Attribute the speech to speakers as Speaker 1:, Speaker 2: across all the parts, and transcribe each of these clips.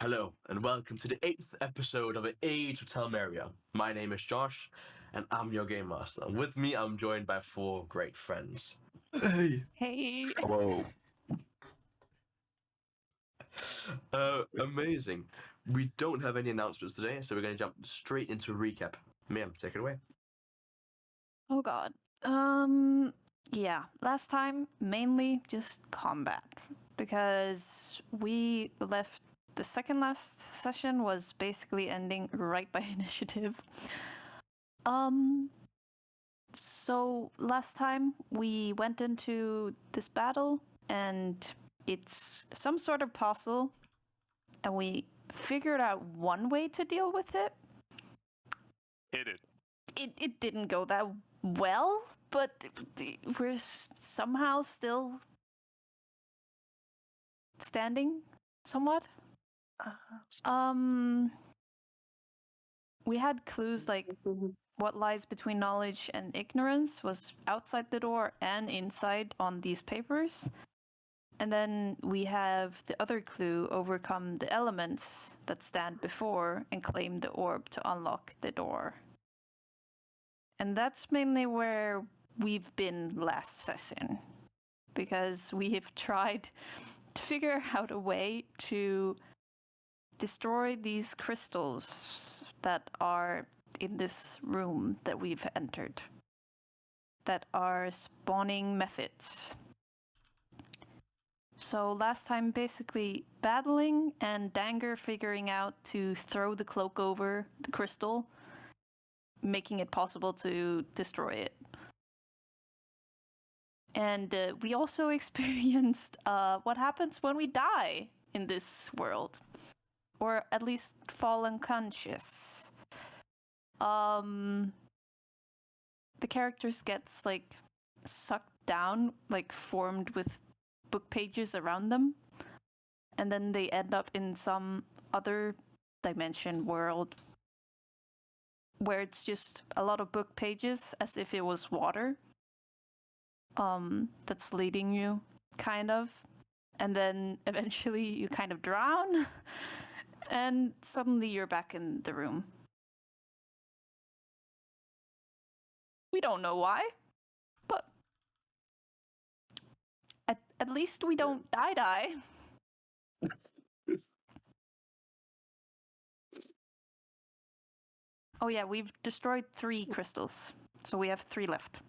Speaker 1: Hello, and welcome to the 8th episode of the Age of Talmeria. My name is Josh, and I'm your game master. And with me, I'm joined by 4 great friends.
Speaker 2: Hey.
Speaker 3: Hey.
Speaker 1: Whoa. Amazing. We don't have any announcements today, so we're going to jump straight into a recap. Ma'am, take it away.
Speaker 3: Oh god. Yeah. Last time, mainly just combat. Because we left the second last session was basically ending right by initiative. So last time we went into this battle and it's some sort of puzzle and we figured out one way to deal with it. It didn't go that well, but we're somehow still standing somewhat. We had clues like what lies between knowledge and ignorance was outside the door and inside on these papers. And then we have the other clue, overcome the elements that stand before and claim the orb to unlock the door. And that's mainly where we've been last session, because we have tried to figure out a way to destroy these crystals that are in this room that we've entered, that are spawning methods. So last time, basically battling and Dangur figuring out to throw the cloak over the crystal, making it possible to destroy it. And we also experienced what happens when we die in this world, or at least fall unconscious. The characters gets like sucked down, like formed with book pages around them, and then they end up in some other dimension world where it's just a lot of book pages as if it was water that's leading you, kind of. And then eventually you kind of drown and suddenly you're back in the room. We don't know why, but at least we don't die. Oh yeah, we've destroyed 3 crystals, so we have 3 left.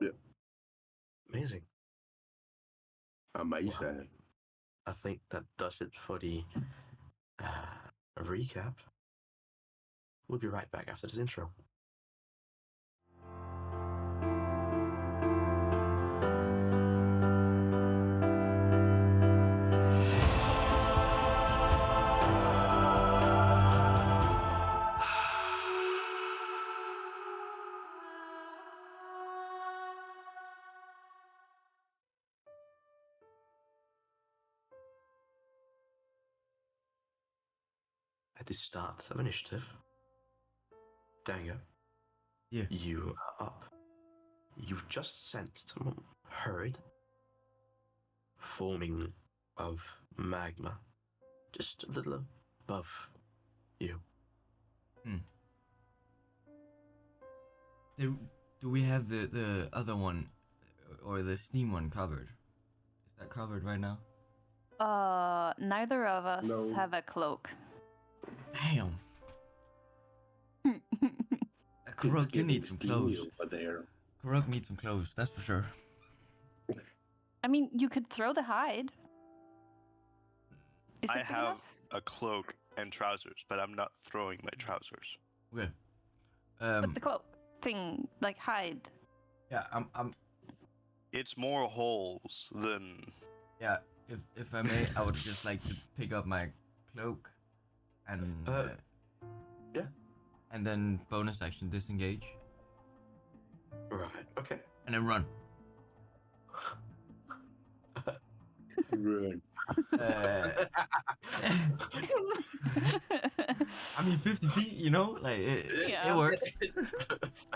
Speaker 1: Yeah. Amazing.
Speaker 2: Amazing.
Speaker 1: I think that does it for the recap. We'll be right back after this intro. At the start of initiative, Dangur,
Speaker 2: Yeah.
Speaker 1: you are up. You've just sensed some hurried forming of magma just a little above you.
Speaker 2: Do we have the other one or the steam one covered? Is that covered right now?
Speaker 3: Neither of us
Speaker 4: No.
Speaker 3: have a cloak.
Speaker 2: Damn. Koruk, you need some clothes.
Speaker 4: Over there.
Speaker 2: Koruk needs some clothes, that's for sure.
Speaker 3: I mean, you could throw the hide. Is
Speaker 5: I
Speaker 3: it big
Speaker 5: have
Speaker 3: enough?
Speaker 5: a cloak and trousers, but I'm not throwing my trousers.
Speaker 2: Okay.
Speaker 3: But the cloak thing, like hide.
Speaker 2: Yeah, I'm
Speaker 5: It's more holes than.
Speaker 2: yeah, if I may, I would just like to pick up my cloak and
Speaker 1: Yeah.
Speaker 2: and then bonus action disengage
Speaker 1: Right, okay.
Speaker 2: and then run.
Speaker 4: Run.
Speaker 2: I mean 50 feet, you know, like it
Speaker 3: Yeah.
Speaker 2: works.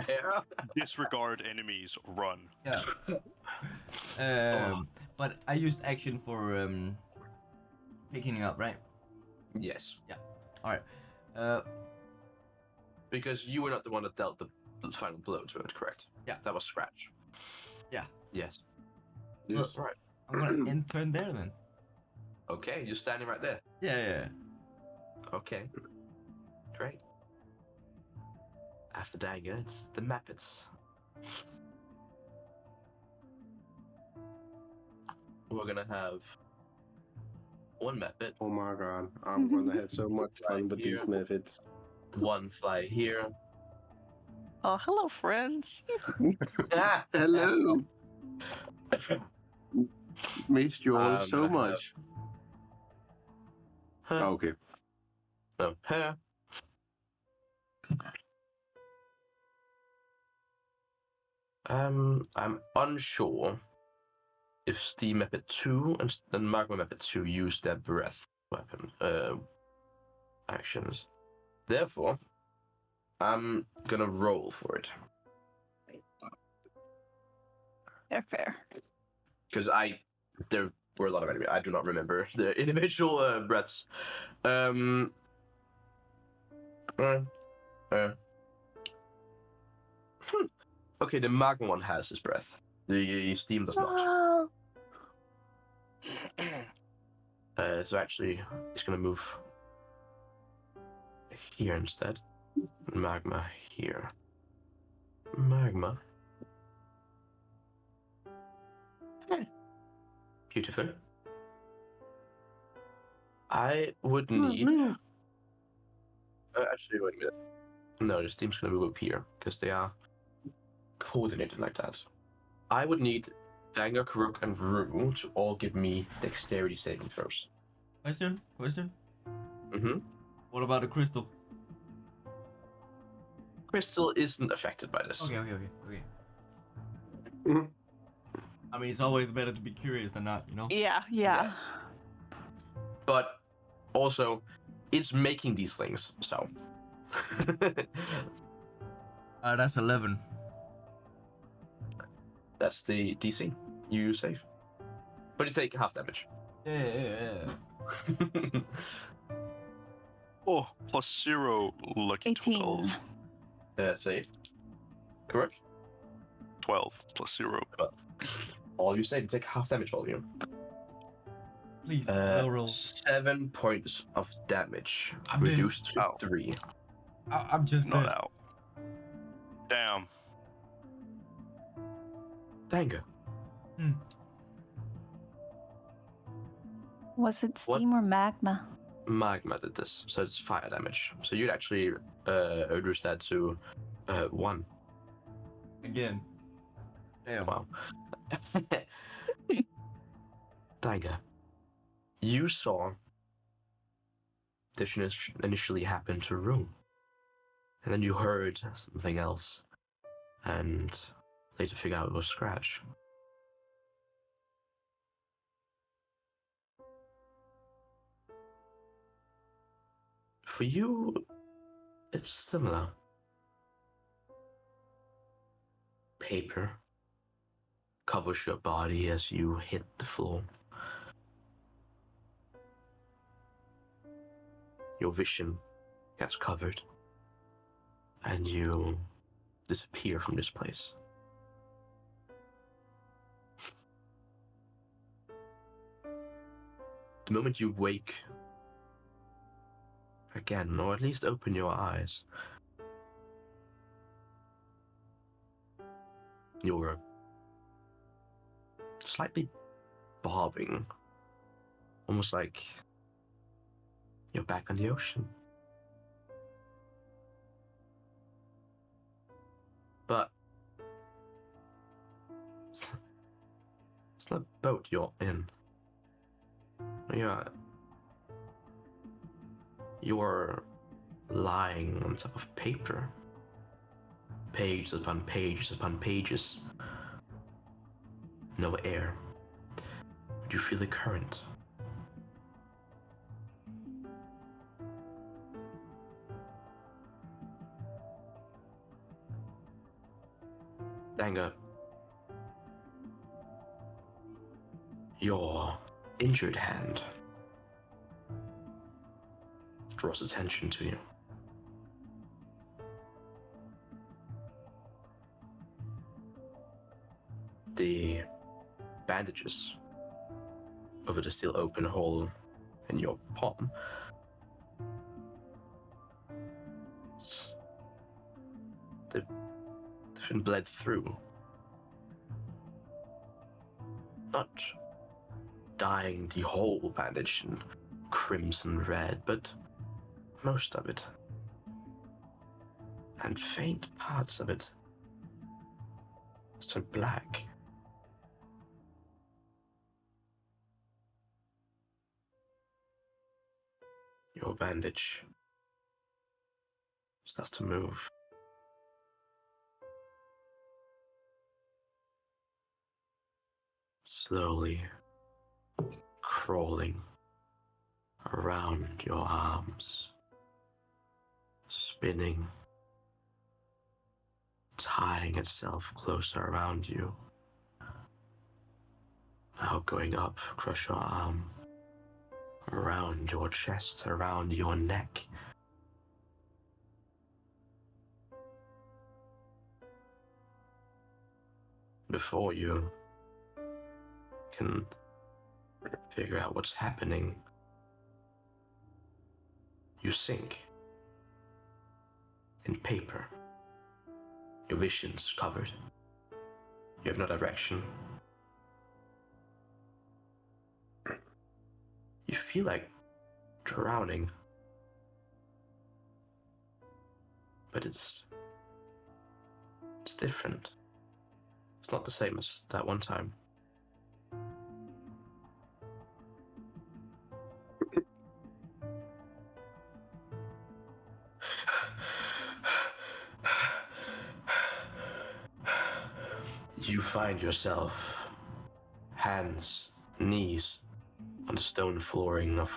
Speaker 1: Fair.
Speaker 5: Disregard enemies, run.
Speaker 2: Yeah. But I used action for Picking it up, right?
Speaker 1: Yes.
Speaker 2: All right.
Speaker 1: Because you were not the one that dealt the final blow to it, correct?
Speaker 2: Yeah.
Speaker 1: That was Scratch.
Speaker 2: Yeah.
Speaker 1: Yes.
Speaker 4: Yes.
Speaker 1: Right.
Speaker 2: I'm gonna end turn there then.
Speaker 1: Okay, you're standing right there.
Speaker 2: Yeah.
Speaker 1: Okay. Great. After Dagger, it's the Muppets. We're gonna have one Muppet,
Speaker 4: Oh my god, I'm gonna have so much fun
Speaker 1: Right
Speaker 4: with these
Speaker 1: here.
Speaker 4: methods.
Speaker 1: one fly here.
Speaker 5: Oh, hello, friends.
Speaker 4: Hello, missed you all
Speaker 1: I'm
Speaker 4: so
Speaker 1: gonna have-
Speaker 4: much.
Speaker 1: Huh.
Speaker 4: Okay.
Speaker 1: No, here. I'm unsure if Steam Muppet 2 and Magma Muppet 2 use their breath weapon actions. Therefore, I'm gonna roll for it.
Speaker 3: Fair.
Speaker 1: Because there were a lot of enemies. I do not remember the individual breaths. Uh, okay, the Magma one has his breath. The Steam does not. So actually, he's gonna move here instead. Magma here. Magma. Beautiful. I would need. Actually, wait a minute. No, the Steam's gonna move up here because they are coordinated like that. I would need Dangur, Koruk, and Rue to all give me dexterity saving throws.
Speaker 2: Question.
Speaker 1: Mm-hmm.
Speaker 2: What about the crystal?
Speaker 1: Crystal isn't affected by this.
Speaker 2: Okay.
Speaker 4: Mhm.
Speaker 2: I mean, it's always better to be curious than not, you know?
Speaker 3: Yeah.
Speaker 1: Yes. But also, it's making these things, so.
Speaker 2: That's 11.
Speaker 1: That's the DC. You save. But you take half damage.
Speaker 2: Yeah.
Speaker 5: Oh, +0, lucky
Speaker 3: 18.
Speaker 5: 12.
Speaker 1: Save. Correct?
Speaker 5: 12 +0.
Speaker 1: All you save, you take half damage, all of you.
Speaker 2: Please, well roll.
Speaker 1: 7 points of damage.
Speaker 2: I'm dead.
Speaker 1: Reduced to
Speaker 5: Ow.
Speaker 1: 3.
Speaker 2: I'm just
Speaker 5: Not
Speaker 2: dead.
Speaker 5: out. Damn.
Speaker 1: Dangur.
Speaker 3: Was it steam or magma?
Speaker 1: Magma did this, so it's fire damage. So you'd actually reduce that to 1.
Speaker 2: Again. Damn.
Speaker 1: Wow. Dangur, you saw this initially happen to Rune. And then you heard something else. And later figured out it was Scratch. For you, it's similar. Paper covers your body as you hit the floor. Your vision gets covered, and you disappear from this place. The moment you wake again, or at least open your eyes, you're slightly bobbing, almost like you're back on the ocean. But it's not a boat you're in. You're lying on top of paper. Pages upon pages upon pages. No air. But you feel the current. Dangur, your injured hand draws attention to you. The bandages over the still open hole in your palm they've been bled through. Not dyeing the whole bandage in crimson red, but most of it. And faint parts of it turn black. Your bandage starts to move. Slowly crawling around your arms, spinning, tying itself closer around you. Now going up across your arm, around your chest, around your neck. Before you can figure out what's happening, you sink in paper. Your vision's covered. You have no direction. You feel like drowning. But it's different. It's not the same as that one time. You find yourself, hands, knees, on the stone flooring of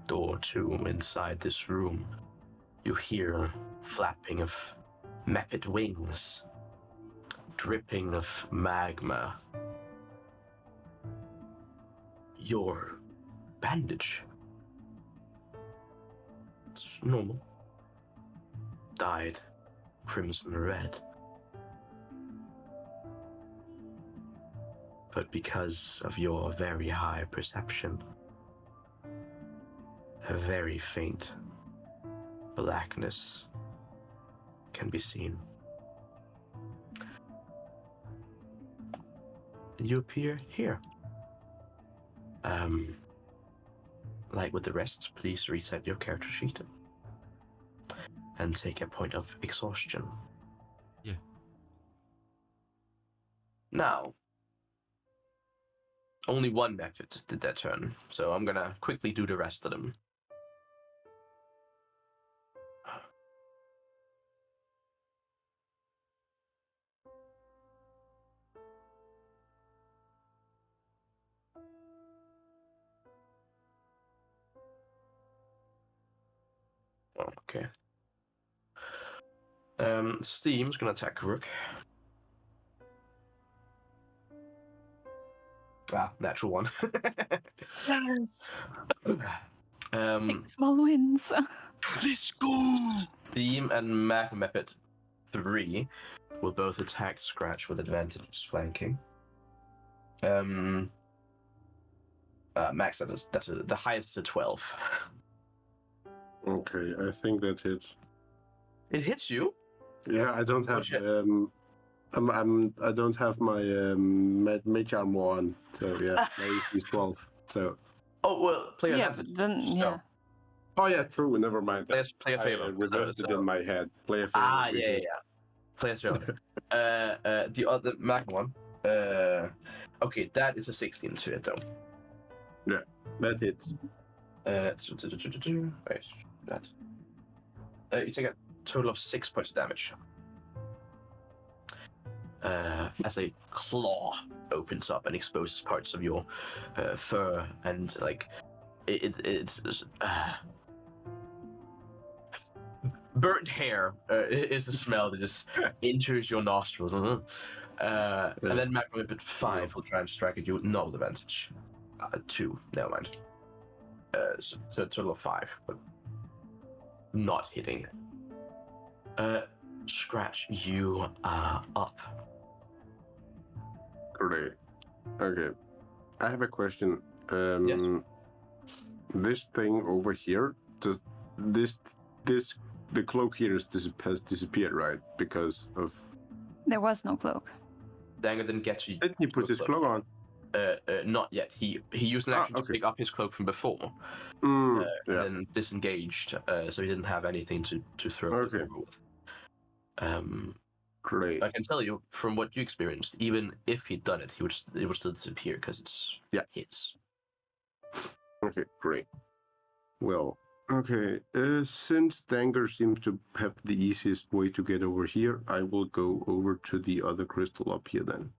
Speaker 1: door 2 inside this room. You hear flapping of mepid wings, dripping of magma. Your bandage. It's normal. Dyed crimson red. But because of your very high perception, a very faint blackness can be seen. And you appear here. Like with the rest, please reset your character sheet and take a point of exhaustion.
Speaker 2: Yeah.
Speaker 1: Now, only one method did that turn, so I'm gonna quickly do the rest of them. Okay. Steam's gonna attack Koruk. Natural one.
Speaker 3: Take small wins.
Speaker 5: Let's go!
Speaker 1: Steam and Mepet 3 will both attack Scratch with advantage flanking. Max, the highest is a 12.
Speaker 4: Okay, I think that hits.
Speaker 1: It hits you?
Speaker 4: Yeah, I don't have
Speaker 1: What's your-
Speaker 4: I don't have my mage armor on, so yeah, my AC is 12. So
Speaker 1: Oh well, play
Speaker 3: Yeah,
Speaker 1: advantage.
Speaker 3: but then
Speaker 1: So,
Speaker 3: yeah.
Speaker 4: oh yeah, true. Never mind.
Speaker 1: play a favor.
Speaker 4: I reversed it in my head. Play a favor.
Speaker 1: Yeah. Play a favor. The other Mac one. Okay, that is a 16 to hit though.
Speaker 4: That hits.
Speaker 1: Wait, that. You take a total of 6 points of damage. As a claw opens up and exposes parts of your fur, and like it's burnt hair is the smell that just enters your nostrils. And then Macro 5 will try and strike at you with no advantage. 2, never mind. So a total of 5, but not hitting. Scratch, you are up.
Speaker 4: Great. Okay. I have a question.
Speaker 1: Yes.
Speaker 4: This thing over here, does this the cloak here has disappeared, right? Because of
Speaker 3: There was no cloak.
Speaker 1: Dangur didn't get to.
Speaker 4: didn't he put his cloak on?
Speaker 1: Not yet. He used an action to
Speaker 4: okay.
Speaker 1: pick up his cloak from before,
Speaker 4: Yeah.
Speaker 1: and then disengaged, so he didn't have anything to throw
Speaker 4: Okay.
Speaker 1: it with.
Speaker 4: Great.
Speaker 1: I can tell you from what you experienced, even if he'd done it, it would still disappear because it's his.
Speaker 4: Okay, great. Well, okay. Since Dangur seems to have the easiest way to get over here, I will go over to the other crystal up here then.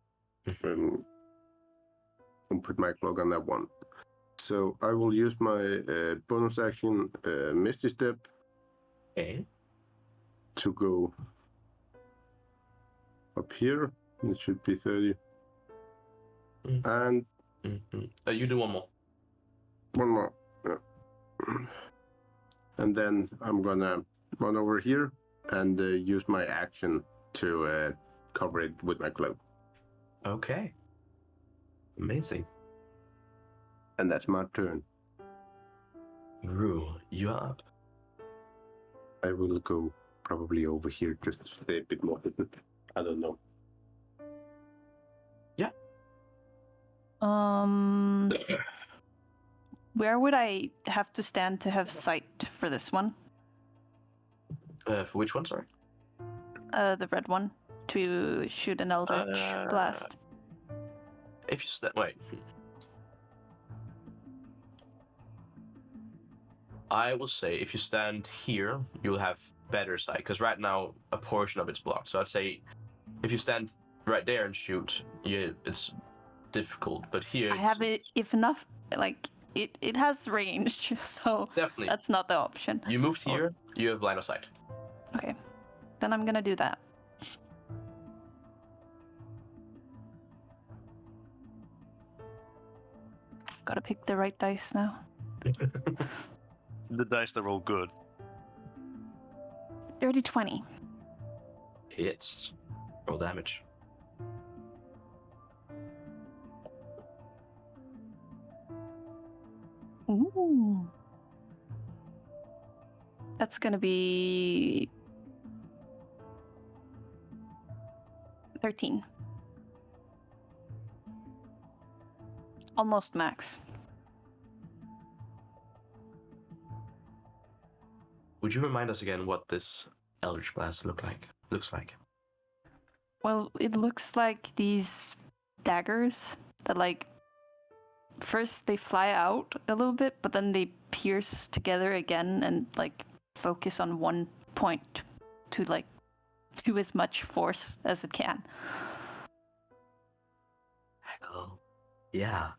Speaker 4: And put my cloak on that one. So I will use my bonus action, Misty Step,
Speaker 1: Okay.
Speaker 4: to go up here. It should be 30. And
Speaker 1: You do one more.
Speaker 4: one more. And then I'm gonna run over here and use my action to cover it with my cloak.
Speaker 1: Okay. Amazing.
Speaker 4: And that's my turn.
Speaker 1: Rue, you are up.
Speaker 4: I will go probably over here just to stay a bit more hidden. I don't know.
Speaker 1: Yeah.
Speaker 3: Where would I have to stand to have sight for this one?
Speaker 1: For which one, sorry?
Speaker 3: The red one, to shoot an eldritch blast.
Speaker 1: If you wait. I will say if you stand here, you'll have better sight, because right now a portion of it's blocked. So I'd say if you stand right there and shoot, it's difficult. But here
Speaker 3: I have it if enough, like it has range, so
Speaker 1: definitely
Speaker 3: that's not the option.
Speaker 1: You moved here, you have line of sight.
Speaker 3: Okay, then I'm gonna do that. Gotta pick the right dice now.
Speaker 5: The dice that roll good.
Speaker 3: Dirty 20.
Speaker 1: Hits. Roll damage.
Speaker 3: Ooh. That's gonna be 13. Almost max.
Speaker 1: Would you remind us again what this Eldritch Blast looks like?
Speaker 3: Well, it looks like these daggers that, like, first they fly out a little bit, but then they pierce together again and, like, focus on one point to, like, do as much force as it can.
Speaker 1: Oh, yeah.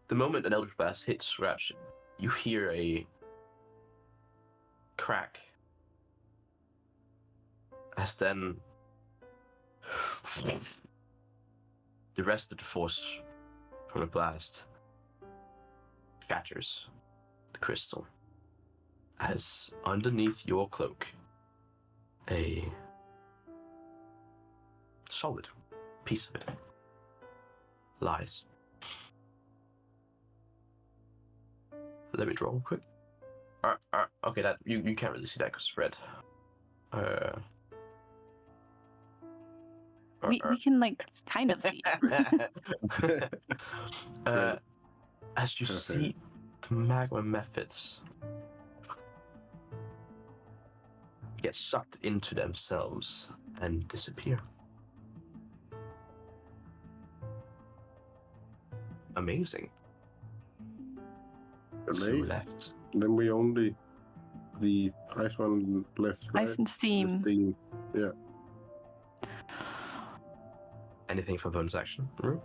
Speaker 1: The moment an Eldritch Blast hits Scratch, you hear a crack. As then the rest of the force from the blast shatters the crystal. As underneath your cloak, a solid piece of it lies. Let me draw real quick. Okay, that you can't really see that because it's red.
Speaker 3: We can, like, kind of see it.
Speaker 1: As you see the magma methods get sucked into themselves and disappear. Amazing. Two left.
Speaker 4: Then we only the ice one left, right?
Speaker 3: Ice and steam.
Speaker 4: The steam. Yeah.
Speaker 1: Anything for bonus action? Rue?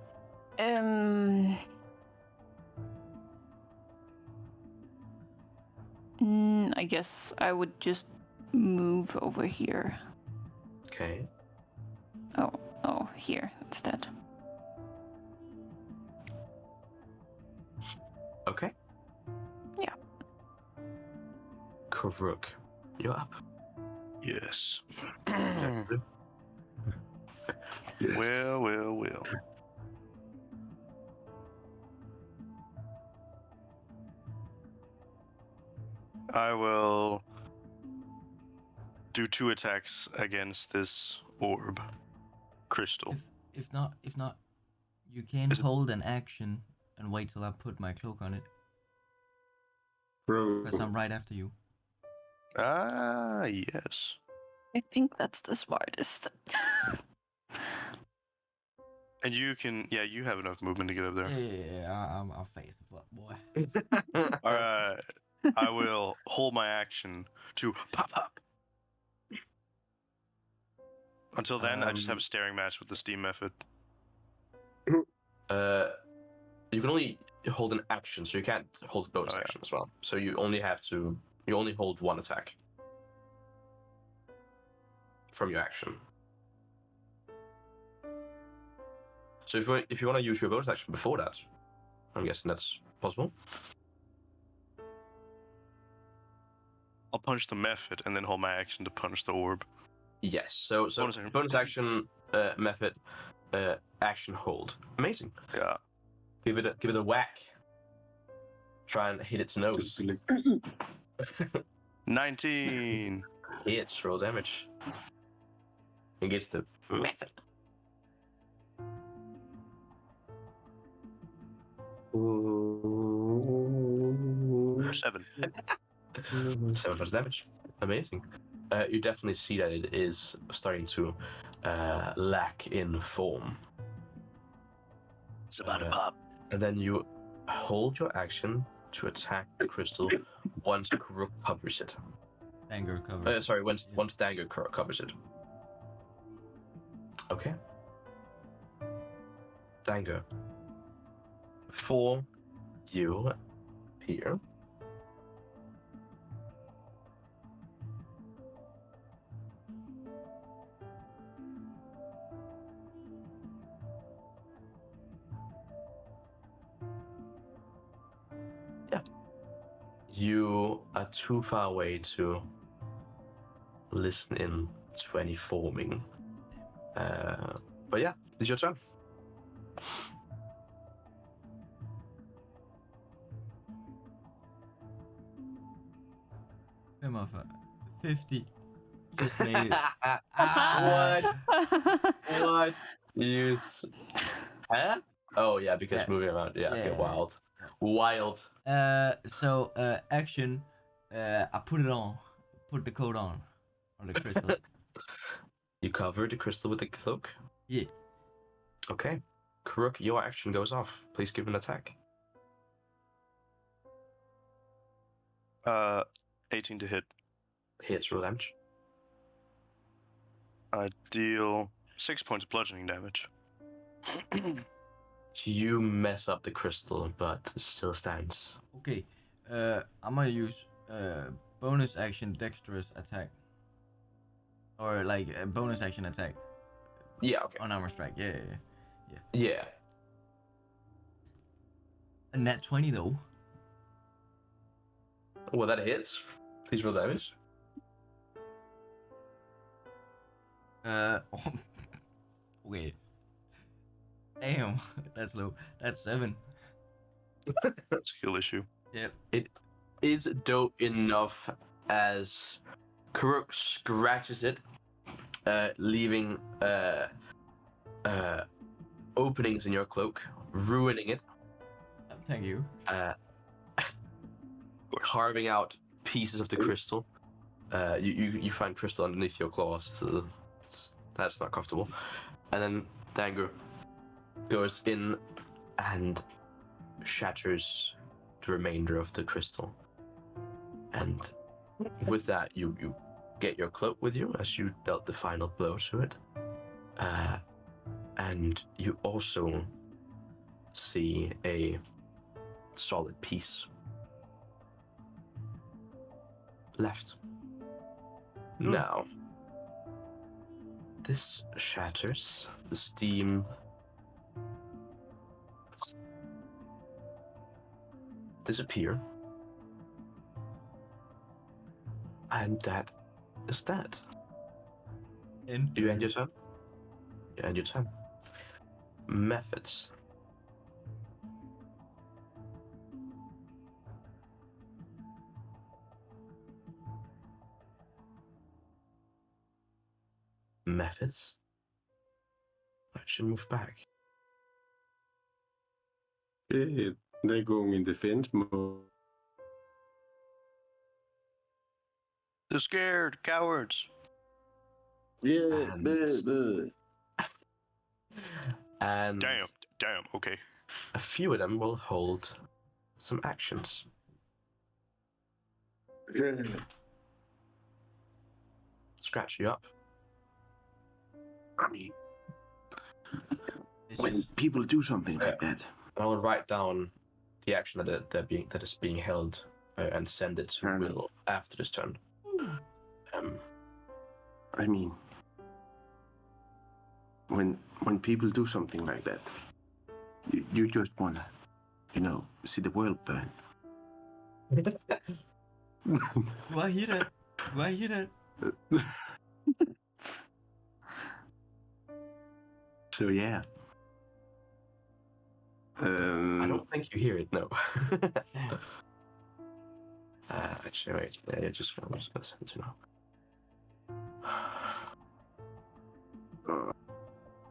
Speaker 3: I guess I would just move over here.
Speaker 1: Okay.
Speaker 3: Oh, here instead.
Speaker 1: Okay.
Speaker 3: Yeah.
Speaker 1: Koruk, you're up.
Speaker 5: Yes.
Speaker 4: Yes.
Speaker 5: Well. I will do 2 attacks against this orb crystal.
Speaker 2: If not, you can
Speaker 5: Is it-
Speaker 2: hold an action and wait till I put my cloak on it,
Speaker 4: Bro.
Speaker 2: because I'm right after you.
Speaker 5: Ah, yes.
Speaker 3: I think that's the smartest.
Speaker 5: And you can, you have enough movement to get up there.
Speaker 2: Yeah, I'll face the fuck, boy.
Speaker 5: Alright. I will hold my action to pop up. Until then, I just have a staring match with the steam method.
Speaker 1: You can only hold an action, so you can't hold a bonus
Speaker 5: Oh, yeah.
Speaker 1: action as well. So you only hold 1 attack from your action. So if you want to use your bonus action before that, I'm guessing that's possible.
Speaker 5: I'll punch the method and then hold my action to punch the orb.
Speaker 1: Yes. So
Speaker 5: Bonus
Speaker 1: action method action hold. Amazing.
Speaker 5: Yeah.
Speaker 1: Give it a whack. Try and hit its
Speaker 4: Just
Speaker 1: nose.
Speaker 4: be like,
Speaker 5: 19.
Speaker 1: Hits, roll damage. Against the method.
Speaker 4: "Mm,
Speaker 5: 7.
Speaker 1: 7 plus damage. Amazing. You definitely see that it is starting to lack in form.
Speaker 5: It's about to pop.
Speaker 1: And then you hold your action to attack the crystal once Koruk covers it.
Speaker 2: Dangur cover.
Speaker 1: Once Dangur covers it. Okay. Dangur. Before you appear, you are too far away to listen in to any forming. But yeah, it's your turn.
Speaker 2: Hey, motherfucker. 50. Just made it.
Speaker 1: What? Huh? Oh yeah, because
Speaker 2: Yeah.
Speaker 1: moving around. Yeah, okay,
Speaker 2: Yeah.
Speaker 1: wild. Wild.
Speaker 2: So action. I put it on. Put the coat on the crystal.
Speaker 1: You cover the crystal with the cloak?
Speaker 2: Yeah.
Speaker 1: Okay. Koruk, your action goes off. Please give an attack.
Speaker 5: 18 to hit.
Speaker 1: Hits, roll damage.
Speaker 5: I deal 6 points of bludgeoning damage.
Speaker 1: You mess up the crystal, but it still stands.
Speaker 2: Okay. I'm gonna use bonus action dexterous attack. Or like a bonus action attack
Speaker 1: Yeah, okay.
Speaker 2: on armor strike. Yeah.
Speaker 1: Yeah.
Speaker 2: A nat 20 though.
Speaker 1: Well, that hits. Please roll damage.
Speaker 2: Okay. Damn, that's low. That's 7.
Speaker 5: Skill issue.
Speaker 2: Yep.
Speaker 1: It is dope enough as Koruk scratches it, leaving openings in your cloak, ruining it,
Speaker 2: Thank you.
Speaker 1: carving out pieces of the crystal. You find crystal underneath your claws, so that's not comfortable. And then Dangur goes in and shatters the remainder of the crystal. And with that, you get your cloak with you as you dealt the final blow to it. And you also see a solid piece left.
Speaker 2: Good.
Speaker 1: Now, This shatters. The steam disappear. And that is that. Do you end your turn? You end your turn. Methods. Methods. I should move back.
Speaker 4: Yeah, they're going in defense mode.
Speaker 5: They're scared, cowards.
Speaker 4: Yeah,
Speaker 1: And-
Speaker 4: bleh, bleh.
Speaker 1: And
Speaker 5: Damn, okay.
Speaker 1: a few of them will hold some actions.
Speaker 4: Yeah.
Speaker 1: Scratch you up.
Speaker 4: I mean,
Speaker 2: It's
Speaker 4: when
Speaker 2: just-
Speaker 4: people do something like that,
Speaker 1: And I will write down the action that is being held and send it to
Speaker 4: Fair enough.
Speaker 1: Will after this turn.
Speaker 4: I mean, when people do something like that, you just wanna, see the world burn.
Speaker 2: Do I hear that? Do I hear that?
Speaker 4: So yeah.
Speaker 1: I don't think you hear it, no. Actually, wait. Yeah, I'm just gonna send it to now.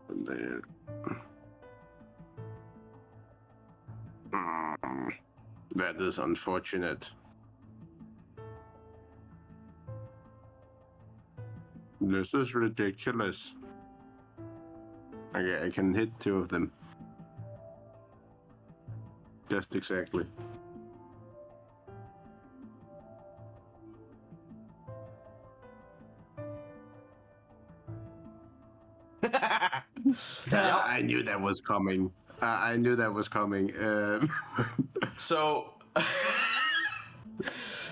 Speaker 4: There. That is unfortunate. This is ridiculous. Okay, I can hit 2 of them. Just exactly.
Speaker 1: Yeah.
Speaker 4: I knew that was coming. I knew that was coming.
Speaker 1: So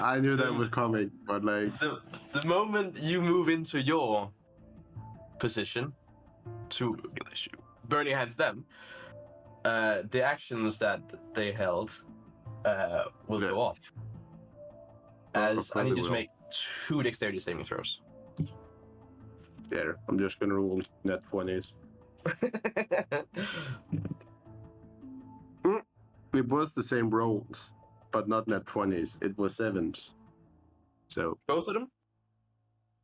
Speaker 4: I knew that was coming, but like,
Speaker 1: the moment you move into your position to
Speaker 5: Bless you.
Speaker 1: burn your hands them, the actions that they held will
Speaker 4: Yeah.
Speaker 1: go off. As I need you to
Speaker 4: will.
Speaker 1: make 2 dexterity saving throws.
Speaker 4: There, I'm just gonna roll net 20s. It was the same rolls, but not net 20s. It was 7s. So
Speaker 1: Both of them?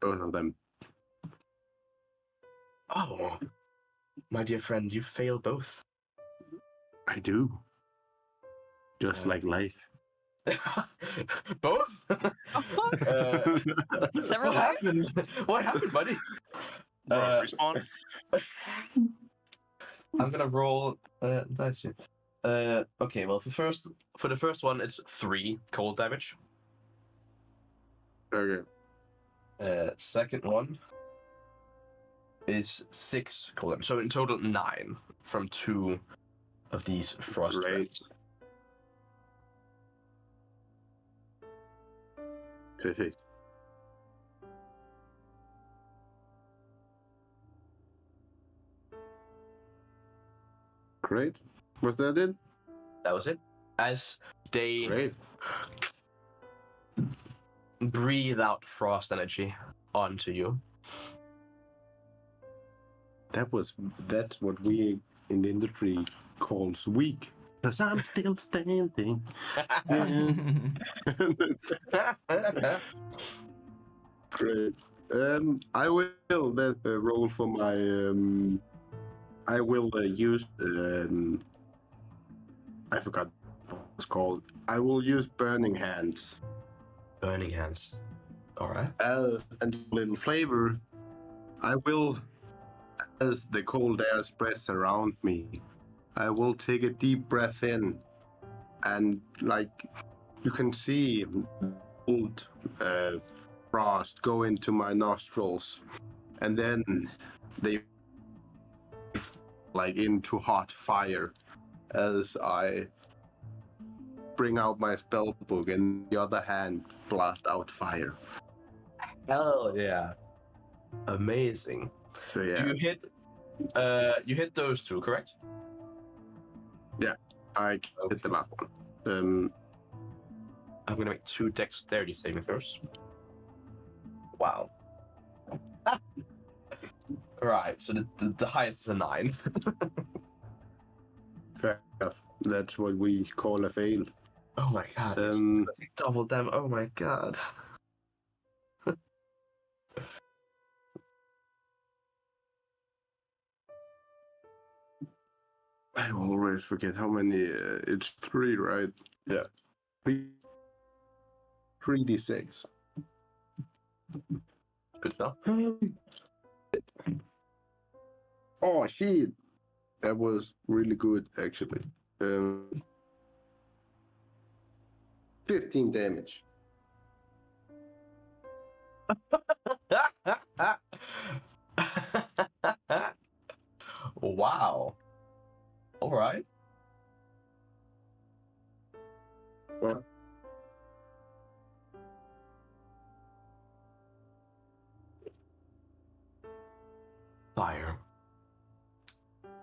Speaker 4: both of them.
Speaker 1: Oh, my dear friend, you fail both.
Speaker 4: I do. Just like life.
Speaker 1: Both?
Speaker 3: Several
Speaker 1: what
Speaker 3: times?
Speaker 1: happened? What happened, buddy?
Speaker 5: Bro, respawn.
Speaker 1: I'm gonna roll dice here. Okay, well for the first one it's 3 cold damage.
Speaker 4: Okay.
Speaker 1: Second one is 6 cold damage. So in total 9 from 2 of these frost
Speaker 4: Great.
Speaker 1: breaths.
Speaker 4: Perfect. Great. Was that it?
Speaker 1: That was it. As they
Speaker 4: Great.
Speaker 1: breathe out frost energy onto you.
Speaker 4: That's what we in the industry calls weak. Cause I'm still standing. Great. I will then roll for my. I will use. I forgot what it's called. I will use Burning Hands.
Speaker 1: Burning hands. Alright.
Speaker 4: And a little flavor. I will, as the cold air spreads around me, I will take a deep breath in, and like you can see, cold frost go into my nostrils, and then they like into hot fire as I bring out my spell book and the other hand blast out fire.
Speaker 1: Hell yeah. Amazing.
Speaker 4: So yeah,
Speaker 1: You hit those two, correct?
Speaker 4: I hit the last one.
Speaker 1: I'm gonna make 2 dexterity saving throws. Wow. Right, so the highest is a 9.
Speaker 4: Fair enough. That's what we call a fail.
Speaker 1: Oh my god. Double damn. Oh my god.
Speaker 4: I always forget how many. It's 3, right?
Speaker 1: Yeah.
Speaker 4: 3d6.
Speaker 1: Good spell.
Speaker 4: Oh shit! That was really good, actually. 15 damage.
Speaker 1: Wow. All right.
Speaker 4: Well,
Speaker 1: Fire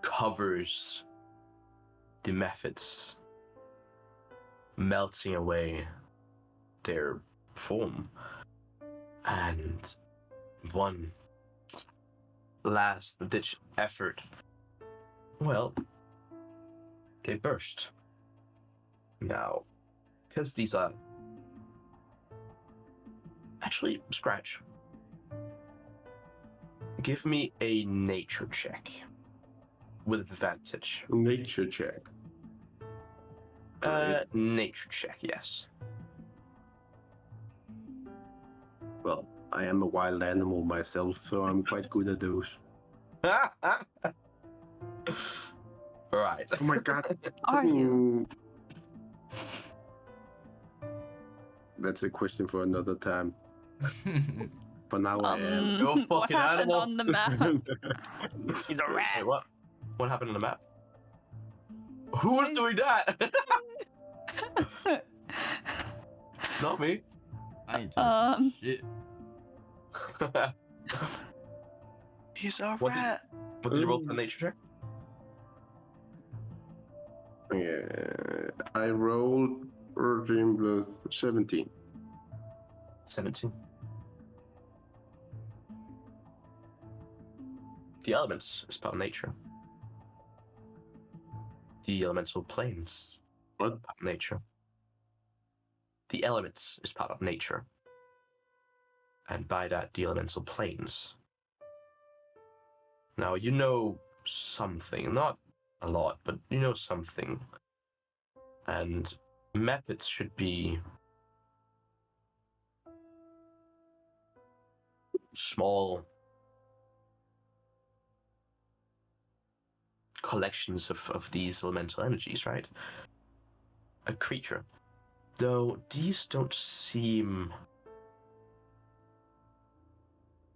Speaker 1: covers the methods, melting away their form, and one last ditch effort. Well, they burst. Now, because these are actually scratch. Give me a nature check with advantage.
Speaker 4: nature check. Right.
Speaker 1: Nature check, yes.
Speaker 4: Well, I am a wild animal myself, so I'm quite good at those.
Speaker 1: Right.
Speaker 4: Oh my god.
Speaker 3: Are you?
Speaker 4: That's a question for another time. For now, I am.
Speaker 1: You're a
Speaker 3: What
Speaker 1: fucking
Speaker 3: happened
Speaker 1: animal.
Speaker 3: on the map?
Speaker 1: He's a rat. Wait, what? What happened on the map? Who was doing that? Not me.
Speaker 2: I ain't talking shit.
Speaker 5: He's a
Speaker 1: What did-
Speaker 5: rat.
Speaker 1: What did you roll for the nature check?
Speaker 4: Yeah, I rolled 13 plus 17.
Speaker 1: 17. The elements is part of nature. The elemental planes.
Speaker 4: What?
Speaker 1: Part of nature. The elements is part of nature. And by that, the elemental planes. Now, you know something. Not a lot, but you know something. And methods should be small collections of these elemental energies, right? A creature. Though these don't seem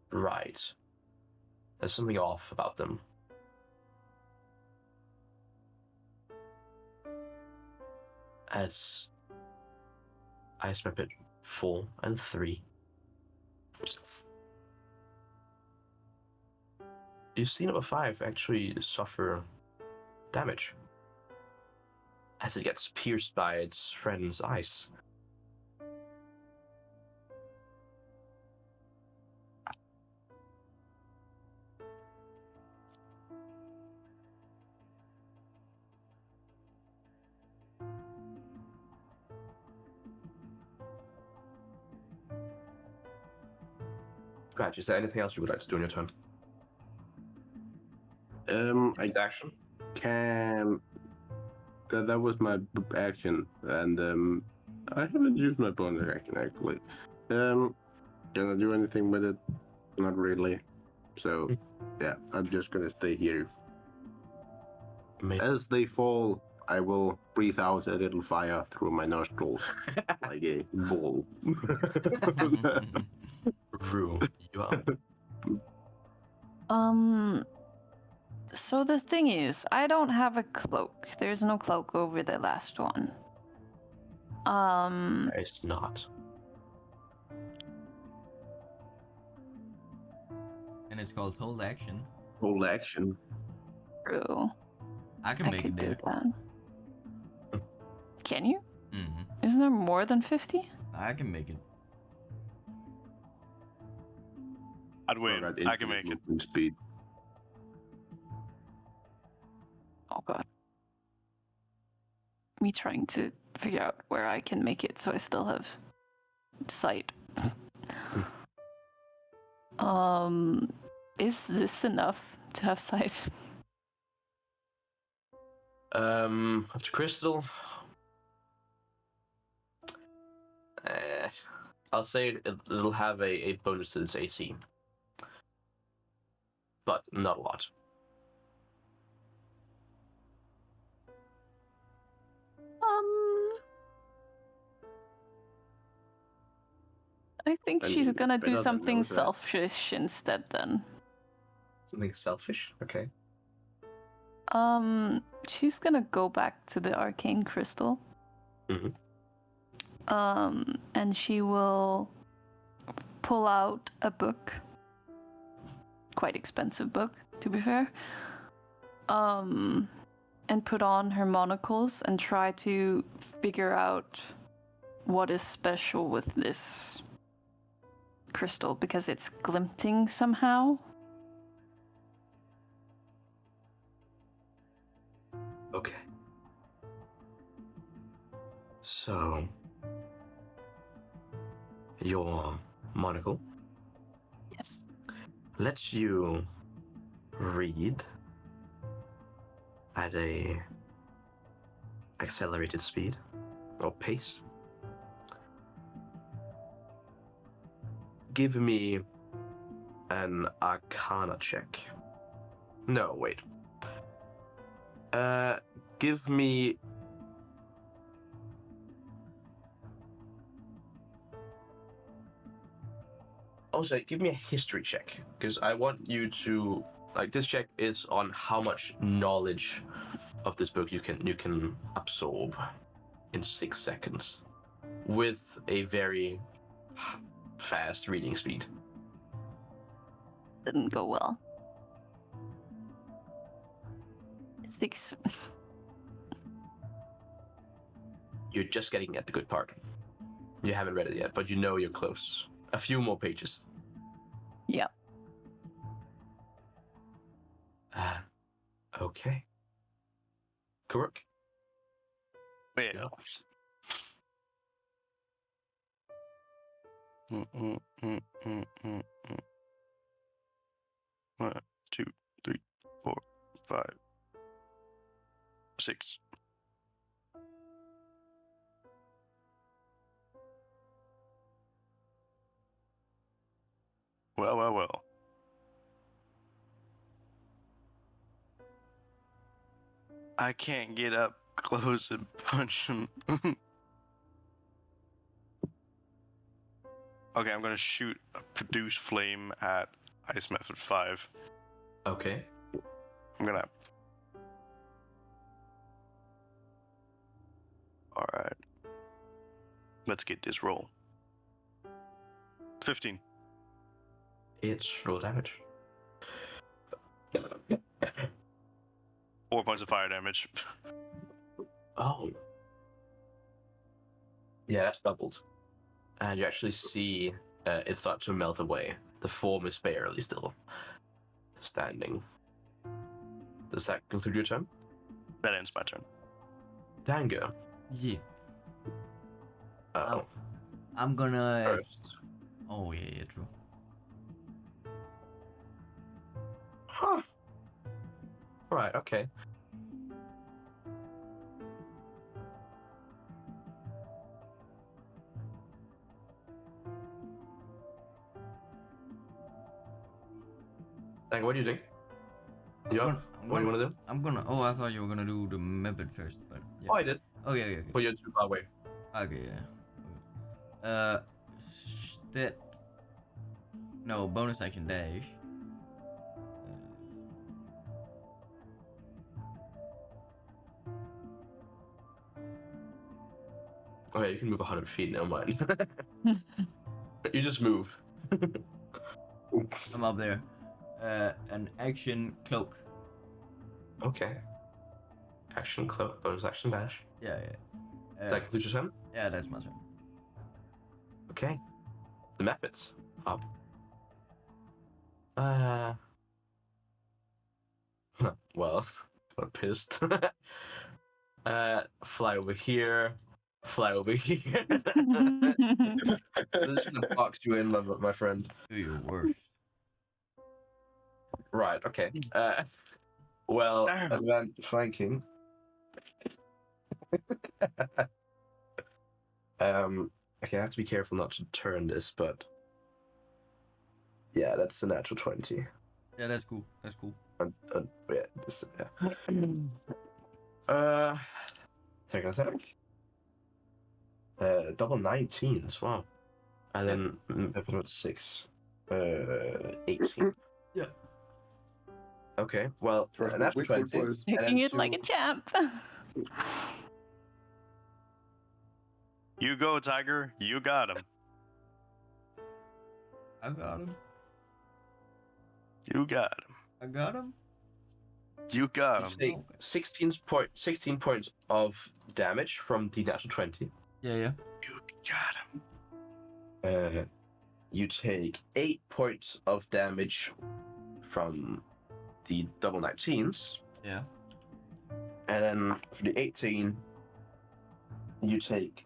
Speaker 1: right. There's something off about them. As I map it 4 and 3. You see number 5 actually suffer damage as it gets pierced by its friend's eyes. Scratch, is there anything else you would like to do in your turn?
Speaker 4: I
Speaker 1: Action?
Speaker 4: can. That was my action, and I haven't used my bonus action actually. Can I do anything with it? Not really. So, yeah, I'm just gonna stay here.
Speaker 1: Amazing.
Speaker 4: As they fall, I will breathe out a little fire through my nostrils like a ball.
Speaker 1: Rue, you are.
Speaker 3: So the thing is, I don't have a cloak. There's no cloak over the last one.
Speaker 1: It's not.
Speaker 2: And it's called hold action.
Speaker 4: Whole action.
Speaker 3: True.
Speaker 2: I can
Speaker 3: I
Speaker 2: make
Speaker 3: could
Speaker 2: it
Speaker 3: do
Speaker 2: there.
Speaker 3: that. Can you?
Speaker 2: Mm-hmm.
Speaker 3: Isn't there more than 50?
Speaker 2: I can make it.
Speaker 5: I'd win.
Speaker 4: Alright,
Speaker 5: I can
Speaker 4: infinite
Speaker 5: make it.
Speaker 4: movement speed.
Speaker 3: Oh god. Me trying to figure out where I can make it so I still have sight. Is this enough to have sight?
Speaker 1: Up to crystal. I'll say it'll have a bonus to its AC, but not a lot.
Speaker 3: I think
Speaker 4: I
Speaker 3: she's
Speaker 4: mean,
Speaker 3: gonna
Speaker 4: it's
Speaker 3: do
Speaker 4: better than
Speaker 3: something
Speaker 4: no threat.
Speaker 3: selfish instead then.
Speaker 1: Something selfish. Okay.
Speaker 3: She's gonna go back to the arcane crystal.
Speaker 1: Mhm.
Speaker 3: And she will pull out a book. Quite expensive book, to be fair. And put on her monocles and try to figure out what is special with this crystal because it's glinting somehow.
Speaker 1: Okay. So, your monocle
Speaker 3: Yes.
Speaker 1: lets you read at a accelerated speed or pace. Give me an Arcana check. No, wait. Give me. Also, give me a history check, because I want you to this check is on how much knowledge of this book you can absorb in 6 seconds with a very fast reading speed.
Speaker 3: Didn't go well. 6.
Speaker 1: You're just getting at the good part. You haven't read it yet, but you know you're close. A few more pages.
Speaker 3: Yeah.
Speaker 1: Okay. Koruk?
Speaker 5: Yeah.
Speaker 1: No.
Speaker 5: Mm. 1, 2, 3, 4, 5, 6. Well. I can't get up close and punch him. Okay, I'm gonna shoot a produce flame at Ice Method 5.
Speaker 1: Okay.
Speaker 5: I'm gonna. Alright. Let's get this roll. 15.
Speaker 1: It's roll damage.
Speaker 5: 4 points of fire damage.
Speaker 1: Oh. Yeah, that's doubled. And you actually see it start to melt away. The form is barely still standing. Does that conclude your turn?
Speaker 5: That ends my turn.
Speaker 1: Dangur.
Speaker 2: Yeah.
Speaker 1: Oh.
Speaker 2: I'm gonna.
Speaker 1: First.
Speaker 2: Oh yeah, true.
Speaker 1: Huh. Right, okay. Dangur, what are you doing? You up? What do you want to do?
Speaker 2: I'm gonna. Oh, I thought you were gonna do the method first, but. Yeah.
Speaker 1: Oh, I did.
Speaker 2: Okay.
Speaker 1: But you're too far away.
Speaker 2: Okay, yeah. That. No, bonus action dash.
Speaker 1: Okay, you can move 100 feet, never mind. You just move.
Speaker 2: I'm up there. an action cloak.
Speaker 1: Okay. Action cloak, bonus action dash.
Speaker 2: Yeah.
Speaker 1: That concludes your turn?
Speaker 2: Yeah, that's my turn.
Speaker 1: Okay. The methods up. Well, I'm pissed. Fly over here. Fly over here. This should have boxed you in, my friend.
Speaker 2: Do your worst.
Speaker 1: Right, okay. Well, advanced flanking. Okay, I have to be careful not to turn this, but yeah, that's a natural 20.
Speaker 2: Yeah, that's cool. That's cool.
Speaker 1: Yeah, this, yeah. Take a sec. Double 19s, wow. And then weapon 6. 18.
Speaker 2: Yeah.
Speaker 1: Okay, well,
Speaker 4: Trust
Speaker 1: a
Speaker 4: me,
Speaker 1: natural
Speaker 4: which
Speaker 1: 20.
Speaker 4: was-
Speaker 1: and
Speaker 3: Taking
Speaker 1: then
Speaker 3: it like a
Speaker 1: two-
Speaker 3: champ.
Speaker 5: You go, Tiger. You got him.
Speaker 2: I got him.
Speaker 5: You got him.
Speaker 2: I got him.
Speaker 5: You got
Speaker 1: You
Speaker 5: him.
Speaker 1: take 16 points of damage from the natural 20.
Speaker 2: Yeah.
Speaker 5: You got him.
Speaker 1: You take 8 points of damage from the double 19s.
Speaker 2: Yeah.
Speaker 1: And then for the 18, you take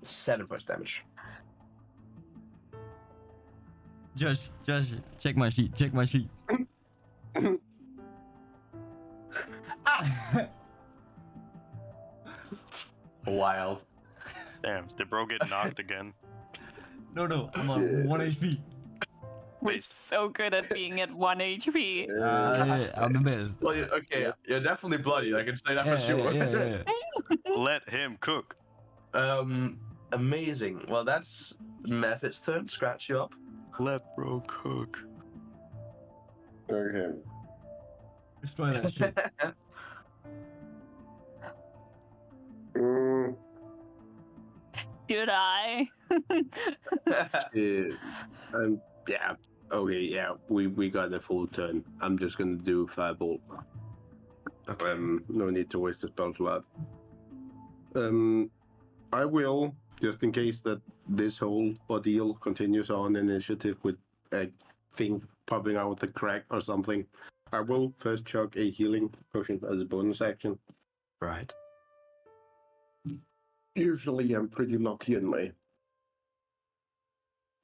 Speaker 1: 7 points damage.
Speaker 2: Josh, check my sheet. Check my sheet.
Speaker 1: Wild.
Speaker 5: Damn, did bro get knocked again?
Speaker 2: No, I'm on 1 HP.
Speaker 3: We're so good at being at 1 HP.
Speaker 2: Yeah, I'm the best.
Speaker 1: Well, okay, you're definitely bloody. I can say that for sure.
Speaker 2: Yeah.
Speaker 5: Let him cook.
Speaker 1: Amazing. Well, that's Method's turn. Scratch you up.
Speaker 5: Let bro cook.
Speaker 4: Okay.
Speaker 2: Destroy that shit.
Speaker 4: Mm,
Speaker 3: Should I?
Speaker 4: yeah. Okay, yeah. We got a full turn. I'm just gonna do Fireball.
Speaker 1: Okay.
Speaker 4: No need to waste a spell slot. I will, just in case that this whole ordeal continues on initiative with a thing popping out the crack or something, I will first chuck a healing potion as a bonus action.
Speaker 1: Right.
Speaker 4: Usually I'm pretty lucky in my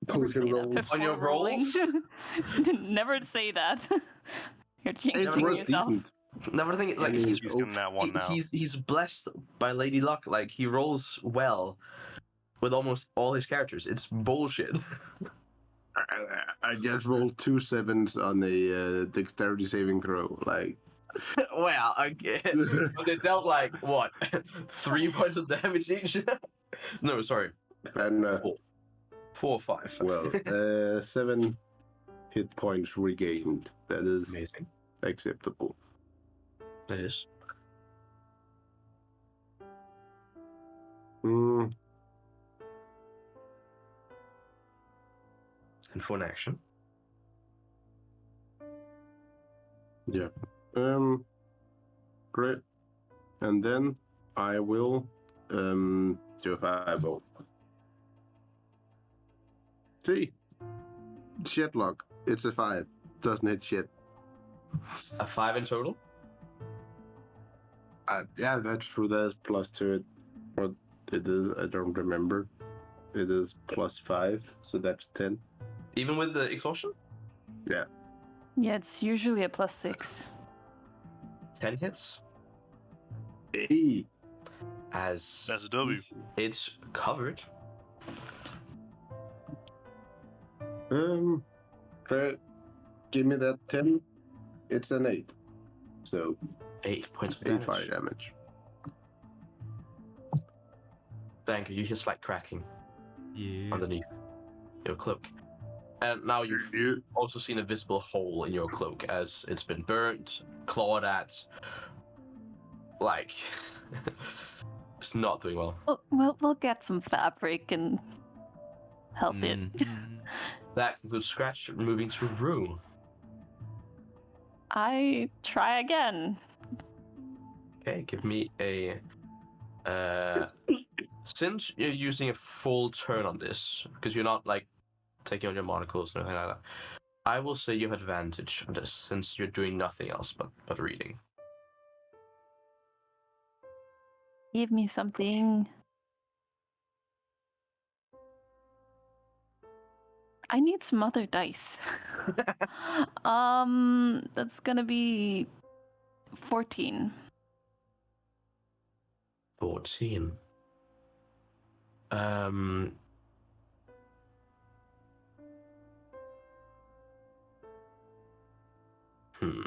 Speaker 3: Never say
Speaker 4: potion
Speaker 3: that
Speaker 4: rolls.
Speaker 3: before
Speaker 1: On your
Speaker 3: rolling.
Speaker 1: rolls?
Speaker 3: Never say that. You're
Speaker 4: It
Speaker 3: jinxing
Speaker 4: was
Speaker 3: yourself.
Speaker 4: decent.
Speaker 1: Never think like
Speaker 4: I mean,
Speaker 1: he's
Speaker 5: He's getting that one now.
Speaker 1: he's blessed by Lady Luck. Like he rolls well with almost all his characters. It's bullshit.
Speaker 4: I just rolled 2 7s on a dexterity saving throw. Like,
Speaker 1: Well, okay. But they dealt like what 3 points of damage each. No, sorry,
Speaker 4: and
Speaker 1: 4 or 5.
Speaker 4: well, 7 hit points regained. That is
Speaker 1: Amazing.
Speaker 4: acceptable.
Speaker 1: That is.
Speaker 4: Mm,
Speaker 1: And for an action.
Speaker 4: yeah. Great. And then I will do a fireball. See? Shit luck. It's a 5. Doesn't hit shit.
Speaker 1: A 5 in total.
Speaker 4: Yeah, that's true. There's plus to it. What it is, I don't remember. It is plus 5, so that's 10.
Speaker 1: Even with the exhaustion.
Speaker 3: Yeah, it's usually a +6.
Speaker 1: 10 hits.
Speaker 4: Hey.
Speaker 1: As
Speaker 5: That's a W.
Speaker 1: it's covered.
Speaker 4: Try, give me that 10. It's an 8. So
Speaker 1: 8 points of
Speaker 4: 8
Speaker 1: damage.
Speaker 4: fire damage.
Speaker 1: Dangur, you hear slight cracking
Speaker 2: Yeah.
Speaker 1: underneath your cloak. And now you've also seen a visible hole in your cloak as it's been burnt, clawed at. Like, it's not doing well.
Speaker 3: We'll get some fabric and help it.
Speaker 2: Mhm.
Speaker 1: That concludes Scratch, moving to Rue.
Speaker 3: I try again.
Speaker 1: Okay, give me a. Since you're using a full turn on this, because you're not like taking on your monocles or anything like that, I will say you have advantage on this since you're doing nothing else but reading.
Speaker 3: Give me something. I need some other dice. That's gonna be 14.
Speaker 1: 14. Um. Hmm.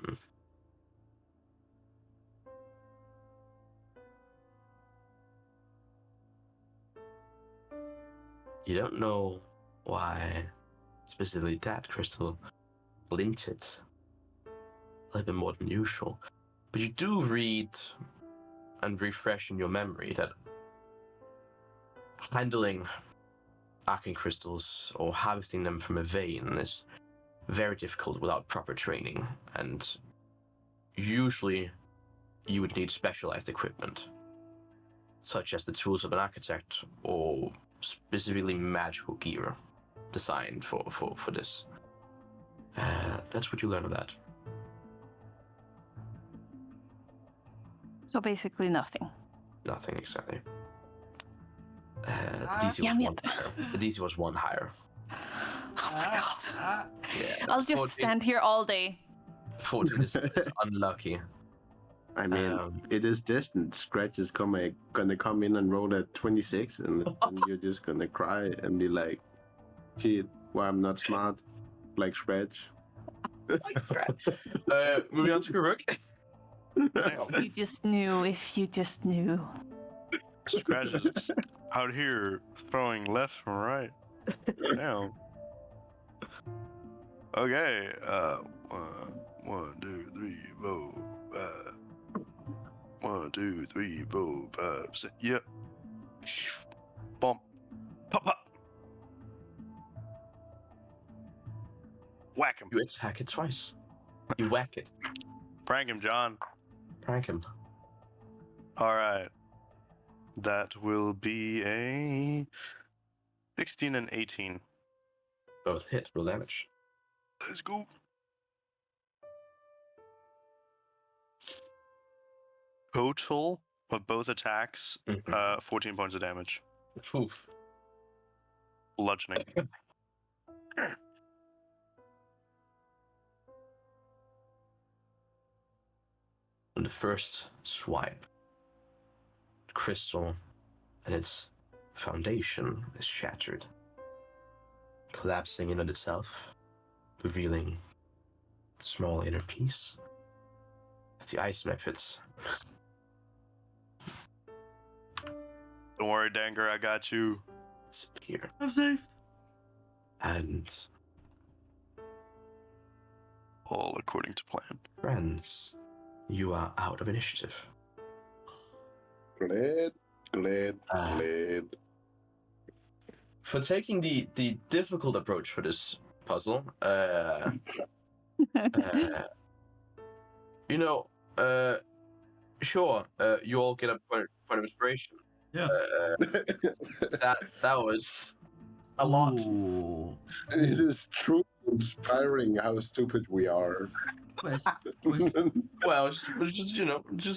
Speaker 1: You don't know why specifically that crystal glinted a little bit more than usual, but you do read and refresh in your memory that handling arcane crystals or harvesting them from a vein is very difficult without proper training, and usually you would need specialized equipment, such as the tools of an architect or specifically magical gear designed for this. That's what you learn of that.
Speaker 3: So basically nothing.
Speaker 1: Nothing exactly. The DC
Speaker 3: Damn
Speaker 1: was one
Speaker 3: it.
Speaker 1: higher. The DC was one higher.
Speaker 3: Oh my god.
Speaker 1: Yeah.
Speaker 3: I'll just
Speaker 1: 14
Speaker 3: stand here all day.
Speaker 1: 14 is unlucky.
Speaker 4: I mean, it is destined. Scratch is gonna come in and roll at 26, and you're just gonna cry and be like, "Shit, why I'm not smart, like Scratch."
Speaker 1: Moving on to Koruk.
Speaker 3: You just knew if you just knew.
Speaker 5: Scratch is out here throwing left and right. Damn. Okay. 1, 2, 3, 4, 5. 1, 2, 3, 4, 5, 6. Yep. Bump. Pop, pop. Whack him.
Speaker 1: You attack it twice. You whack it.
Speaker 5: Prank him, John.
Speaker 1: Prank him.
Speaker 5: All right. That will be a 16 and 18.
Speaker 1: Both hit. Roll damage.
Speaker 5: Let's go. Total of both attacks, 14 points of damage.
Speaker 1: Oof.
Speaker 5: Bludgeoning.
Speaker 1: On the first swipe, the crystal and its foundation is shattered, collapsing in on itself, revealing a small inner piece. As the ice map hits.
Speaker 5: Don't worry, Dangur, I got you.
Speaker 1: Here.
Speaker 2: I'm saved.
Speaker 1: And
Speaker 5: All according to plan.
Speaker 1: friends, you are out of initiative.
Speaker 4: Glad.
Speaker 1: For taking the difficult approach for this puzzle, sure, you all get a point of inspiration.
Speaker 2: Yeah.
Speaker 1: That was a lot.
Speaker 2: Ooh.
Speaker 4: It is truly inspiring how stupid we are.
Speaker 2: Question.
Speaker 1: Well, just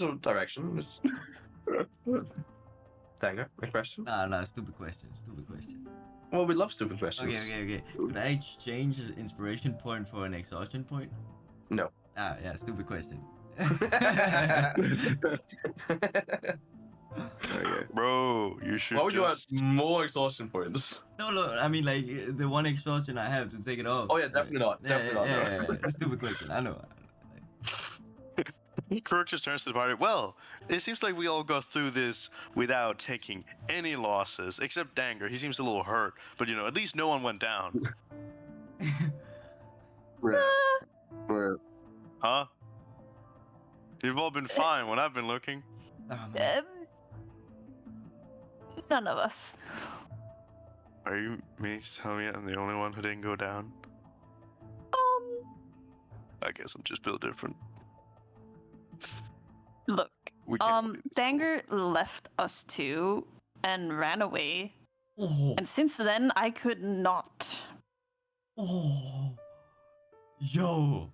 Speaker 1: a direction. Dangur, a question?
Speaker 2: Nah, stupid question.
Speaker 1: Well, we love stupid questions.
Speaker 2: Okay. Could I exchange an inspiration point for an exhaustion point?
Speaker 1: No.
Speaker 2: Yeah, stupid question.
Speaker 4: Okay.
Speaker 5: Bro, you should
Speaker 1: Why would
Speaker 5: just...
Speaker 1: you want more exhaustion points?
Speaker 2: No, I mean like the one exhaustion I have to take it off.
Speaker 1: Oh yeah, definitely not.
Speaker 2: Yeah. Stupid question. I know.
Speaker 5: Koruk just turns to the party. Well, it seems like we all got through this without taking any losses, except Dangur. He seems a little hurt, but at least no one went down.
Speaker 4: Well,
Speaker 5: Huh? You've all been fine when I've been looking.
Speaker 2: Oh, man.
Speaker 3: None of us.
Speaker 5: Are you me telling me I'm the only one who didn't go down? I guess I'm just built different.
Speaker 3: Look,
Speaker 5: We can't believe this.
Speaker 3: Dangur left us two and ran away.
Speaker 2: Oh,
Speaker 3: And since then, I could not.
Speaker 2: oh, yo.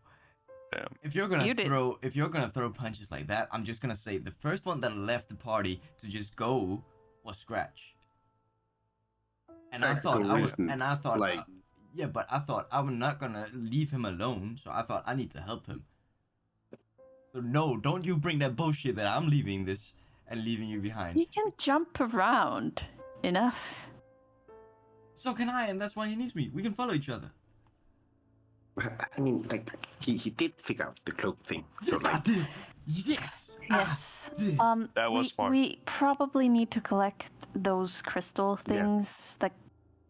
Speaker 5: Damn.
Speaker 2: If you're gonna
Speaker 3: You did.
Speaker 2: throw punches like that, I'm just gonna say the first one that left the party to just go was Scratch. And I thought I was, and I thought,
Speaker 4: like,
Speaker 2: yeah, but I thought I was not gonna leave him alone, so I thought I need to help him. So no, don't you bring that bullshit that I'm leaving this and leaving you behind.
Speaker 3: He can jump around enough.
Speaker 2: So can I, and that's why he needs me. We can follow each other.
Speaker 4: I mean, like, he did figure out the cloak thing. So,
Speaker 2: Yes, I
Speaker 4: like,
Speaker 2: did. Yes.
Speaker 3: Yes.
Speaker 2: I did.
Speaker 5: That was smart.
Speaker 3: We probably need to collect those crystal things that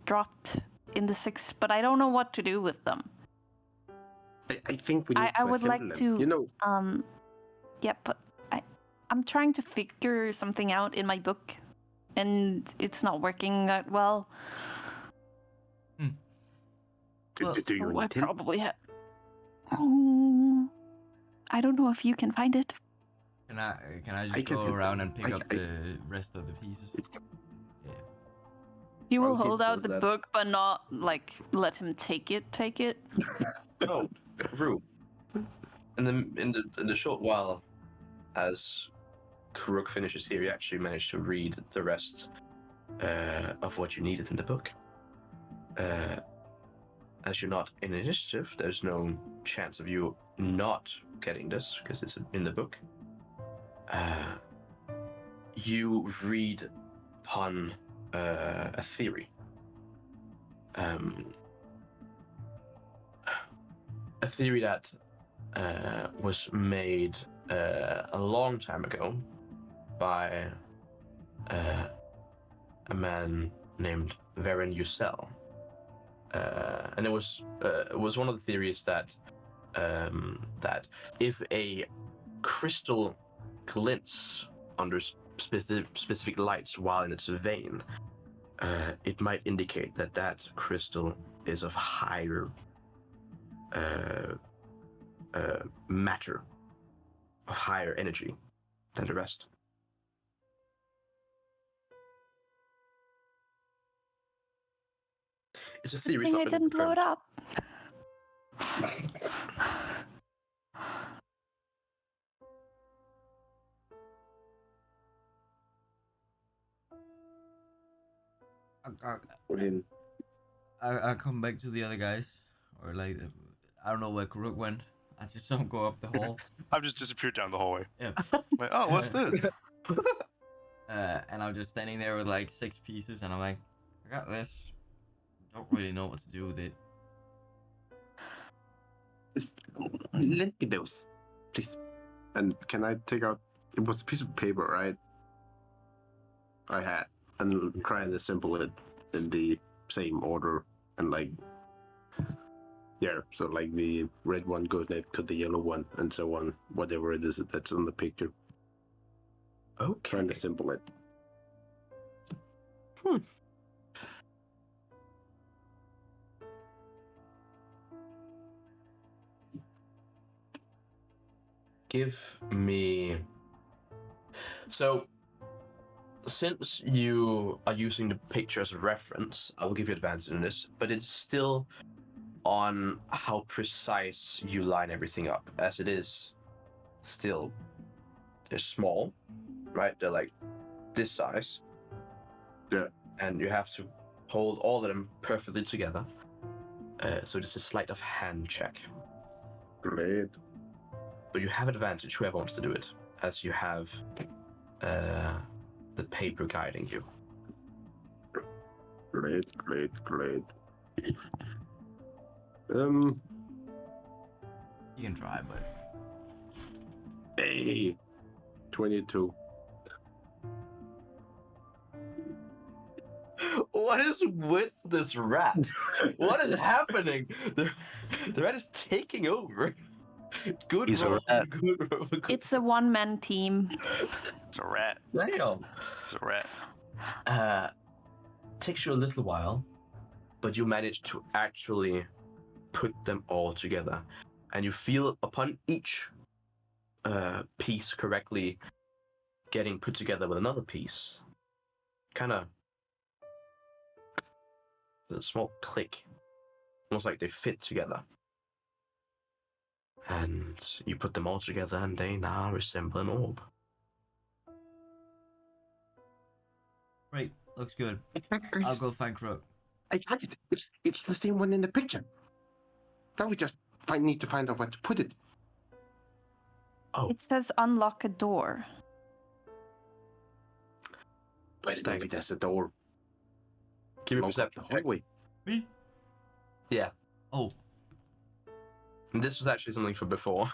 Speaker 3: dropped in the 6, but I don't know what to do with them.
Speaker 4: I think we need to
Speaker 3: I would like
Speaker 4: assemble
Speaker 3: to.
Speaker 4: them. You know,
Speaker 3: Yeah, but I'm trying to figure something out in my book, and it's not working that well.
Speaker 2: Well,
Speaker 4: do you
Speaker 3: So I
Speaker 4: need help?
Speaker 3: probably have. I don't know if you can find it.
Speaker 2: Can I just
Speaker 4: I can
Speaker 2: go
Speaker 4: help
Speaker 2: around
Speaker 4: them.
Speaker 2: and pick up the rest of the pieces? Yeah.
Speaker 3: You will
Speaker 4: Once he
Speaker 3: hold out
Speaker 4: does
Speaker 3: the
Speaker 4: that-
Speaker 3: book, but not like let him take it. Take it.
Speaker 1: Oh, Rue. In the short while, as Koruk finishes here, you actually managed to read the rest of what you needed in the book. As you're not in initiative, there's no chance of you not getting this because it's in the book. You read upon a theory. A theory that was made a long time ago by a man named Varen Yusel. And it was one of the theories that that if a crystal glints under specific lights while in its vein, it might indicate that that crystal is of higher matter, of higher energy than the rest. It's a theory. It's
Speaker 3: I
Speaker 1: not been
Speaker 3: didn't blow it
Speaker 1: confirmed.
Speaker 3: up.
Speaker 2: I come back to the other guys, or like I don't know where Koruk went. I just saw him go up the hall.
Speaker 5: I've just disappeared down the hallway.
Speaker 2: Yeah.
Speaker 5: Like, oh, what's this?
Speaker 2: And I'm just standing there with like 6 pieces, and I'm like, I got this. Don't really know what to do with it.
Speaker 4: Lend me those, please. And can I take out? It was a piece of paper, right? I had, and try and assemble it in the same order, and like, yeah. So like the red one goes next to the yellow one, and so on. Whatever it is that's on the picture. Try
Speaker 1: Okay.
Speaker 4: and assemble it.
Speaker 1: Give me. So, since you are using the picture as a reference, I will give you advantage in this, but it's still on how precise you line everything up, as it is still. They're small, right? They're like this size.
Speaker 4: Yeah.
Speaker 1: And you have to hold all of them perfectly together. So it's a sleight of hand check.
Speaker 4: Great.
Speaker 1: But you have advantage, whoever wants to do it, as you have the paper guiding you.
Speaker 4: Great.
Speaker 2: You can try, but
Speaker 4: Hey, 22.
Speaker 1: What is with this rat? What is happening? The rat is taking over. Good
Speaker 5: He's a
Speaker 1: roll.
Speaker 5: rat.
Speaker 1: Good roll.
Speaker 3: It's a one-man team.
Speaker 5: It's a rat.
Speaker 1: Damn.
Speaker 5: It's a rat.
Speaker 1: Takes you a little while, but you manage to actually put them all together. and you feel upon each piece correctly getting put together with another piece, kind of a small click, almost like they fit together. And you put them all together and they now resemble an orb.
Speaker 2: Great, looks good. I'll go find Koruk.
Speaker 4: I got it. It's the same one in the picture. Now we just need to find out where to put it.
Speaker 1: Oh,
Speaker 3: It says unlock a door.
Speaker 4: Well, maybe there's a door.
Speaker 1: give me a
Speaker 4: Lock up
Speaker 1: perception
Speaker 4: the
Speaker 1: check.
Speaker 4: hallway.
Speaker 2: Me?
Speaker 1: Yeah,
Speaker 2: Oh,
Speaker 1: and this was actually something from before.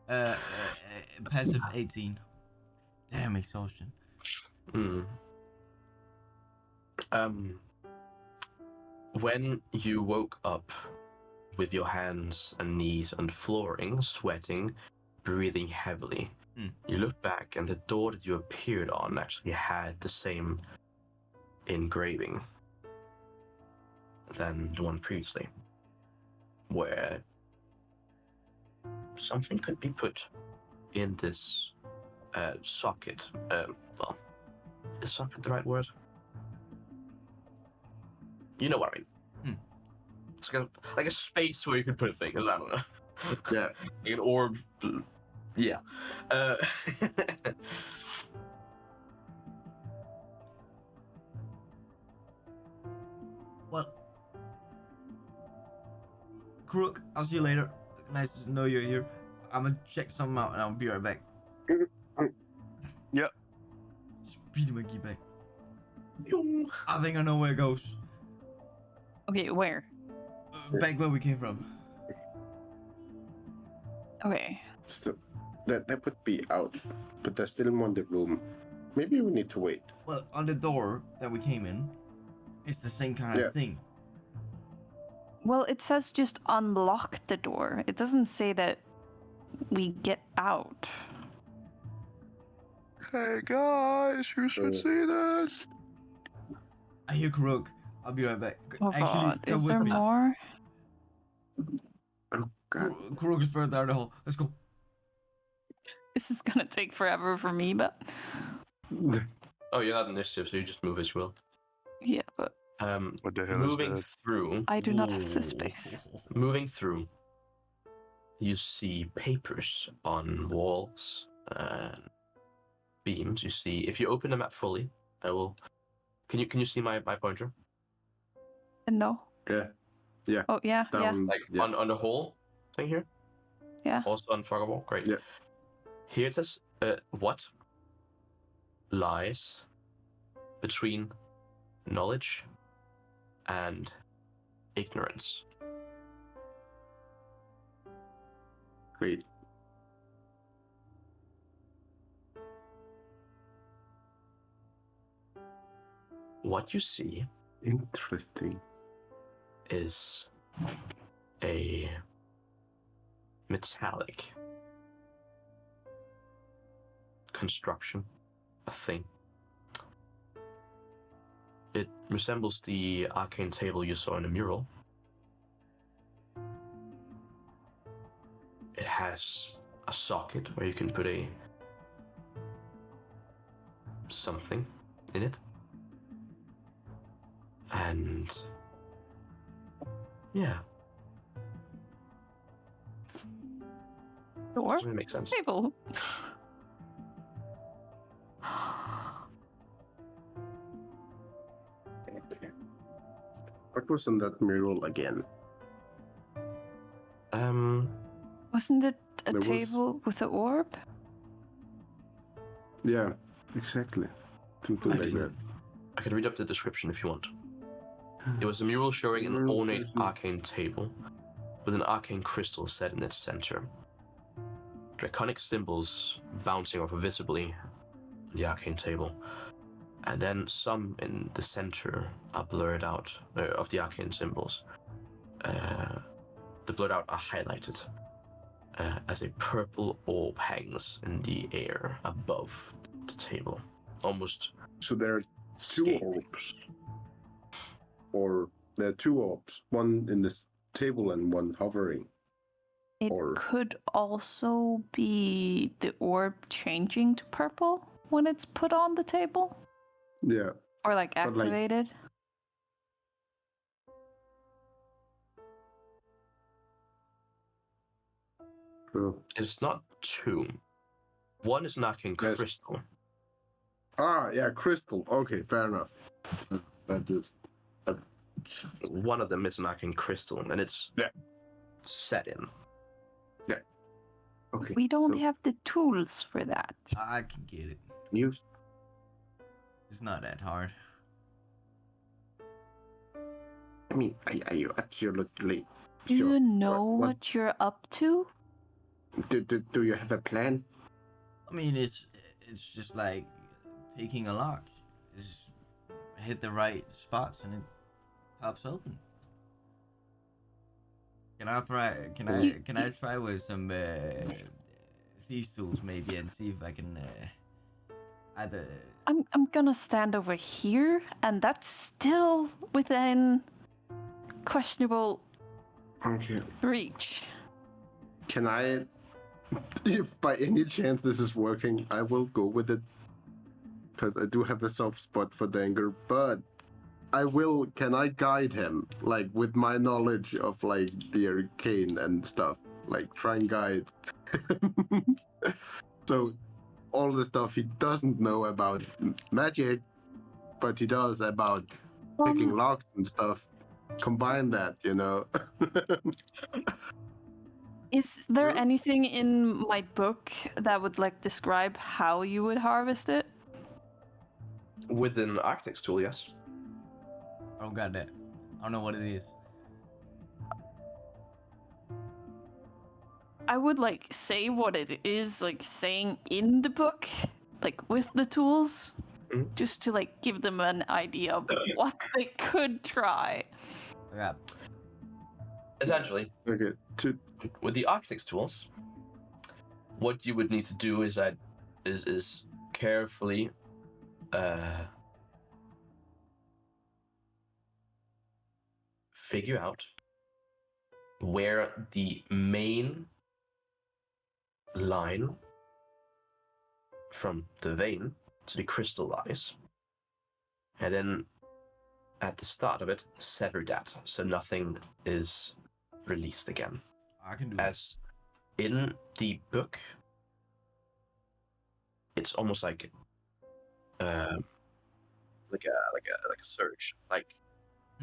Speaker 2: passive 18. Damn, exhaustion.
Speaker 1: Hmm. When you woke up with your hands and knees on the flooring, sweating, breathing heavily, you looked back and the door that you appeared on actually had the same engraving than the one previously, where something could be put in this socket. Well, is socket the right word? You know what I mean. It's like a space where you could put things. I don't know.
Speaker 4: Yeah.
Speaker 1: Like an orb. Yeah.
Speaker 2: Well, Koruk, I'll see you later. Nice to know you're here. I'm gonna check something out and I'll be right back.
Speaker 5: Yep.
Speaker 2: Speedy monkey back. I think I know where it goes.
Speaker 3: Okay, where?
Speaker 2: Back where we came from.
Speaker 3: Okay.
Speaker 4: So that would be out, but there's still more in the room. Maybe we need to wait.
Speaker 2: Well, on the door that we came in, it's the same kind
Speaker 4: Yeah.
Speaker 2: of thing.
Speaker 3: Well, it says just unlock the door. It doesn't say that we get out.
Speaker 5: Hey guys, you should see this.
Speaker 2: I hear Koruk. I'll be right back.
Speaker 3: Oh
Speaker 2: Actually,
Speaker 3: god,
Speaker 2: come
Speaker 3: is
Speaker 2: with
Speaker 3: there
Speaker 2: me.
Speaker 3: more?
Speaker 4: Oh God.
Speaker 2: Koruk is further down the hall. Let's go.
Speaker 3: This is gonna take forever for me, but
Speaker 1: Oh, you're not initiative, so you just move as you will.
Speaker 3: yeah, but
Speaker 5: What the hell
Speaker 1: Moving
Speaker 5: is that?
Speaker 1: through.
Speaker 3: I do not have the
Speaker 1: Ooh.
Speaker 3: space.
Speaker 1: Moving through, you see papers on walls and beams. You see, if you open the map fully, I will. Can you see my pointer?
Speaker 3: No.
Speaker 4: Yeah. Yeah.
Speaker 3: Oh yeah, yeah.
Speaker 4: Down.
Speaker 1: Like
Speaker 4: Yeah.
Speaker 1: on the whole thing here.
Speaker 3: Yeah.
Speaker 1: Also unfuckable. Great.
Speaker 4: Yeah.
Speaker 1: Here it says, what lies between knowledge and ignorance.
Speaker 4: Great.
Speaker 1: What you see
Speaker 4: Interesting.
Speaker 1: is a metallic construction, a thing. It resembles the arcane table you saw in the mural. It has a socket where you can put a something in it. And yeah,
Speaker 3: Door?
Speaker 1: doesn't really make sense.
Speaker 3: Table.
Speaker 4: What was on that mural again?
Speaker 3: Wasn't it a
Speaker 4: There was-
Speaker 3: table with an orb?
Speaker 4: Yeah, exactly. Something like that.
Speaker 1: I can read up the description if you want. It was a mural showing an ornate arcane table with an arcane crystal set in its center. Draconic symbols bouncing off visibly on the arcane table. And then some in the center are blurred out of the arcane symbols. The blurred out are highlighted as a purple orb hangs in the air above the table. Almost.
Speaker 4: So there are two
Speaker 1: Escape.
Speaker 4: orbs. Or there are two orbs, one in this table and one hovering.
Speaker 3: It
Speaker 4: Or-
Speaker 3: could also be the orb changing to purple when it's put on the table.
Speaker 4: Yeah.
Speaker 3: Or like
Speaker 4: But, like-
Speaker 3: activated.
Speaker 4: True.
Speaker 1: It's not two. One is an arcane
Speaker 4: Yes.
Speaker 1: crystal.
Speaker 4: Ah, yeah, crystal. Okay, fair enough. That is.
Speaker 1: One of them is an arcane crystal, and it's
Speaker 4: Yeah.
Speaker 1: set in.
Speaker 4: Okay.
Speaker 3: We don't
Speaker 4: so
Speaker 3: have the tools for that.
Speaker 2: I can get it.
Speaker 4: you.
Speaker 2: It's not that hard.
Speaker 4: I mean, are you actually
Speaker 3: Do
Speaker 4: sure?
Speaker 3: you know
Speaker 4: What-
Speaker 3: what you're up to?
Speaker 4: Do you have a plan?
Speaker 2: I mean, it's just like picking a lock. Just hit the right spots and it pops open. Can I try with some thieves tools maybe and see if I can either.
Speaker 3: I'm gonna stand over here, and that's still within questionable
Speaker 4: Okay.
Speaker 3: reach.
Speaker 4: Can I, if by any chance this is working, I will go with it. Because I do have a soft spot for Dangur, but can I guide him? Like, with my knowledge of, like, the arcane and stuff. Like, try and guide. So, all the stuff he doesn't know about magic, but he does about picking locks and stuff. Combine that, you know?
Speaker 3: Is there
Speaker 4: Hmm?
Speaker 3: anything in my book that would like describe how you would harvest it?
Speaker 1: With an architect's tool, yes.
Speaker 2: I don't got that. I don't know what it is.
Speaker 3: I would like say what it is like saying in the book, like with the tools,
Speaker 1: Mhm.
Speaker 3: just to like give them an idea of what they could try.
Speaker 2: I got
Speaker 1: Essentially,
Speaker 4: Okay,
Speaker 1: with the architect's tools, what you would need to do is carefully figure out where the main line from the vein to the crystal lies, and then at the start of it, sever that so nothing is released again.
Speaker 2: I can do it.
Speaker 1: As in the book, it's almost like a surge, like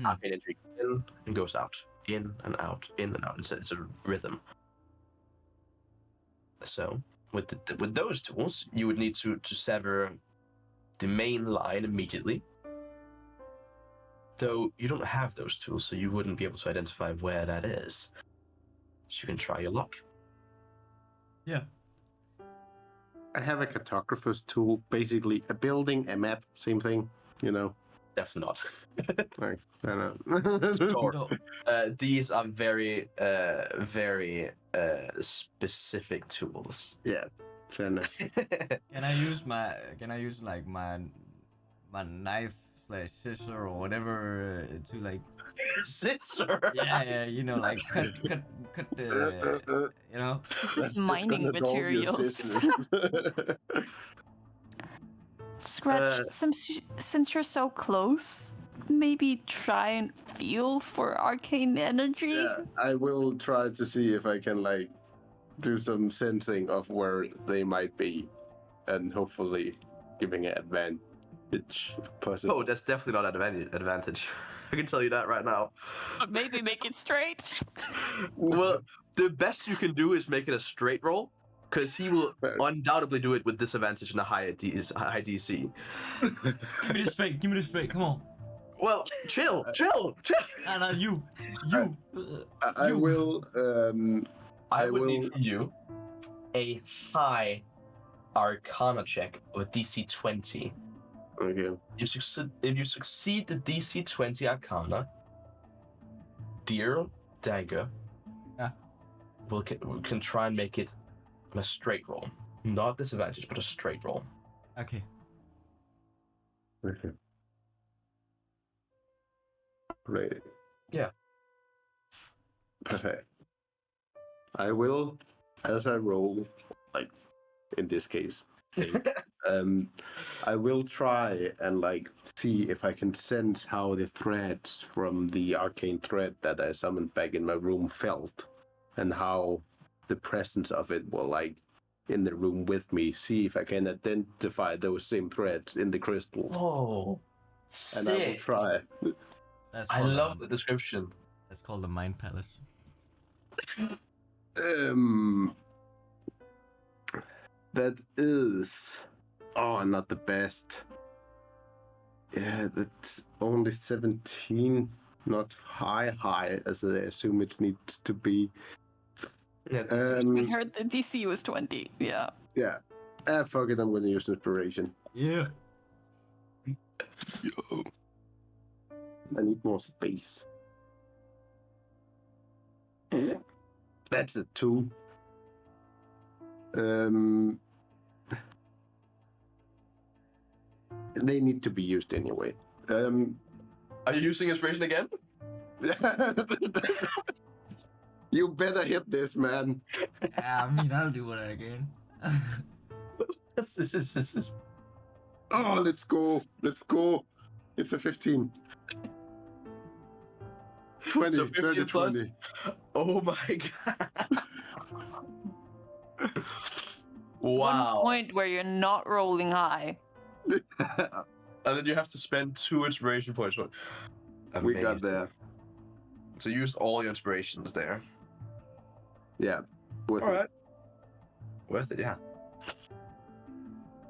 Speaker 1: arcane energy in and goes out, in and out, in and out. It's a rhythm. So with with those tools, you would need to sever the main line immediately. Though you don't have those tools, so you wouldn't be able to identify where that is. So you can try your luck.
Speaker 2: Yeah.
Speaker 4: I have a cartographer's tool, basically a building, a map, same thing, you know.
Speaker 1: Definitely not.
Speaker 4: Like, I don't know.
Speaker 1: Sure.
Speaker 2: No.
Speaker 1: These are very, very specific tools.
Speaker 4: Yeah, fair enough.
Speaker 2: Can I use like my knife slash scissor or whatever to like
Speaker 1: Sister.
Speaker 2: yeah you know like cut the you know
Speaker 3: This
Speaker 4: That's
Speaker 3: is
Speaker 4: just
Speaker 3: mining
Speaker 4: gonna dull your
Speaker 3: materials.
Speaker 4: scissors.
Speaker 3: Scratch, since you're so close, maybe try and feel for arcane energy.
Speaker 4: Yeah, I will try to see if I can like do some sensing of where they might be, and hopefully giving an advantage if possible.
Speaker 1: Oh, that's definitely not an advantage. I can tell you that right now.
Speaker 3: But maybe make it straight.
Speaker 1: Well, the best you can do is make it a straight roll, because he will
Speaker 4: Fair.
Speaker 1: undoubtedly do it with disadvantage and a high DC.
Speaker 2: give me the straight come on
Speaker 1: Well, chill.
Speaker 2: no you
Speaker 4: I
Speaker 2: you.
Speaker 4: will.
Speaker 1: I
Speaker 4: I
Speaker 1: would
Speaker 4: will-
Speaker 1: need from you a high Arcana check with DC 20.
Speaker 4: Okay.
Speaker 1: If you succeed the DC 20 Arcana, dear Dagger,
Speaker 2: Yeah.
Speaker 1: we can try and make it a straight roll. Not disadvantage, but a straight roll.
Speaker 2: Okay.
Speaker 4: Okay. Great.
Speaker 1: Yeah.
Speaker 4: Perfect. I will, as I roll, like in this case, think, I will try and like see if I can sense how the threads from the arcane thread that I summoned back in my room felt, and how the presence of it will like in the room with me. See if I can identify those same threads in the crystal,
Speaker 1: Oh,
Speaker 4: and I will
Speaker 1: sick.
Speaker 4: try.
Speaker 2: That's
Speaker 1: I
Speaker 2: called
Speaker 1: love the description.
Speaker 2: That's called the Mind Palace.
Speaker 4: That is, not the best. Yeah, that's only 17, not high as I assume it needs to be.
Speaker 1: Yeah,
Speaker 3: I heard the DC was 20. Yeah.
Speaker 4: Yeah. Fuck it, I'm gonna use inspiration.
Speaker 2: Yeah.
Speaker 5: Yo.
Speaker 4: I need more space. That's a 2. They need to be used anyway.
Speaker 1: Are you using inspiration again?
Speaker 4: You better hit this, man.
Speaker 2: I mean, I'll do what I can.
Speaker 1: This is.
Speaker 4: Oh, let's go. It's a 15. 20,
Speaker 1: So 15
Speaker 4: 30,
Speaker 1: plus?
Speaker 4: 20.
Speaker 1: Oh my god.
Speaker 3: One
Speaker 1: Wow.
Speaker 3: point where you're not rolling high.
Speaker 1: And then you have to spend 2 inspiration points.
Speaker 4: We got
Speaker 1: Amazing.
Speaker 4: there.
Speaker 1: So you used all your inspirations there.
Speaker 4: Yeah. Worth it.
Speaker 1: Alright. Worth it, yeah.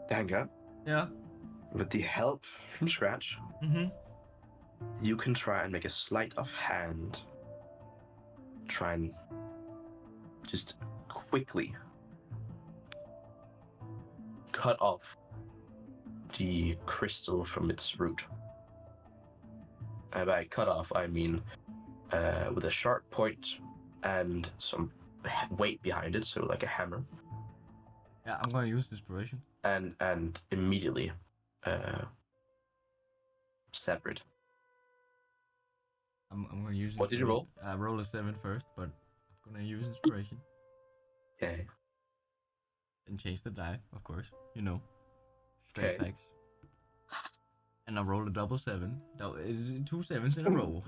Speaker 1: Dangur,
Speaker 2: Yeah.
Speaker 1: with the help from Scratch,
Speaker 2: Mm-hmm.
Speaker 1: you can try and make a sleight of hand. Try and just quickly cut off the crystal from its root. And by cut off, I mean with a sharp point and some weight behind it, so like a hammer,
Speaker 2: Yeah, I'm gonna use inspiration.
Speaker 1: and immediately sever it.
Speaker 2: I'm gonna use.
Speaker 1: What did you roll?
Speaker 2: I roll a 7 first, but I'm gonna use inspiration
Speaker 1: Okay.
Speaker 2: and change the die, of course. You know, straight
Speaker 1: Okay.
Speaker 2: facts. And I roll a double 7. That is 2 7s in a row.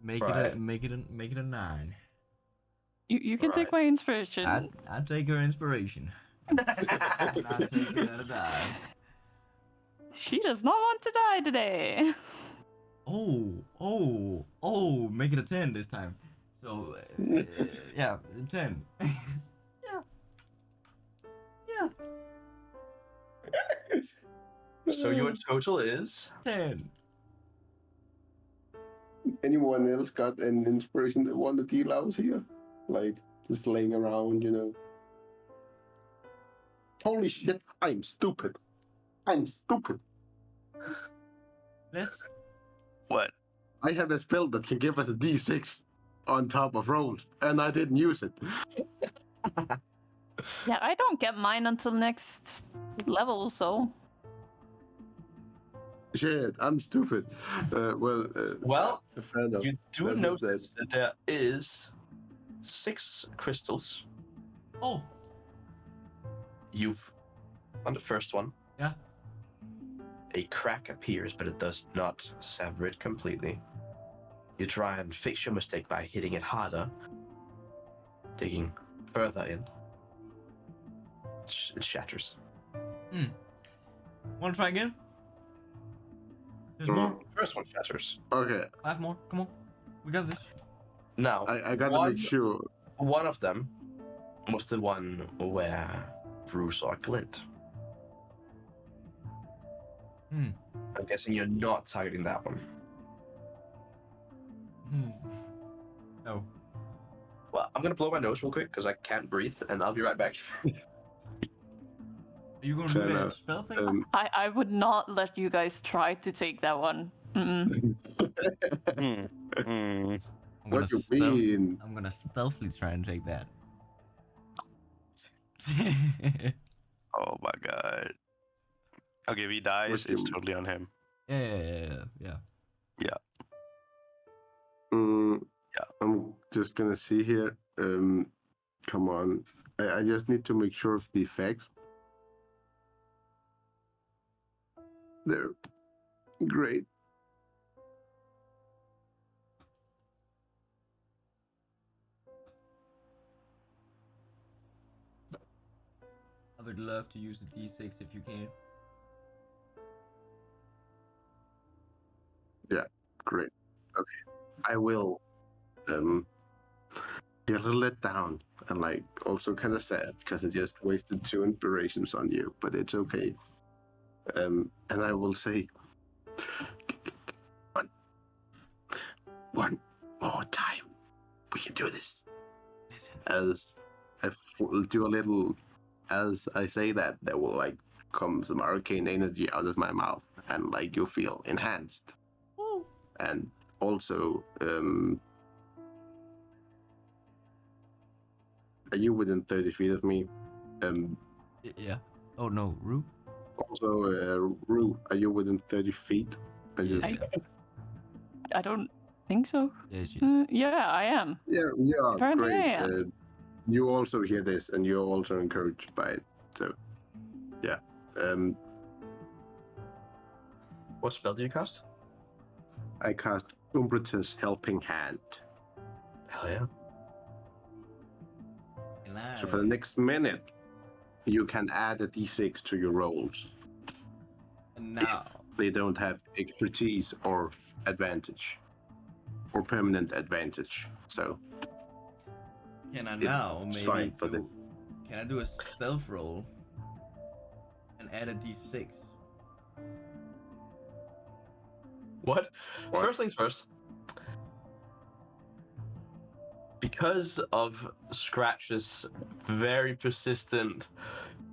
Speaker 2: Make
Speaker 1: Right.
Speaker 2: it a 9.
Speaker 3: You can take my inspiration.
Speaker 2: I take her inspiration. And I take another die.
Speaker 3: She does not want to die today.
Speaker 2: Oh, make it a 10 this time. So, yeah, 10. Yeah.
Speaker 1: So your total is
Speaker 2: 10.
Speaker 4: Anyone else got an inspiration that want to deal out here? Like, just laying around, you know? Holy shit, I'm stupid.
Speaker 2: Less.
Speaker 5: What?
Speaker 4: I have a spell that can give us a d6 on top of rolls, and I didn't use it.
Speaker 3: Yeah, I don't get mine until next level, so.
Speaker 4: Shit, I'm stupid.
Speaker 1: Well,
Speaker 4: fair enough.
Speaker 1: you do
Speaker 4: That is
Speaker 1: notice that there is 6 crystals.
Speaker 2: Oh,
Speaker 1: You've on the first one.
Speaker 2: yeah.
Speaker 1: A crack appears, but it does not sever it completely. You try and fix your mistake by hitting it harder, digging further in. It shatters.
Speaker 2: Wanna try again? There's more.
Speaker 1: First one shatters.
Speaker 4: Okay,
Speaker 2: 5 more. Come on. We got this.
Speaker 1: Now,
Speaker 4: I gotta make sure.
Speaker 1: one of them was the one where Drew saw a glint. I'm guessing you're not targeting that one.
Speaker 2: No.
Speaker 1: Well, I'm gonna blow my nose real quick because I can't breathe, and I'll be right back.
Speaker 2: Are you gonna
Speaker 4: Fair
Speaker 2: do that
Speaker 4: enough.
Speaker 2: spell thing?
Speaker 3: I would not let you guys try to take that one. Mm-mm.
Speaker 2: I'm
Speaker 4: What you
Speaker 2: stealth-
Speaker 4: mean?
Speaker 2: I'm gonna stealthily try and take that.
Speaker 5: Oh my god. Okay, if he dies,
Speaker 4: What
Speaker 5: it's
Speaker 4: you-
Speaker 5: totally on him.
Speaker 2: Yeah.
Speaker 4: Mm,
Speaker 5: Yeah.
Speaker 4: I'm just gonna see here. Come on. I just need to make sure of the effects. They're great.
Speaker 2: I would love to use the D6 if you can.
Speaker 4: Yeah, great. Okay. I will be a little let down and like also kind of sad because I just wasted 2 inspirations on you, but it's okay. And I will say one more time. We can do this.
Speaker 2: Listen.
Speaker 4: As I will do a little, as I say that, there will like come some arcane energy out of my mouth, and like you feel enhanced.
Speaker 2: Woo.
Speaker 4: And also, are you within 30 feet of me?
Speaker 2: Yeah. Oh no, Rue?
Speaker 4: Also, Rue, are you within 30 feet?
Speaker 3: I don't think so.
Speaker 2: Yeah, she
Speaker 3: Yeah, I am.
Speaker 4: Yeah,
Speaker 3: Apparently
Speaker 4: great.
Speaker 3: I am.
Speaker 4: You also hear this, and you're also encouraged by it. So, yeah.
Speaker 1: What spell do you cast?
Speaker 4: I cast Umbratus Helping Hand.
Speaker 1: Hell yeah.
Speaker 4: So for the next minute, you can add a d6 to your rolls
Speaker 2: And now.
Speaker 4: if they don't have expertise or advantage or permanent advantage. So
Speaker 2: Can I now
Speaker 4: it's
Speaker 2: maybe
Speaker 4: fine for this.
Speaker 2: Can I do a stealth roll and add a D6?
Speaker 1: What? First things first. Because of Scratch's very persistent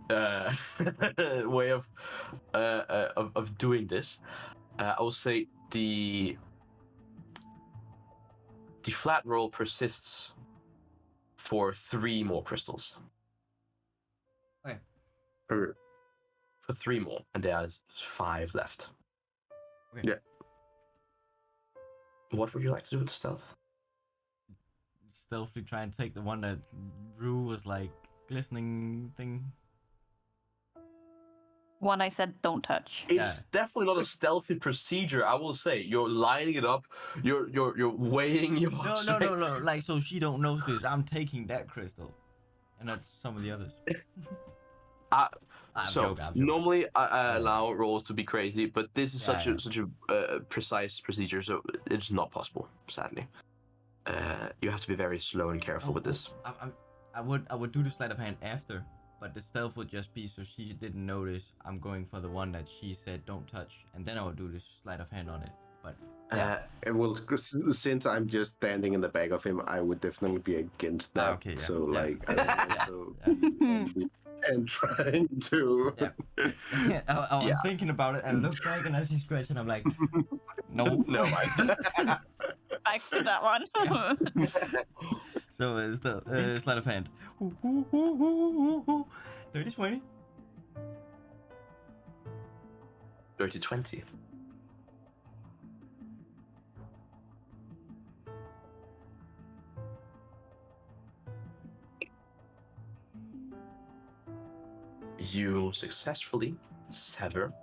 Speaker 1: way of doing this, I will say the flat roll persists for 3 more crystals.
Speaker 2: Okay.
Speaker 4: Okay.
Speaker 1: For 3 more, and there's 5 left.
Speaker 2: Okay.
Speaker 4: Yeah.
Speaker 1: What would you like to do with stealth?
Speaker 2: Stealthily try and take the one that Rue was like glistening thing.
Speaker 3: One I said don't touch.
Speaker 1: It's definitely not a stealthy procedure, I will say. You're lining it up. You're weighing your.
Speaker 2: No. Like, so she don't know this. I'm taking that crystal, and not some of the others. I'm joking.
Speaker 1: Normally I allow rolls to be crazy, but this is
Speaker 2: Yeah,
Speaker 1: such a precise procedure, so it's not possible. Sadly, you have to be very slow and careful with this.
Speaker 2: I would do the sleight of hand after, but the stealth would just be so she didn't notice I'm going for the one that she said don't touch, and then I would do the sleight of hand on it. But yeah.
Speaker 4: Well, since I'm just standing in the back of him, I would definitely be against that.
Speaker 2: Okay, yeah,
Speaker 4: So
Speaker 2: yeah.
Speaker 4: like, I would also and trying to.
Speaker 2: Yeah. I'm thinking about it and look back, and as she's scratching, I'm like, no.
Speaker 3: Back to that one.
Speaker 2: So it's the sleight of hand. 30-20.
Speaker 1: 30-20. You successfully sever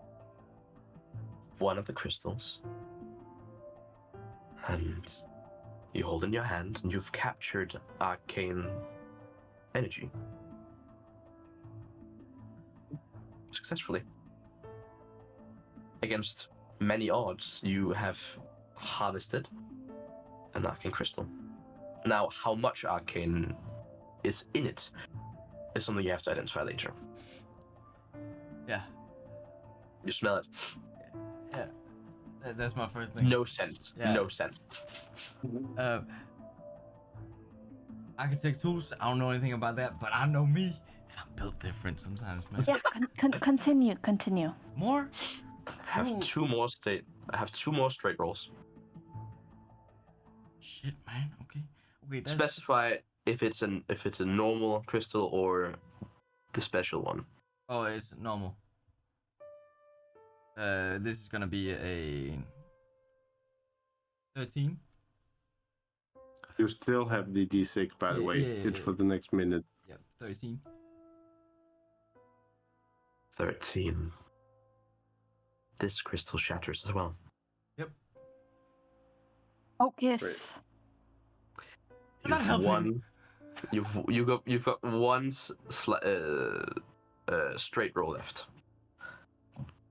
Speaker 1: one of the crystals, and you hold in your hand, and you've captured arcane energy. Successfully. Against many odds, you have harvested an arcane crystal. Now, how much arcane is in it is something you have to identify later.
Speaker 2: Yeah.
Speaker 1: You smell it.
Speaker 2: Yeah. That's my first thing.
Speaker 1: No scent.
Speaker 2: Yeah.
Speaker 1: No scent.
Speaker 2: Architect tools, I don't know anything about that, but I know me, and I'm built different sometimes, man.
Speaker 3: Yeah, continue.
Speaker 2: More?
Speaker 1: I have two more straight rolls.
Speaker 2: Shit, man. Okay. That's...
Speaker 1: Specify if it's a normal crystal or the special one.
Speaker 2: Oh, it's normal. This is gonna be a 13.
Speaker 4: You still have the D6, by the
Speaker 2: Yeah,
Speaker 4: way.
Speaker 2: yeah,
Speaker 4: It's
Speaker 2: yeah.
Speaker 4: for the next minute.
Speaker 2: Yep, 13.
Speaker 1: 13. This crystal shatters as well.
Speaker 3: Focus.
Speaker 2: I'm not
Speaker 1: You've
Speaker 2: helping.
Speaker 1: won. You've got one straight roll left.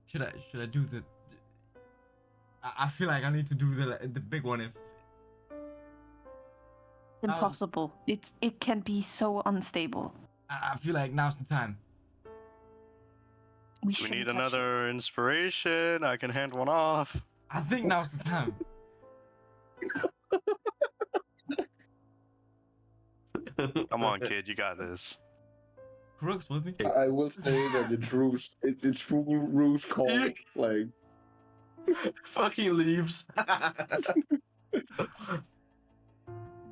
Speaker 2: Should I do the? I feel like I need to do the big one if.
Speaker 3: Impossible. It can be so unstable.
Speaker 2: I feel like now's the time.
Speaker 5: We
Speaker 3: shouldn't
Speaker 5: need
Speaker 3: touch
Speaker 5: another inspiration. I can hand one off.
Speaker 2: I think now's the time.
Speaker 5: Come on, kid, you got this.
Speaker 2: Koruk's with me.
Speaker 4: I will say that it's full Ruse call. Like,
Speaker 1: Fucking leaves.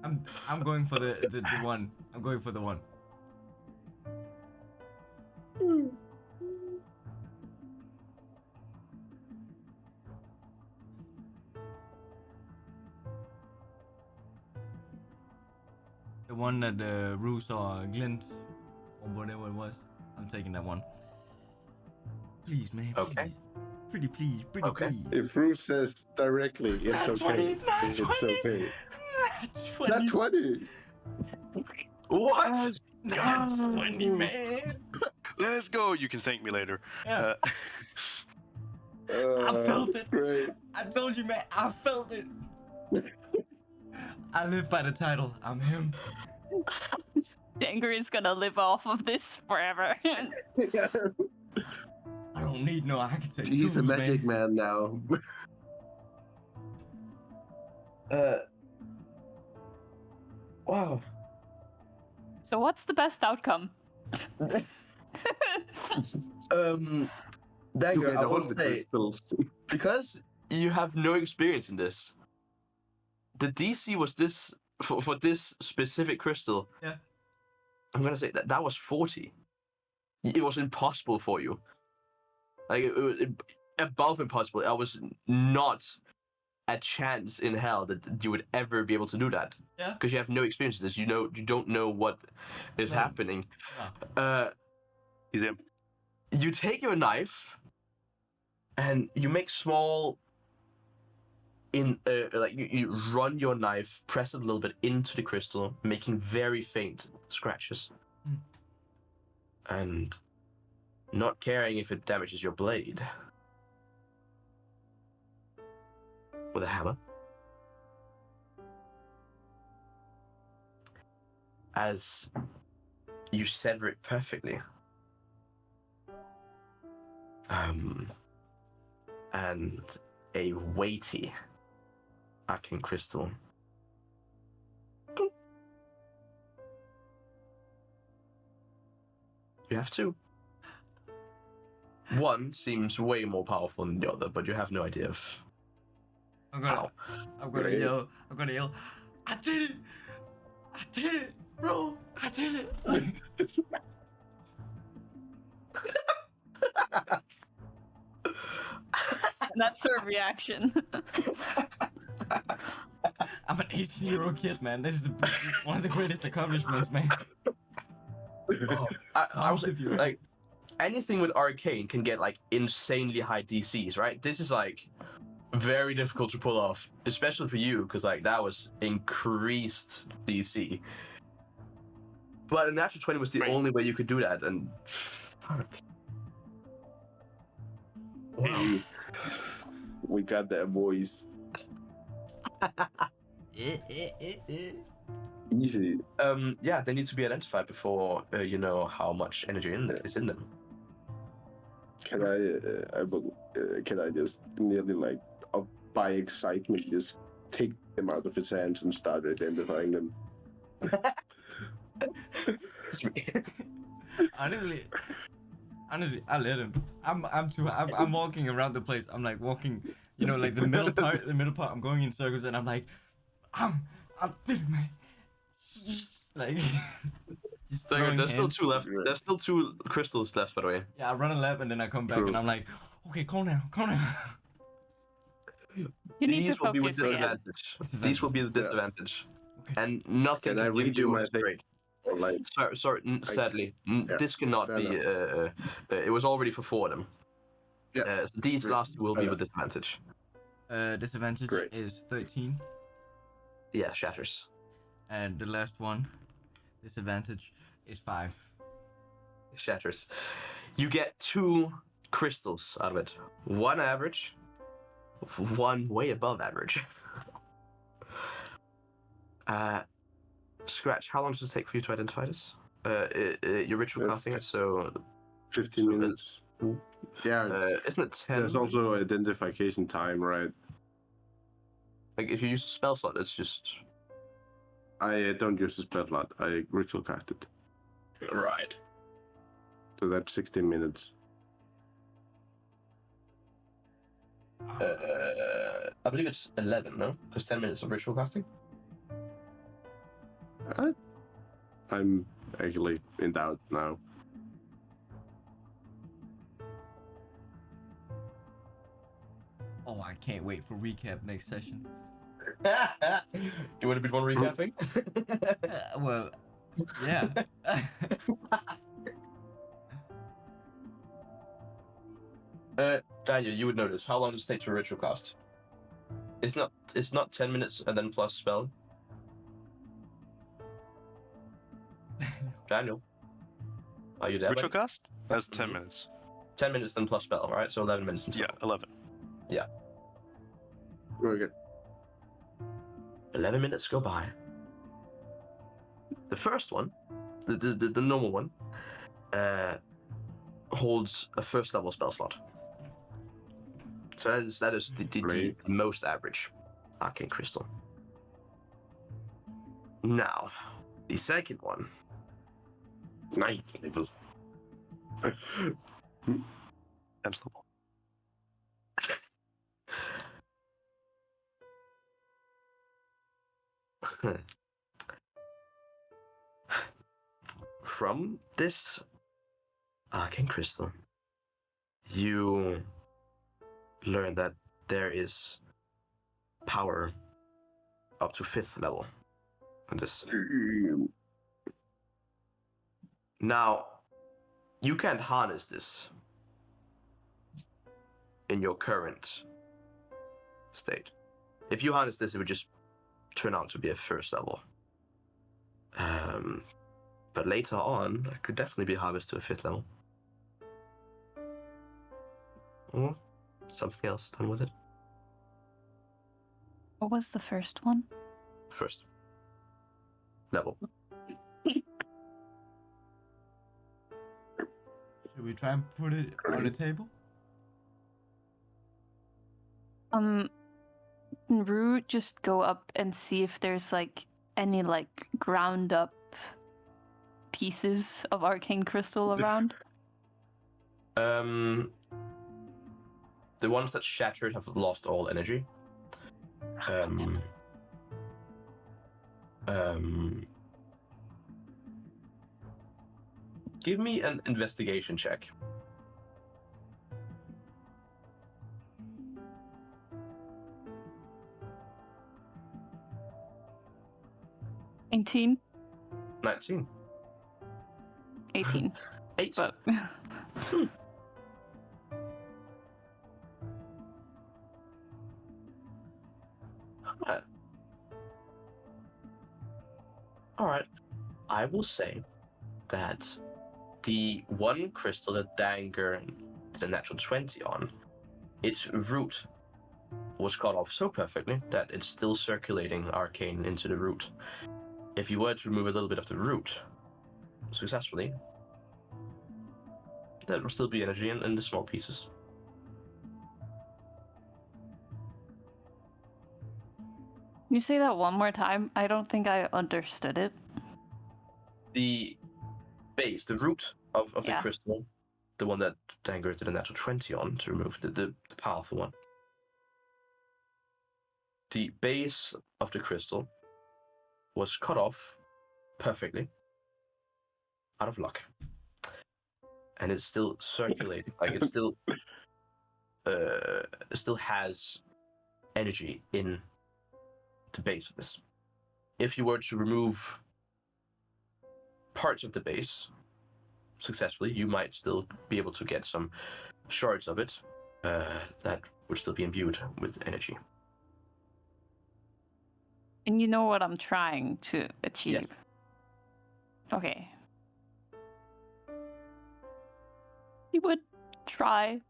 Speaker 2: I'm going for the one. I'm going for the one. The one that Rue saw glint, or whatever it was. I'm taking that one. Please, man. Please.
Speaker 1: Okay.
Speaker 2: Pretty please. Pretty
Speaker 1: Okay.
Speaker 2: please.
Speaker 4: if Ruse says directly, it's
Speaker 2: Nat
Speaker 4: okay.
Speaker 2: 20, Nat
Speaker 4: It's
Speaker 2: 20.
Speaker 4: okay.
Speaker 2: Nat 20.
Speaker 4: Not 20!
Speaker 1: What?
Speaker 2: Nat 20, man.
Speaker 5: Let's go. You can thank me later.
Speaker 2: Yeah. I felt it.
Speaker 4: Great.
Speaker 2: I told you, man. I felt it. I live by the title. I'm him.
Speaker 3: Dangur is gonna live off of this forever.
Speaker 2: I don't need no architect.
Speaker 4: He's a
Speaker 2: tools,
Speaker 4: magic man now.
Speaker 1: Wow.
Speaker 3: So what's the best outcome?
Speaker 1: Dagger,
Speaker 4: You get
Speaker 1: I
Speaker 4: all
Speaker 1: will
Speaker 4: the
Speaker 1: say,
Speaker 4: crystals.
Speaker 1: because you have no experience in this, the DC was this for this specific crystal.
Speaker 2: Yeah.
Speaker 1: I'm gonna say that was 40. It was impossible for you. Like above impossible. I was not a chance in hell that you would ever be able to do that.
Speaker 2: Yeah.
Speaker 1: Because you have no experience in this. You don't know what is
Speaker 2: No.
Speaker 1: happening.
Speaker 2: No.
Speaker 5: He's in.
Speaker 1: You take your knife and you make small you run your knife, press it a little bit into the crystal, making very faint scratches. And not caring if it damages your blade. With a hammer. As you sever it perfectly. And a weighty arcane crystal. You have two. One seems way more powerful than the other, but you have no idea of
Speaker 2: I'm
Speaker 1: how.
Speaker 2: gonna yell. I'm gonna yell. I did it! I did it, bro! I did it!
Speaker 3: That's her reaction.
Speaker 2: I'm an 18-year-old kid, man. This is one of the greatest accomplishments, man.
Speaker 1: I was like, anything with arcane can get like insanely high DCs, right? This is like very difficult to pull off, especially for you, because like that was increased DC. But a natural 20 was the only way you could do that, and fuck. Wow.
Speaker 4: We got that, boys. Easy.
Speaker 1: Yeah, they need to be identified before you know how much energy is in them.
Speaker 4: Can can I just nearly like by excitement just take them out of his hands and start identifying them?
Speaker 2: Honestly, I let him. I'm walking around the place. I'm like walking, you know, like the middle part. I'm going in circles, and I'm like, I did it, man. Like, just
Speaker 1: So
Speaker 2: throwing
Speaker 1: there's still
Speaker 2: hands.
Speaker 1: two left. There's still two crystals left, by the way.
Speaker 2: Yeah, I run a lap and then I come back
Speaker 4: True.
Speaker 2: and I'm like, okay, calm down.
Speaker 3: You need
Speaker 1: These
Speaker 3: to
Speaker 1: will be with
Speaker 3: focus again.
Speaker 1: disadvantage. These will be the disadvantage. and nothing
Speaker 4: Can I
Speaker 1: can give
Speaker 4: redo
Speaker 1: you
Speaker 4: my
Speaker 1: a
Speaker 4: thing?
Speaker 1: straight.
Speaker 4: Or like,
Speaker 1: Sorry, sadly,
Speaker 4: yeah,
Speaker 1: this cannot
Speaker 4: fair
Speaker 1: be. It was already for 4 of them.
Speaker 4: Yeah.
Speaker 1: So these
Speaker 4: Great.
Speaker 1: last two will be
Speaker 4: Okay.
Speaker 1: with disadvantage.
Speaker 2: Disadvantage
Speaker 4: Great.
Speaker 2: is 13,
Speaker 1: Yeah, shatters.
Speaker 2: and the last one, disadvantage is 5.
Speaker 1: Shatters. You get 2 crystals out of it. One average, one way above average. Scratch, how long does it take for you to identify this? You're ritual casting it, so
Speaker 4: 15
Speaker 1: So,
Speaker 4: minutes. Yeah,
Speaker 1: isn't it 10?
Speaker 4: there's also identification time, right?
Speaker 1: Like if you use a spell slot, it's just
Speaker 4: I don't use the spell slot. I ritual cast it.
Speaker 1: right.
Speaker 4: So that's 16 minutes.
Speaker 1: I believe it's 11, no? Because 10 minutes of ritual casting.
Speaker 4: I'm actually in doubt now.
Speaker 2: Oh, I can't wait for recap next session.
Speaker 1: Do you want to be one recapping?
Speaker 2: Well, yeah.
Speaker 1: Daniel, you would know this. How long does it take to ritual cast? It's not 10 minutes and then plus spell. Daniel, are you there?
Speaker 5: Ritual
Speaker 1: buddy?
Speaker 5: cast? That's 10
Speaker 1: Mhm.
Speaker 5: minutes.
Speaker 1: 10 minutes then plus spell, right? So 11 minutes in
Speaker 5: Yeah,
Speaker 1: total.
Speaker 5: 11.
Speaker 4: Very good.
Speaker 1: 11 minutes go by. The first one, the normal one, holds a first level spell slot. So that is the
Speaker 4: Great.
Speaker 1: most average arcane crystal. Now, the second one, 9th level.
Speaker 5: 10th level.
Speaker 1: From this arcane crystal, you learn that there is power up to 5th level on this. Now, you can't harness this in your current state. If you harness this, it would just turn out to be a 1st level. But later on, it could definitely be harvested to a 5th level. Or something else done with it.
Speaker 3: What was the first one?
Speaker 1: 1st level.
Speaker 2: Should we try and put it on the table?
Speaker 3: Can Rue just go up and see if there's like any like ground up pieces of arcane crystal around?
Speaker 1: The ones that shattered have lost all energy. Give me an investigation check.
Speaker 3: $19?
Speaker 1: 19.
Speaker 3: 18.
Speaker 1: 8.
Speaker 3: But
Speaker 1: Alright. I will say that the one crystal that Dangur did a natural 20 on, its root was cut off so perfectly that it's still circulating arcane into the root. If you were to remove a little bit of the root successfully, there will still be energy in the small pieces.
Speaker 3: Can you say that one more time? I don't think I understood it.
Speaker 1: The base, the root of the
Speaker 3: Yeah.
Speaker 1: crystal, the one that Dangur did a natural 20 on to remove the powerful one. The base of the crystal was cut off perfectly out of luck. And it's still circulating, like it still has energy in the base of this. if you were to remove parts of the base successfully, you might still be able to get some shards of it that would still be imbued with energy.
Speaker 3: And you know what I'm trying to achieve?
Speaker 1: Yes.
Speaker 3: Okay. You would try.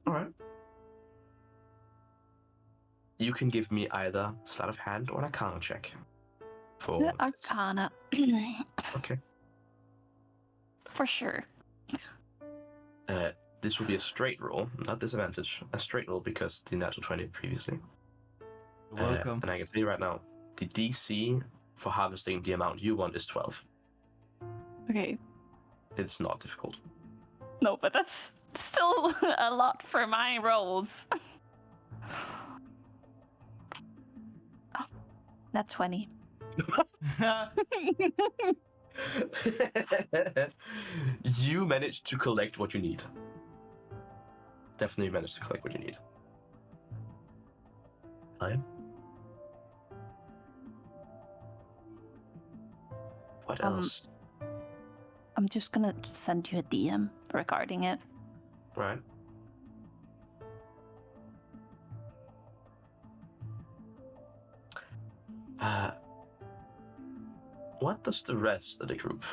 Speaker 1: All right. You can give me either sleight of hand or an arcana check. For
Speaker 3: The
Speaker 1: this.
Speaker 3: Arcana.
Speaker 1: Okay.
Speaker 3: For sure.
Speaker 1: This will be a straight roll, not disadvantage. A straight roll because the natural 20 previously.
Speaker 2: You're welcome.
Speaker 1: And I can tell you right now, the DC for harvesting the amount you want is 12.
Speaker 3: Okay.
Speaker 1: It's not difficult.
Speaker 3: No, but that's still a lot for my rolls. Oh, that's 20.
Speaker 1: You managed to collect what you need. Definitely managed to collect what you need. Ryan? What else?
Speaker 3: I'm just gonna send you a DM regarding it.
Speaker 1: Right. What does the rest of the group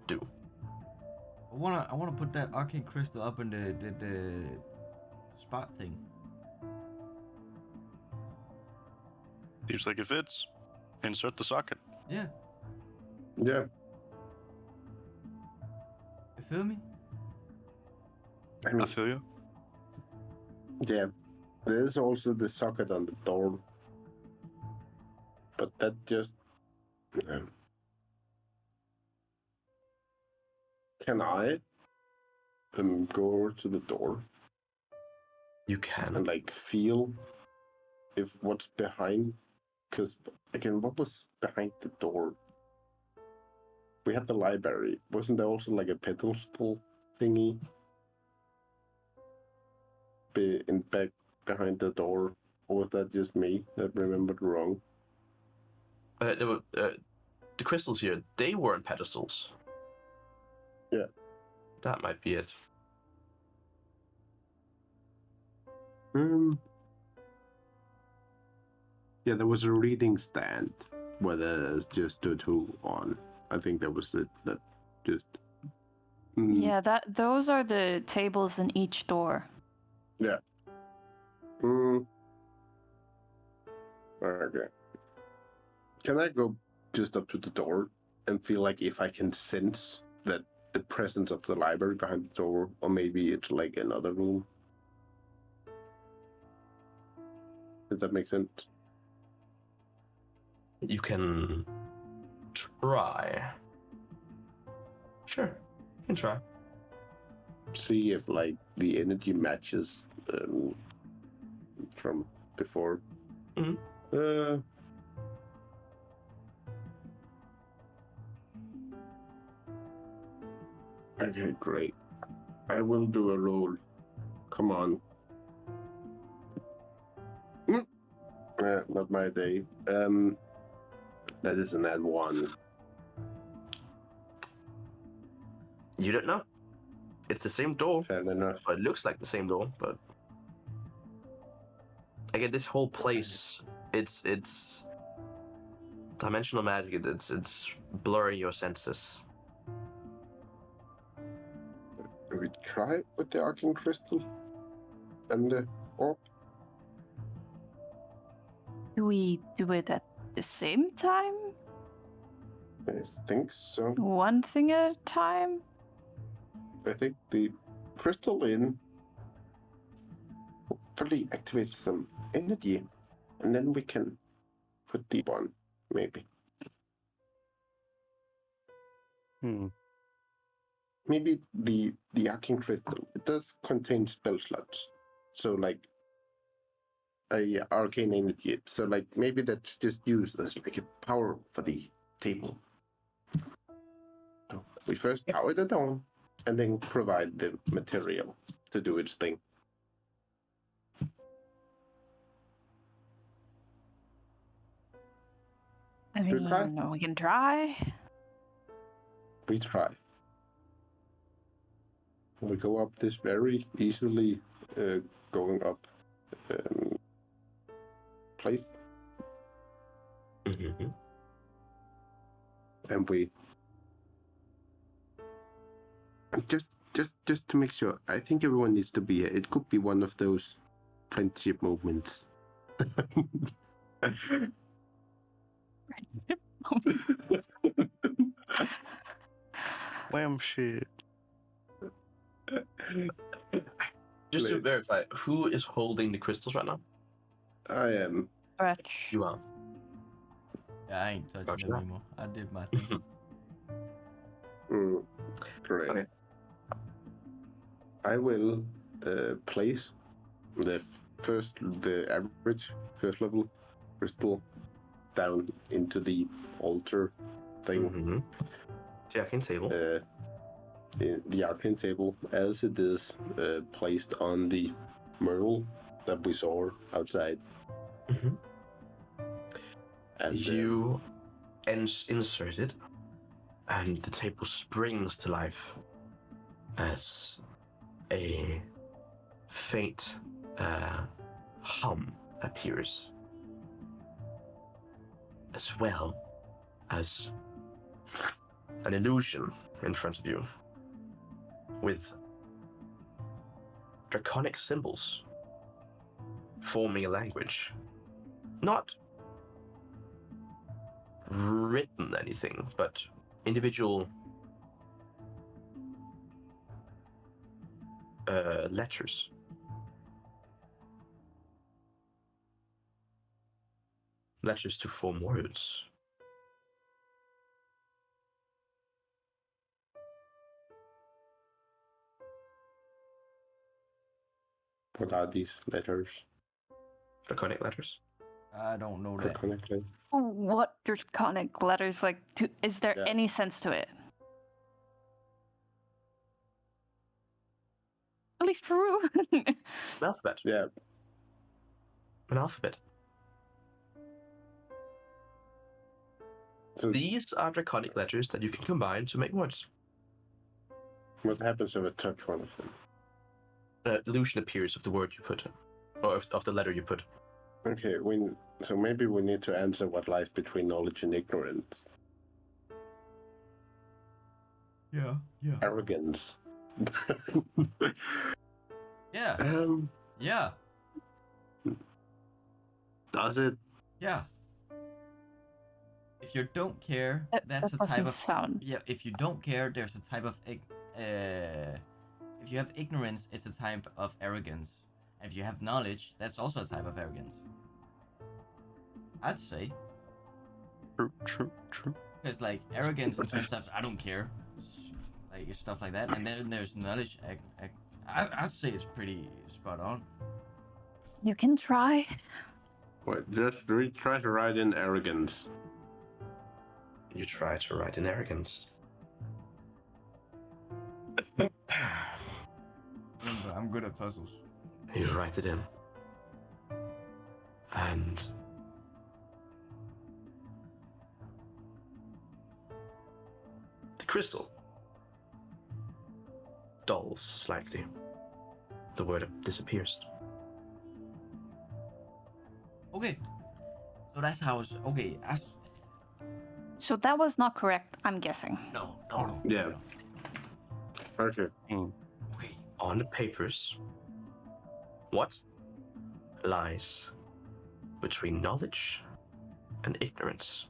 Speaker 1: do?
Speaker 2: I wanna put that arcane crystal up in the spot thing.
Speaker 5: Seems like it fits. Insert the socket.
Speaker 2: Yeah,
Speaker 4: Yeah.
Speaker 2: you feel me?
Speaker 4: I mean,
Speaker 5: I feel you.
Speaker 4: yeah. There's also the socket on the door. But that just... Can I go over to the door
Speaker 1: You can.
Speaker 4: and like feel if what's behind? Because again, what was behind the door? We had the library. Wasn't there also like a pedestal thingy in back behind the door? Or was that just me that remembered wrong?
Speaker 1: The crystals here, they weren't pedestals.
Speaker 4: Yeah.
Speaker 1: That might be it.
Speaker 4: Yeah, there was a reading stand where there's just stood who on. I think that was it. That just.
Speaker 3: Yeah, those are the tables in each door.
Speaker 4: Yeah. Okay. Can I go just up to the door and feel like if I can sense that the presence of the library behind the door, or maybe it's like another room? Does that make sense?
Speaker 1: You can try. Sure, you can try.
Speaker 4: See if like the energy matches from before.
Speaker 1: Mhm.
Speaker 4: Okay, great. I will do a roll. Come on. Not my day. That is an add one.
Speaker 1: You don't know. It's the same door.
Speaker 4: Fair enough.
Speaker 1: Well, it looks like the same door, but again, this whole place, it's dimensional magic. It's blurring your senses.
Speaker 4: Do we try with the arcane crystal and the orb?
Speaker 3: Do we do it at the same time?
Speaker 4: I think so.
Speaker 3: One thing at a time?
Speaker 4: I think the crystal in hopefully activates some energy, and then we can put the one, maybe. Maybe the arcane crystal, it does contain spell slots. So like a arcane energy. So like maybe that's just used as like a power for the table. So we first power it on and then provide the material to do its thing.
Speaker 3: I
Speaker 4: Do you try?
Speaker 3: mean, we can try.
Speaker 4: We try. We go up this very easily going up place,
Speaker 1: Mm-hmm.
Speaker 4: and we just to make sure. I think everyone needs to be here. It could be one of those friendship moments.
Speaker 5: Wham shit.
Speaker 1: Just to
Speaker 4: Wait.
Speaker 1: verify, who is holding the crystals right now?
Speaker 4: I am.
Speaker 3: Stretch.
Speaker 1: You are.
Speaker 2: Yeah, I ain't touching
Speaker 1: Roger
Speaker 2: them
Speaker 1: that.
Speaker 2: anymore. I did my thing.
Speaker 4: Correct.
Speaker 1: Okay.
Speaker 4: I will place the average first level crystal down into the altar thing,
Speaker 1: Mm-hmm. The arcane table.
Speaker 4: in the arcane table, as it is placed on the mural that we saw outside.
Speaker 1: Mm-hmm.
Speaker 4: And
Speaker 1: You insert it, and the table springs to life as a faint hum appears, as well as an illusion in front of you with draconic symbols forming a language. Not written anything, but individual letters. Letters to form words.
Speaker 4: what are these letters?
Speaker 1: Draconic letters.
Speaker 2: I don't know that.
Speaker 4: Draconic letters?
Speaker 3: What draconic letters? Like, is there
Speaker 4: Yeah.
Speaker 3: any sense to it? At least Peru.
Speaker 1: An alphabet.
Speaker 4: Yeah.
Speaker 1: An alphabet.
Speaker 4: So
Speaker 1: These are draconic letters that you can combine to make words.
Speaker 4: what happens if I touch one of them?
Speaker 1: Illusion appears of the word you put, or of the letter you put.
Speaker 4: Okay, so maybe we need to answer what lies between knowledge and ignorance.
Speaker 2: Yeah.
Speaker 4: Arrogance.
Speaker 2: Yeah.
Speaker 4: um,
Speaker 2: Yeah.
Speaker 4: does it?
Speaker 2: Yeah. If you don't care, that's
Speaker 3: That
Speaker 2: a type
Speaker 3: doesn't
Speaker 2: of
Speaker 3: sound.
Speaker 2: yeah. If you don't care, there's a type of if you have ignorance, it's a type of arrogance. And if you have knowledge, that's also a type of arrogance. I'd say,
Speaker 5: True.
Speaker 2: because like arrogance is stuff I don't care, like stuff like that. And then there's knowledge. I'd say it's pretty spot on.
Speaker 3: You can try.
Speaker 4: Wait, just try to write in arrogance.
Speaker 1: You try to write in arrogance.
Speaker 2: Remember, I'm good at puzzles.
Speaker 1: You write it in. And the crystal dulls slightly. The word disappears.
Speaker 2: Okay. So that's how it's okay.
Speaker 3: So that was not correct, I'm guessing.
Speaker 2: No.
Speaker 4: Yeah. Okay.
Speaker 2: Okay.
Speaker 1: On the papers, what lies between knowledge and ignorance?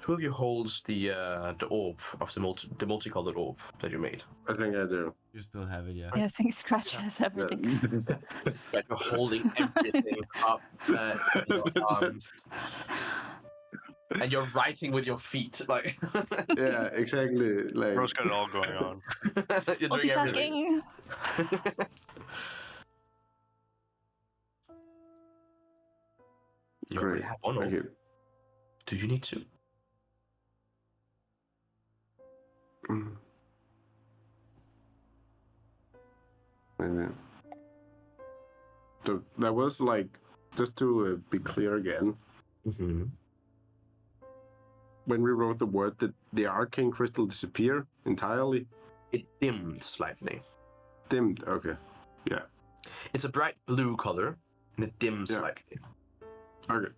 Speaker 1: Who of you holds the orb of the multicolored orb that you made?
Speaker 4: I think I do.
Speaker 2: You still have it, yeah.
Speaker 3: Yeah, I think Scratch has everything.
Speaker 1: That you're holding everything up in your arms, and you're writing with your feet, like.
Speaker 4: Yeah, exactly. Like
Speaker 5: Bro's got it all going on.
Speaker 1: You're doing everything.
Speaker 3: Multitasking.
Speaker 1: You already
Speaker 4: great.
Speaker 1: have one orb.
Speaker 4: Okay.
Speaker 1: Do you need two?
Speaker 4: Mm. Yeah. So that was like just to be clear again,
Speaker 1: Mm-hmm.
Speaker 4: when we wrote the word, did the arcane crystal disappear entirely?
Speaker 1: It dimmed slightly.
Speaker 4: Dimmed. Okay. Yeah.
Speaker 1: It's a bright blue color, and it dims
Speaker 4: Yeah.
Speaker 1: slightly.
Speaker 4: Okay.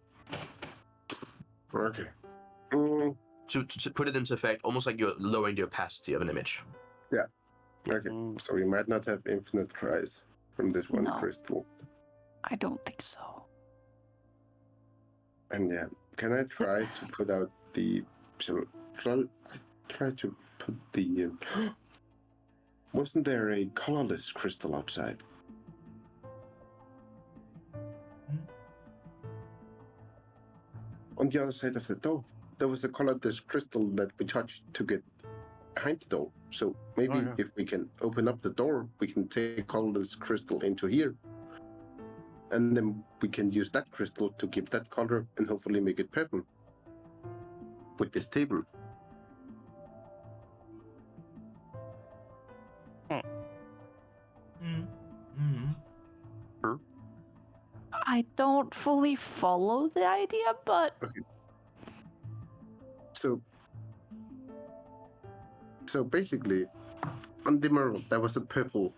Speaker 4: Okay. Mm,
Speaker 1: To put it into effect, almost like you're lowering the opacity of an image.
Speaker 4: okay.
Speaker 5: Mm.
Speaker 4: So we might not have infinite tries from this one
Speaker 3: No.
Speaker 4: crystal.
Speaker 3: I don't think so.
Speaker 4: And yeah, can I try to put out the? Shall I try to put the? Wasn't there a colorless crystal outside? On the other side of the door, there was a colorless crystal that we touched to get behind the door. So maybe
Speaker 5: yeah.
Speaker 4: if we can open up the door, we can take colorless crystal into here. And then we can use that crystal to give that color and hopefully make it purple with this table.
Speaker 2: Mm-hmm.
Speaker 3: I don't fully follow the idea, but
Speaker 4: So basically, on the mural there was a purple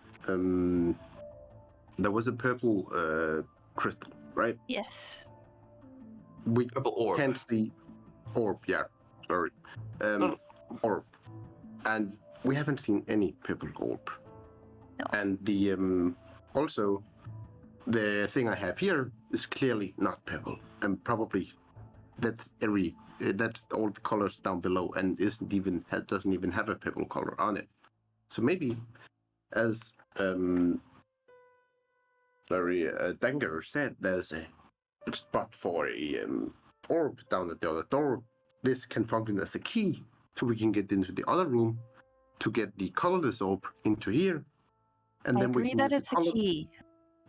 Speaker 4: crystal, right?
Speaker 3: yes.
Speaker 4: We
Speaker 1: Purple orb.
Speaker 4: can't see orb, yeah. Sorry.
Speaker 1: No.
Speaker 4: Orb. And we haven't seen any purple orb.
Speaker 3: No.
Speaker 4: And the also the thing I have here is clearly not purple. And probably that's all the colors down below and doesn't even have a purple color on it. So maybe as Dangur said, there's a spot for a orb down at the other door. This can function as a key, so we can get into the other room to get the colorless orb into here, and
Speaker 3: I
Speaker 4: then we
Speaker 3: agree
Speaker 4: can
Speaker 3: that
Speaker 4: use
Speaker 3: it's
Speaker 4: the
Speaker 3: a
Speaker 4: color.
Speaker 3: key,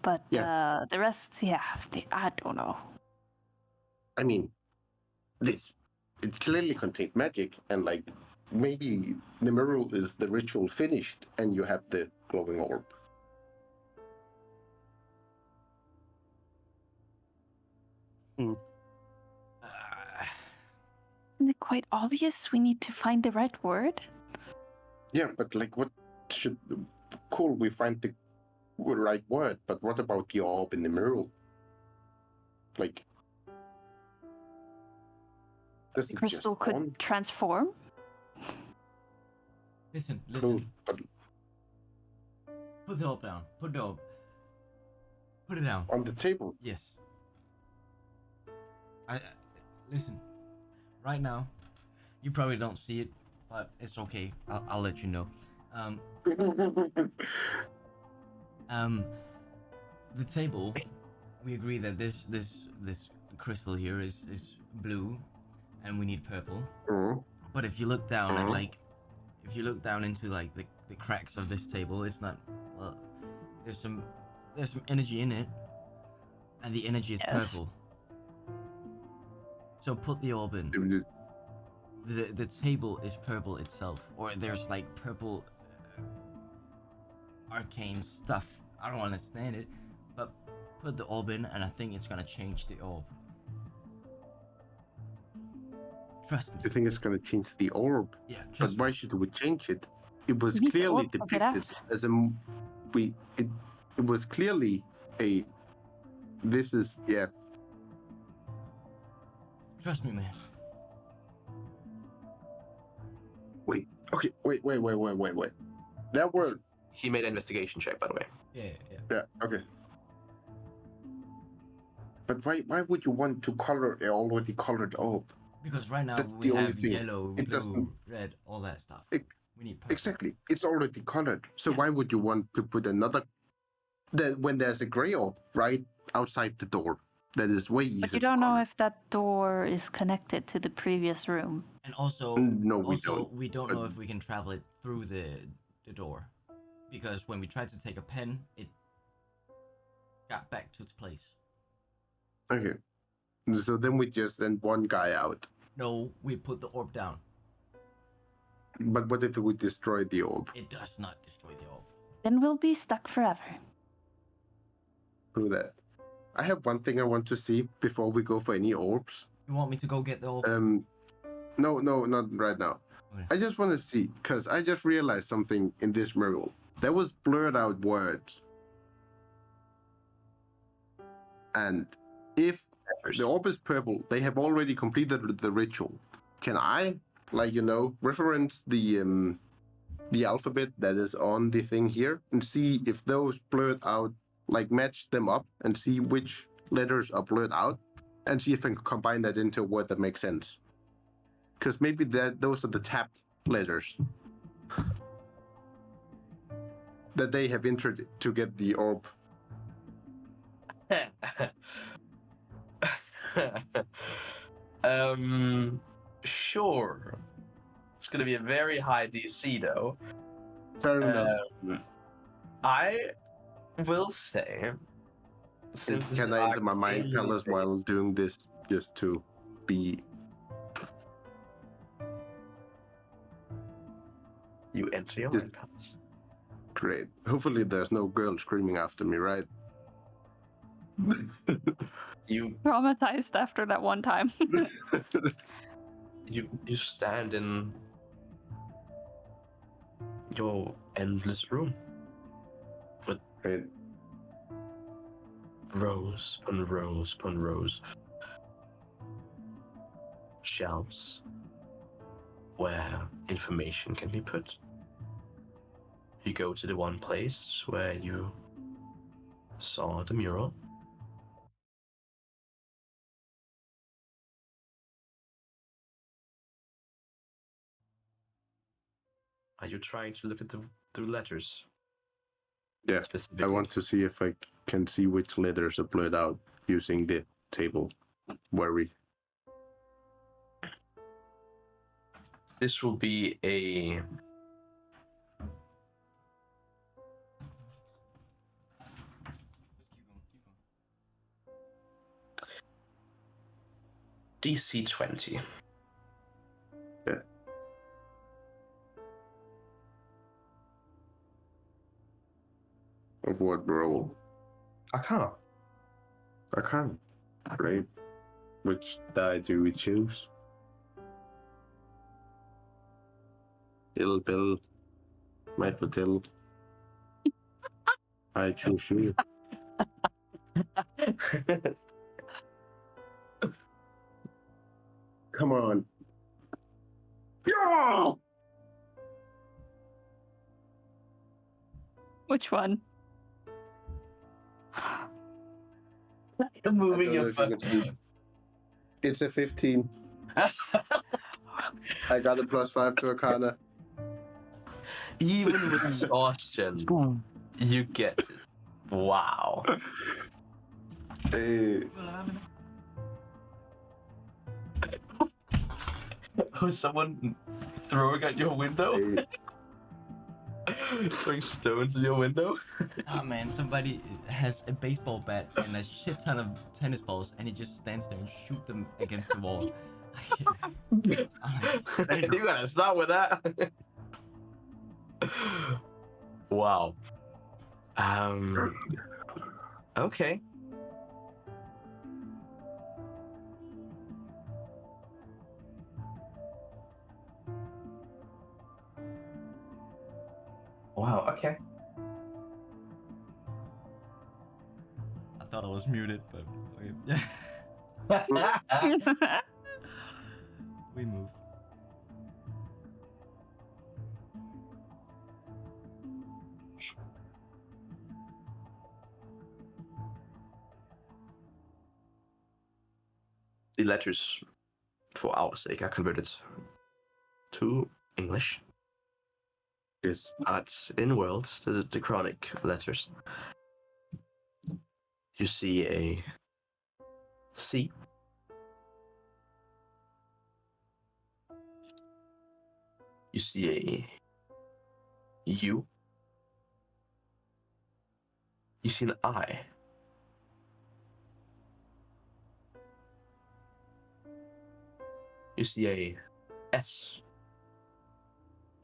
Speaker 3: but
Speaker 4: Yeah.
Speaker 3: the rest, yeah, I don't know.
Speaker 4: I mean, it clearly contains magic, and like maybe the mural is the ritual finished, and you have the glowing orb.
Speaker 3: Isn't it quite obvious we need to find the right word?
Speaker 4: Yeah, but like, what should? Cool, we find the right word, but what about the orb in the mural? Like, does
Speaker 3: The
Speaker 4: it
Speaker 3: crystal
Speaker 4: just
Speaker 3: could
Speaker 4: on?
Speaker 3: transform?
Speaker 2: Listen.
Speaker 4: No, but
Speaker 2: Put the orb down. Put the orb. Put it down.
Speaker 4: on the table.
Speaker 2: Yes. Listen. Right now, you probably don't see it, but it's okay. I'll let you know. The table. We agree that this crystal here is blue, and we need purple.
Speaker 4: Mhm.
Speaker 2: But if you look down at
Speaker 4: Mhm.
Speaker 2: if you look down into like the cracks of this table, it's not. Well, there's some energy in it, and the energy is
Speaker 3: Yes.
Speaker 2: purple. So put the orb in.
Speaker 4: It-
Speaker 2: The table is purple itself, or there's like purple arcane stuff. I don't understand it, but put the orb in, and I think it's gonna change the orb. Trust me.
Speaker 4: You think it's gonna change the orb?
Speaker 2: Yeah,
Speaker 4: But
Speaker 2: trust
Speaker 4: why
Speaker 2: me.
Speaker 4: should we change it? It was
Speaker 3: We need the
Speaker 4: clearly
Speaker 3: orb to get out.
Speaker 4: depicted as it was clearly a. This is yeah.
Speaker 2: Trust me, man.
Speaker 4: Wait. Okay. Wait. There were.
Speaker 1: He made an investigation check, by the way.
Speaker 2: Yeah.
Speaker 4: Yeah. Okay. But why would you want to color an already colored orb?
Speaker 2: Because right now
Speaker 4: That's
Speaker 2: we
Speaker 4: the only
Speaker 2: have
Speaker 4: thing.
Speaker 2: yellow,
Speaker 4: It
Speaker 2: blue,
Speaker 4: doesn't-
Speaker 2: red, all that stuff. We need purple.
Speaker 4: Exactly. It's already colored. So
Speaker 2: Yeah.
Speaker 4: why would you want to put another? When there's a gray orb right outside the door, that is way easier.
Speaker 3: But you
Speaker 4: to
Speaker 3: don't know
Speaker 4: color.
Speaker 3: if that door is connected to the previous room.
Speaker 2: And also,
Speaker 4: No, we don't.
Speaker 2: we don't know
Speaker 4: But-
Speaker 2: if we can travel it through the door, because when we tried to take a pen, it got back to its place.
Speaker 4: Okay. So then we just send one guy out.
Speaker 2: No, we put the orb down.
Speaker 4: But what if we destroy the orb?
Speaker 2: It does not destroy the orb.
Speaker 3: Then we'll be stuck forever.
Speaker 4: Through that. I have one thing I want to see before we go for any orbs.
Speaker 2: You want me to go get the orb?
Speaker 4: No, not right now.
Speaker 2: Okay.
Speaker 4: I just want to see, because I just realized something in this mural. There was blurred out words. And if the orb is purple, they have already completed the ritual. Can I, reference the alphabet that is on the thing here and see if those blurred out, match them up and see which letters are blurred out and see if I can combine that into a word that makes sense? Because maybe those are the tapped letters that they have entered to get the orb.
Speaker 1: Sure. It's gonna be a very high DC though.
Speaker 4: Fair enough.
Speaker 1: I will say, since this
Speaker 4: Can
Speaker 1: is
Speaker 4: I enter my mind
Speaker 1: arcane
Speaker 4: palace while
Speaker 1: based-
Speaker 4: doing this just to be...
Speaker 1: you enter your
Speaker 4: Just-
Speaker 1: mind palace.
Speaker 4: Great. Hopefully there's no girl screaming after me, right?
Speaker 1: You
Speaker 3: Traumatized after that one time.
Speaker 1: you stand in your endless room with
Speaker 4: Great.
Speaker 1: rows upon rows upon rows of shelves where information can be put. You go to the one place where you saw the mural. Are you trying to look at the letters?
Speaker 4: Yeah,
Speaker 1: Specifically.
Speaker 4: I want to see if I can see which letters are blurred out using the table where we...
Speaker 1: This will be a DC 20.
Speaker 4: Of what role?
Speaker 1: Arcana.
Speaker 4: I can't. Great. Which die do we choose? Ill Bill. Might Patil. I choose you. Come on. Yeah!
Speaker 3: Which one?
Speaker 1: You're moving
Speaker 4: I
Speaker 1: your
Speaker 4: don't know if you can see. It's a 15. I got a +5 to Arcana.
Speaker 1: Even with exhaustion, you get it. Wow. Was someone throwing at your window? Throwing stones at your window?
Speaker 2: Oh man, somebody has a baseball bat and a shit ton of tennis balls, and he just stands there and shoot them against the wall.
Speaker 1: You gotta start with that. Wow. Okay. Wow, okay.
Speaker 2: I thought I was muted, but okay. We move.
Speaker 1: The letters, for our sake, are converted to English.
Speaker 4: Yes.
Speaker 1: But in world, the chronic letters, you see a C. You see a U. You see an I. You see a S,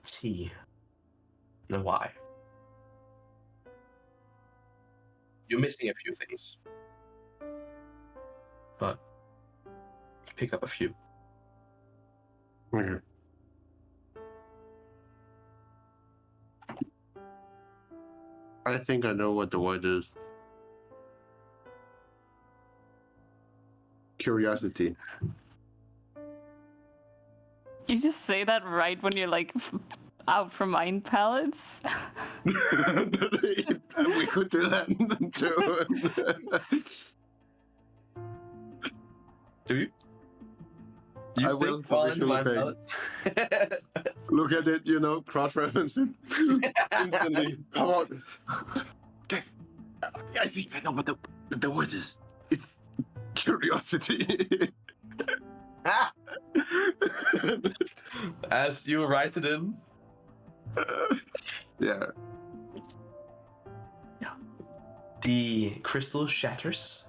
Speaker 1: T, and a Y. You're missing a few things. but you pick up a few.
Speaker 4: Okay. I think I know what the word is. Curiosity.
Speaker 3: You just say that right when you're like out for mind palettes.
Speaker 4: We could do that too.
Speaker 1: Do you?
Speaker 4: I will for visual effect. Look at it, cross-reference it. Instantly. Come on. Guys, I think I know what the word is. It's curiosity.
Speaker 1: As you write it in.
Speaker 4: Yeah.
Speaker 1: The crystal shatters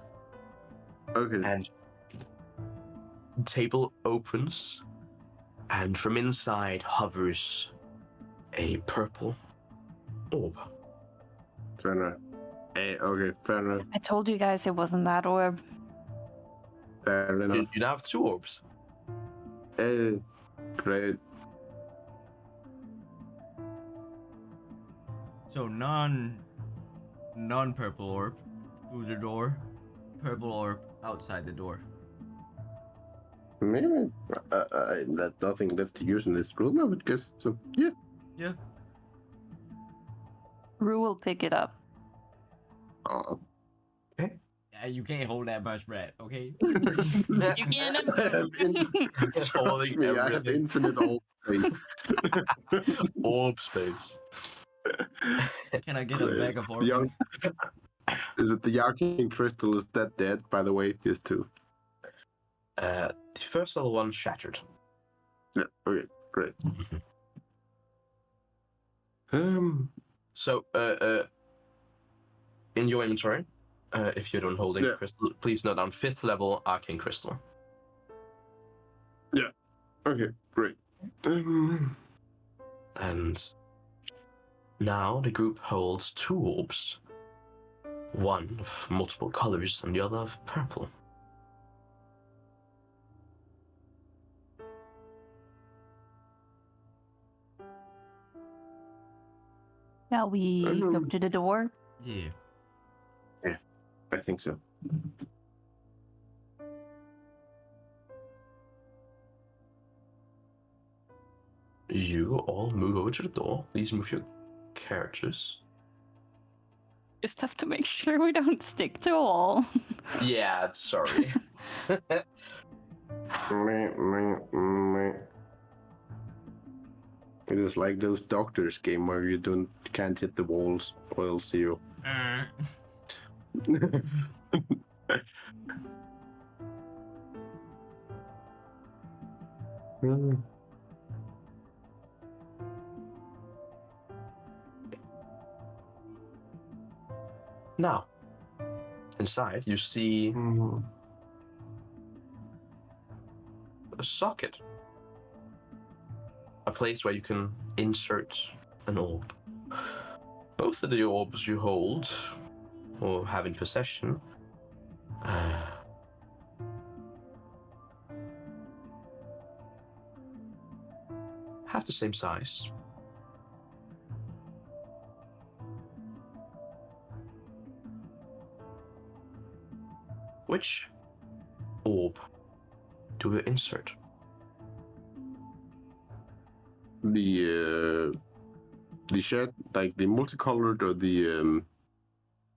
Speaker 4: Okay.
Speaker 1: and the table opens, and from inside hovers a purple orb.
Speaker 4: Fair enough. Okay, fair enough.
Speaker 3: I told you guys it wasn't that orb.
Speaker 4: Fair enough.
Speaker 1: You now have 2 orbs.
Speaker 4: Great.
Speaker 2: So non-purple orb through the door, purple orb outside the door.
Speaker 4: Maybe there's nothing left to use in this room, I would guess. So, yeah.
Speaker 2: Yeah.
Speaker 3: Rue will pick it up.
Speaker 2: Yeah, you can't hold that much, Brett. Okay.
Speaker 3: You can't.
Speaker 4: Trust me, I have infinite orb space.
Speaker 1: Orb space.
Speaker 2: Can I get a bag of orb?
Speaker 4: Is it the arcane crystal? Is that dead, by the way? Just two.
Speaker 1: The first level one shattered.
Speaker 4: Yeah, okay, great.
Speaker 1: So, in your inventory, if you're done holding the crystal, please note down 5th level arcane crystal.
Speaker 4: Yeah. Okay, great.
Speaker 1: And now the group holds 2 orbs. One of multiple colors and the other of purple.
Speaker 3: Shall we go to the door?
Speaker 2: Yeah.
Speaker 4: Yeah, I think so.
Speaker 1: You all move over to the door. Please move your characters.
Speaker 3: Just have to make sure we don't stick to a wall.
Speaker 1: Yeah, sorry.
Speaker 4: It is like those doctors game where you can't hit the walls or else you.
Speaker 1: Now, inside you see a socket. A place where you can insert an orb. Both of the orbs you hold, or have in possession, have the same size. Which orb do we insert?
Speaker 4: The shed, like the multicolored or the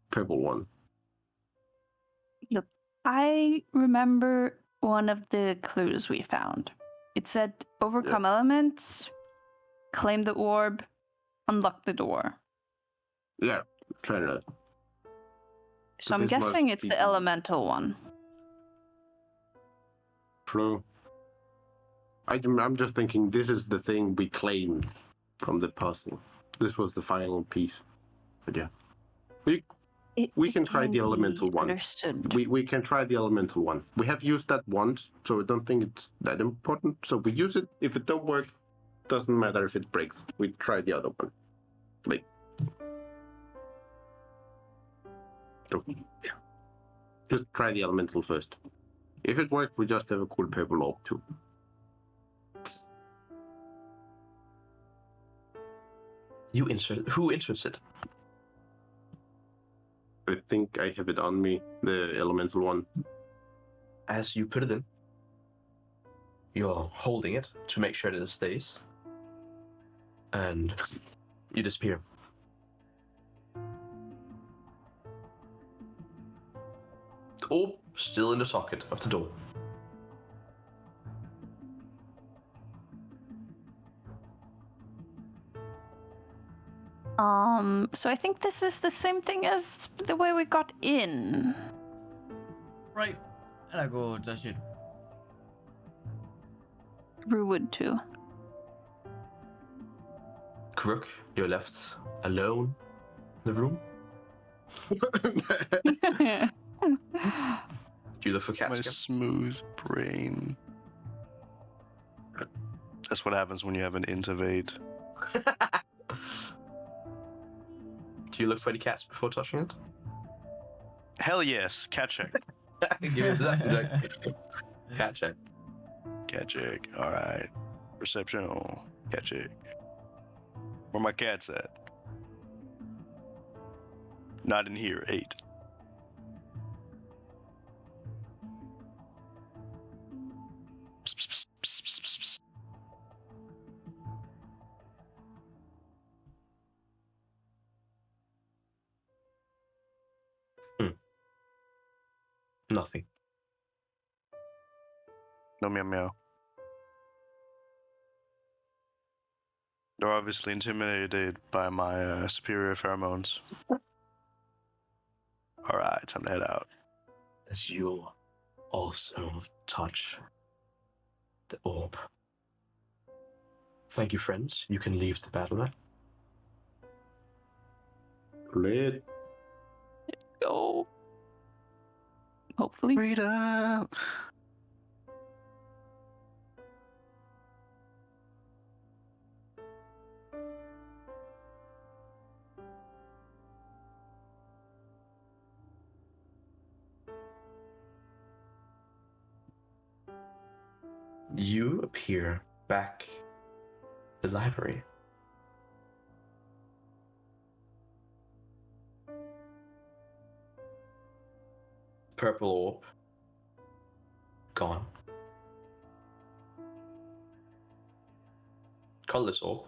Speaker 4: purple one?
Speaker 3: Look, I remember one of the clues we found. It said overcome elements, claim the orb, unlock the door.
Speaker 4: Yeah, fair enough.
Speaker 3: So I'm
Speaker 4: this
Speaker 3: guessing
Speaker 4: must
Speaker 3: it's
Speaker 4: be
Speaker 3: the elemental one.
Speaker 4: True. I'm just thinking this is the thing we claimed from the puzzle. This was the final piece. But yeah. We can try the elemental one.
Speaker 3: Understood.
Speaker 4: We can try the elemental one. We have used that once, so I don't think it's that important. So we use it. If it don't work, doesn't matter if it breaks. We try the other one. Like. So, yeah. Just try the elemental first. If it works, we just have a cool pebble orb too.
Speaker 1: Who inserts it?
Speaker 4: I think I have it on me, the elemental one.
Speaker 1: As you put it in, you're holding it to make sure that it stays. And you disappear. The orb still in the socket of the door.
Speaker 3: So I think this is the same thing as the way we got in.
Speaker 2: Right. And I go touch it.
Speaker 3: Rue would too.
Speaker 1: Koruk, you're left alone in the room. Do you look for
Speaker 5: My
Speaker 1: Catskill?
Speaker 5: smooth brain. That's what happens when you have an intivate.
Speaker 1: Do you look for any cats before touching it?
Speaker 5: Hell yes, cat check.
Speaker 1: Give me a perception check. Cat check.
Speaker 5: Cat check. All right. Perception. Cat check. Where my cats at? Not in here. 8. Psst, psst, psst, psst, psst, psst.
Speaker 1: Nothing.
Speaker 5: No meow meow. They're obviously intimidated by my superior pheromones. Alright, time to head out.
Speaker 1: As you also touch the orb. Thank you, friends. You can leave the battle now.
Speaker 4: Lit.
Speaker 3: Go. Hopefully.
Speaker 5: Freedom!
Speaker 1: You appear back in the library. Purple orb. Gone. Colorless orb.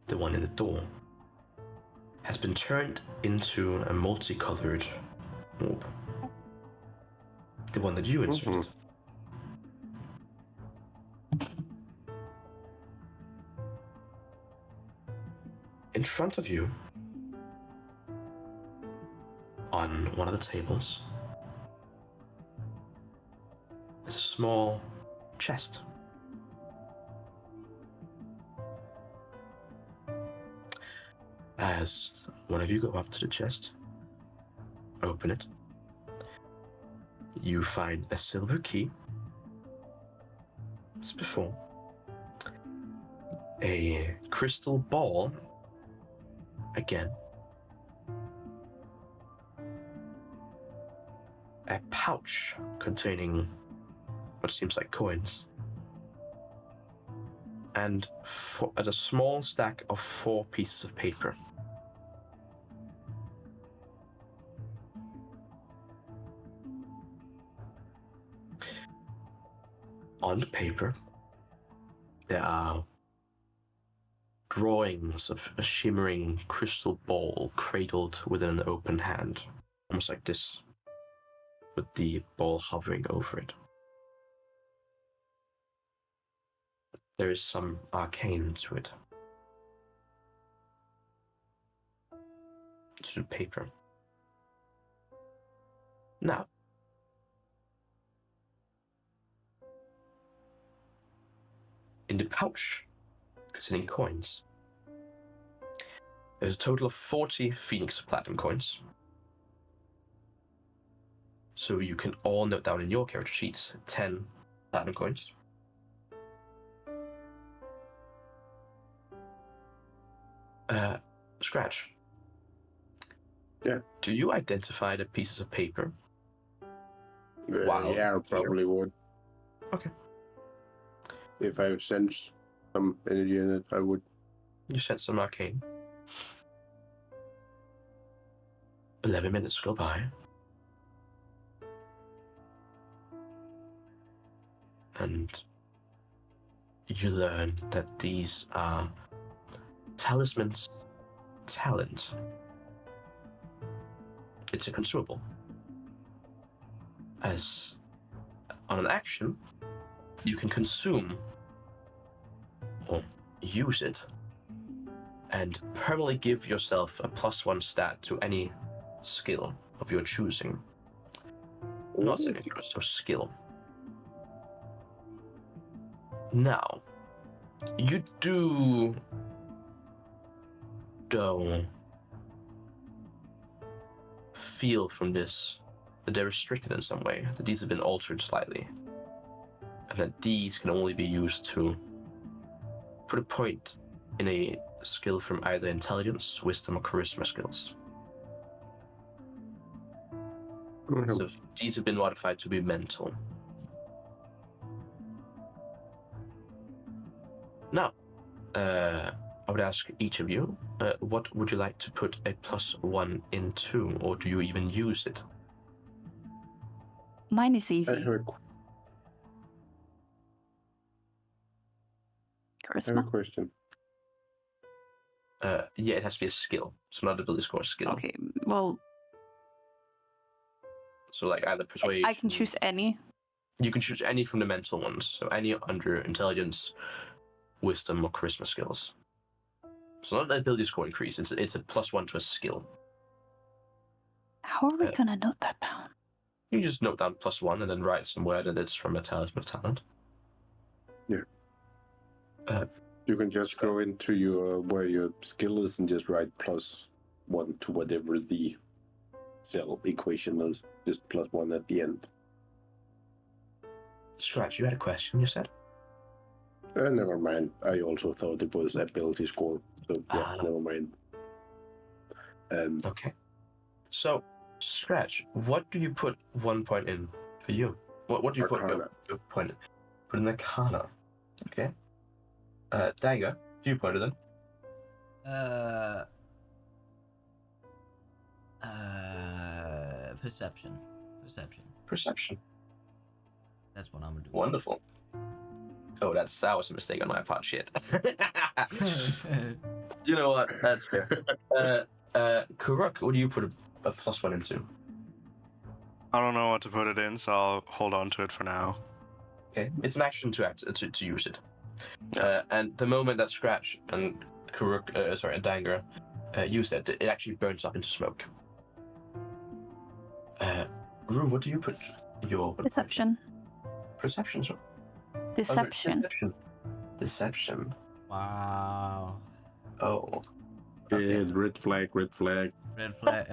Speaker 1: The one in the door has been turned into a multicolored orb. The one that you inserted. In front of you, on one of the tables, is a small chest. As one of you go up to the chest, open it, you find a silver key, as before, a crystal ball, again, a pouch containing what seems like coins, and a small stack of 4 pieces of paper. On the paper, there are drawings of a shimmering crystal ball cradled within an open hand, almost like this, with the ball hovering over it. There is some arcane to it. To the paper. Now, in the pouch containing coins, there's a total of 40 Phoenix Platinum coins. So you can all note down in your character sheets 10 Platinum coins. Scratch.
Speaker 4: Yeah.
Speaker 1: Do you identify the pieces of paper While
Speaker 4: Yeah, I
Speaker 1: here.
Speaker 4: probably would.
Speaker 1: Okay.
Speaker 4: If I sense some energy in it, I would.
Speaker 1: You sense some arcane. 11 minutes go by. And you learn that these are talismans talent. It's a consumable. As on an action, you can consume or use it and permanently give yourself a +1 stat to any skill of your choosing. Not saving throws, so skill. Now, you do though feel from this that they're restricted in some way, that these have been altered slightly, and that these can only be used to put a point in a skill from either intelligence, wisdom, or charisma skills. So these have been modified to be mental. Now, I would ask each of you, what would you like to put a +1 into, or do you even use it?
Speaker 3: Mine is
Speaker 4: I
Speaker 3: easy.
Speaker 4: have a
Speaker 3: Charisma.
Speaker 4: question.
Speaker 1: Yeah, it has to be a skill, so not ability score, skill.
Speaker 3: Okay, well,
Speaker 1: So like either persuasion.
Speaker 3: I can choose any.
Speaker 1: You can choose any from the mental ones, so any under intelligence, wisdom, or charisma skills. So not an ability score increase, it's a +1 to a skill.
Speaker 3: How are we gonna note that down?
Speaker 1: You just note down +1 and then write somewhere that it's from a talisman of talent.
Speaker 4: Yeah.
Speaker 1: Uh,
Speaker 4: You can just go into your where your skill is and just write +1 to whatever the cell equation is. Just +1 at the end.
Speaker 1: Scratch, you had a question, you said?
Speaker 4: Never mind. I also thought it was ability score. So yeah,
Speaker 1: Ah.
Speaker 4: never mind.
Speaker 1: Okay. So, Scratch, what do you put 1 point in for you? What do you put
Speaker 4: Arcana.
Speaker 1: your point in? Put in Arcana. Okay. Dagger, do you put it in?
Speaker 2: Perception.
Speaker 1: Perception.
Speaker 2: That's what I'm gonna do.
Speaker 1: Wonderful. Oh, that was a mistake on my part. Shit. You know what? That's fair. Koruk, what do you put a +1 into?
Speaker 5: I don't know what to put it in, so I'll hold on to it for now.
Speaker 1: Okay, it's an action to use it.
Speaker 5: Yeah.
Speaker 1: And the moment that Scratch and Koruk, and Dangur use it, it actually burns up into smoke. Rue, what do you put your
Speaker 3: Deception.
Speaker 1: Perception, sir?
Speaker 3: Deception.
Speaker 1: Deception.
Speaker 2: Wow.
Speaker 1: Oh.
Speaker 4: Yeah, red flag, red flag.
Speaker 2: Red flag.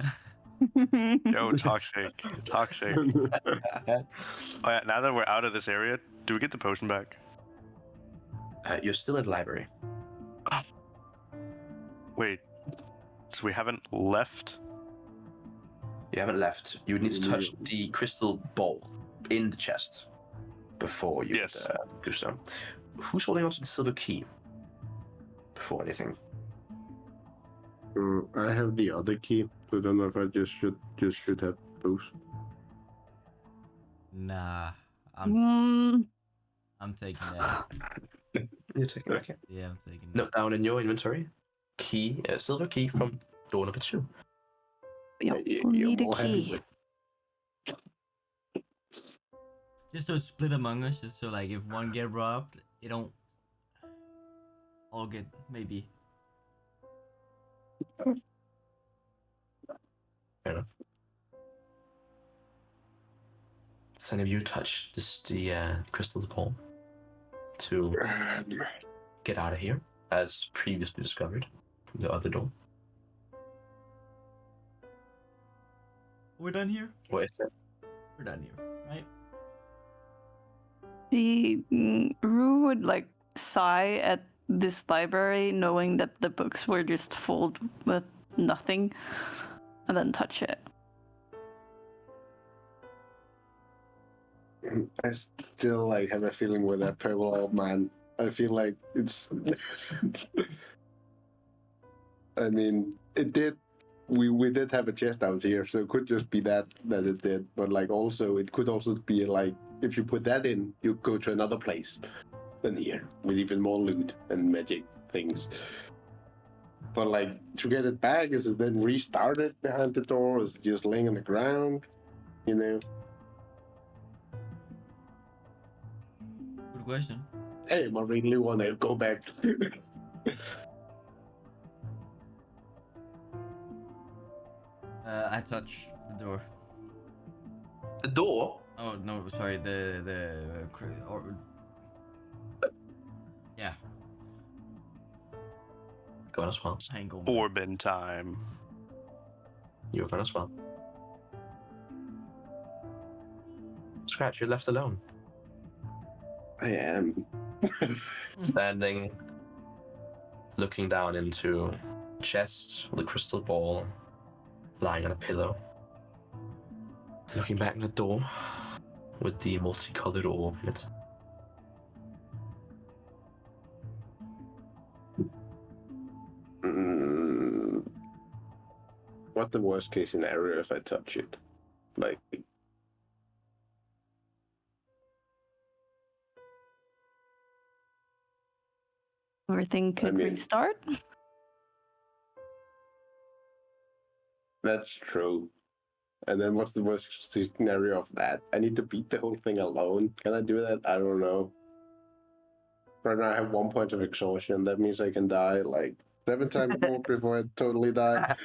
Speaker 5: Yo, toxic. Oh yeah, now that we're out of this area, do we get the potion back?
Speaker 1: You're still in the library.
Speaker 5: Wait, so we haven't left?
Speaker 1: You haven't left. You would need to touch the crystal ball in the chest before you
Speaker 5: Yes.
Speaker 1: do so. Who's holding onto the silver key? Before anything.
Speaker 4: I have the other key, so I don't know if I just should have both.
Speaker 2: Nah.
Speaker 3: Mm,
Speaker 2: I'm taking that.
Speaker 1: You're taking okay.
Speaker 2: Yeah, I'm taking that.
Speaker 1: Note down in your inventory. Key, silver key from door number 2.
Speaker 3: we'll need a
Speaker 4: we'll have
Speaker 3: key.
Speaker 4: it.
Speaker 2: Just so it's split among us, just so like if one get robbed, it don't all get maybe.
Speaker 1: Fair enough. Does any of you touch the crystal ball to get out of here, as previously discovered from the other door?
Speaker 2: We're done here?
Speaker 1: What is that?
Speaker 2: We're done here, right?
Speaker 3: Rue would like sigh at this library, knowing that the books were just filled with nothing, and then touch it.
Speaker 4: I still like have a feeling with that purple orb, man. I feel like it's. I mean, it did. We did have a chest out here, so it could just be that it did. But like, also, it could also be like if you put that in, you go to another place than here with even more loot and magic things. But like to get it back, is it then restarted behind the door? Is it just laying on the ground? You know.
Speaker 2: Good question.
Speaker 4: Hey, I really want to go back.
Speaker 2: I touch the door.
Speaker 1: The door?
Speaker 2: Oh no, sorry. Yeah,
Speaker 1: Go on as well.
Speaker 2: angle.
Speaker 5: Orbin time.
Speaker 1: You're going as well. Scratch, you're left alone.
Speaker 4: I am.
Speaker 1: Standing, looking down into chest with a crystal ball lying on a pillow. Looking back at the door with the multicolored orb in it.
Speaker 4: What's the worst case scenario if I touch it? Like,
Speaker 3: Everything could
Speaker 4: mean-
Speaker 3: restart.
Speaker 4: that's true. And then what's the worst scenario of that? I need to beat the whole thing alone. Can I do that? I don't know. Right now I have 1 point of exhaustion. That means I can die like 7 times more before I totally die.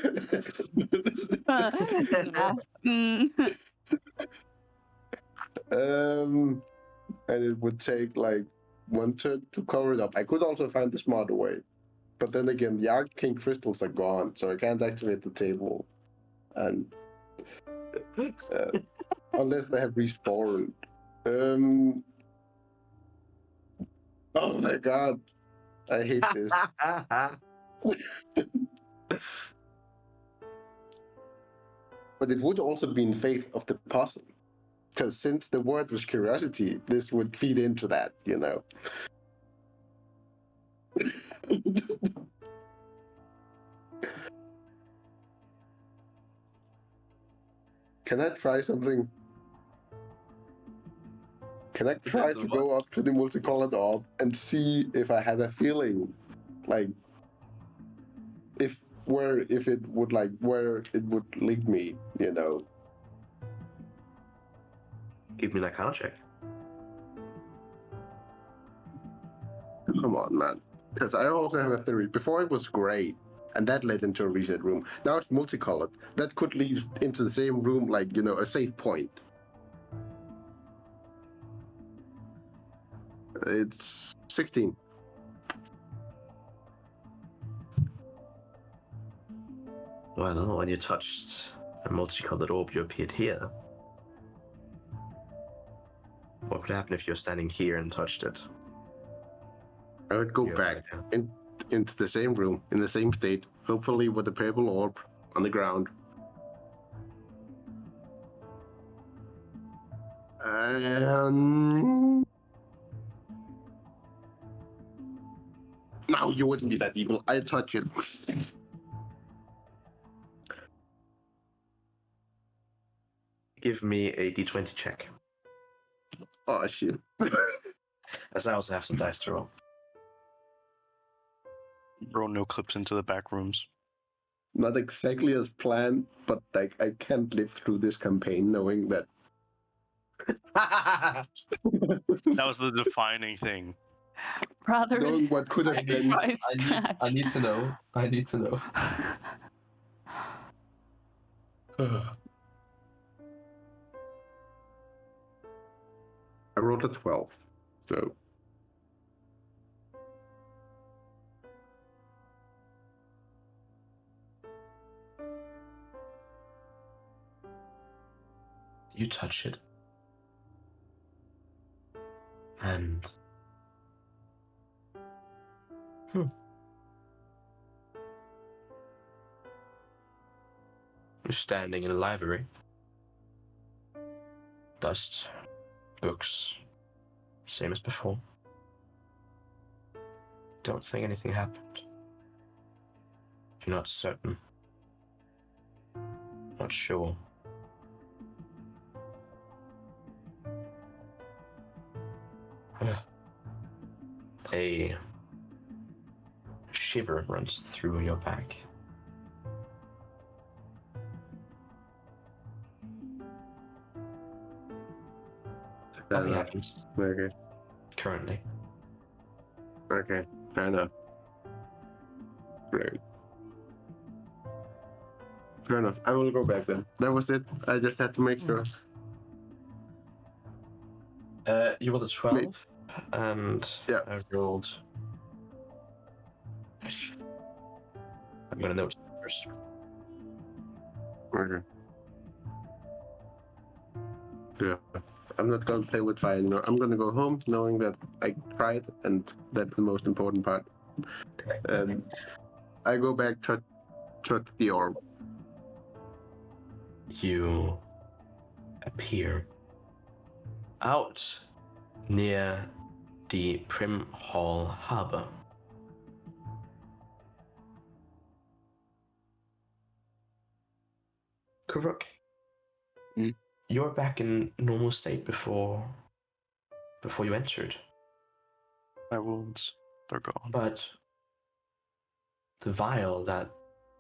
Speaker 3: Mm.
Speaker 4: And it would take like 1 turn to cover it up. I could also find the smarter way. But then again, the arcane crystals are gone, so I can't activate the table. And unless they have respawned. Oh my god. I hate this. But it would also be in faith of the puzzle. Because since the word was curiosity, this would feed into that, you know. Can I try something? Can I try to go up to the multicolored orb and see if I have a feeling, like, if it would like where it would lead me, you know?
Speaker 1: Give me that counter check.
Speaker 4: Come on, man. Because I also have a theory. Before it was gray, and that led into a reset room. Now it's multicolored. That could lead into the same room, like, you know, a safe point. It's 16.
Speaker 1: Well, when you touched a multicolored orb, you appeared here. What would happen if you're standing here and touched it?
Speaker 4: I would go
Speaker 1: You're
Speaker 4: back
Speaker 1: right,
Speaker 4: into the same room, in the same state, hopefully with the purple orb on the ground. No, you wouldn't be that evil. I touch it.
Speaker 1: Give me a d20 check.
Speaker 4: Oh, shit.
Speaker 1: As I also have some dice to roll.
Speaker 5: Throw no clips into the back rooms.
Speaker 4: Not exactly as planned, but like I can't live through this campaign knowing that.
Speaker 5: That was the defining thing.
Speaker 3: Rather
Speaker 4: Knowing what could have been.
Speaker 3: sacrifice Scratch.
Speaker 1: I need to know. I need to know.
Speaker 4: I rolled a 12, so.
Speaker 1: You touch it. And... You're standing in a library. Dust Books. Same as before. Don't think anything happened. You're not certain. Not sure. A shiver runs through your back. Nothing happens
Speaker 4: Okay.
Speaker 1: currently.
Speaker 4: Okay. Fair enough. Great. Fair enough. I will go back then. That was it. I just had to make sure.
Speaker 1: You rolled a 12, and
Speaker 4: Yeah.
Speaker 1: I rolled. I'm gonna note first.
Speaker 4: Okay. Yeah. I'm not gonna play with fire anymore. I'm gonna go home knowing that I tried, and that's the most important part. I go back to the orb.
Speaker 1: You appear out near the Prim Hall Harbor. Koruk, you're back in normal state before you entered,
Speaker 5: My wounds, they're gone.
Speaker 1: but the vial that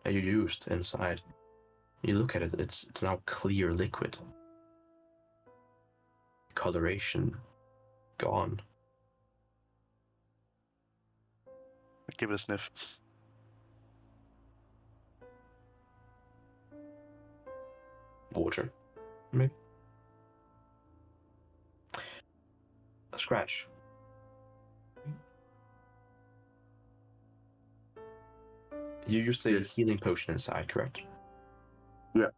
Speaker 1: you used inside, you look at it, it's now clear liquid. Coloration gone.
Speaker 5: Give it a sniff.
Speaker 1: Water, maybe. A scratch. You used a
Speaker 4: Yes.
Speaker 1: healing potion inside, correct?
Speaker 4: Yeah.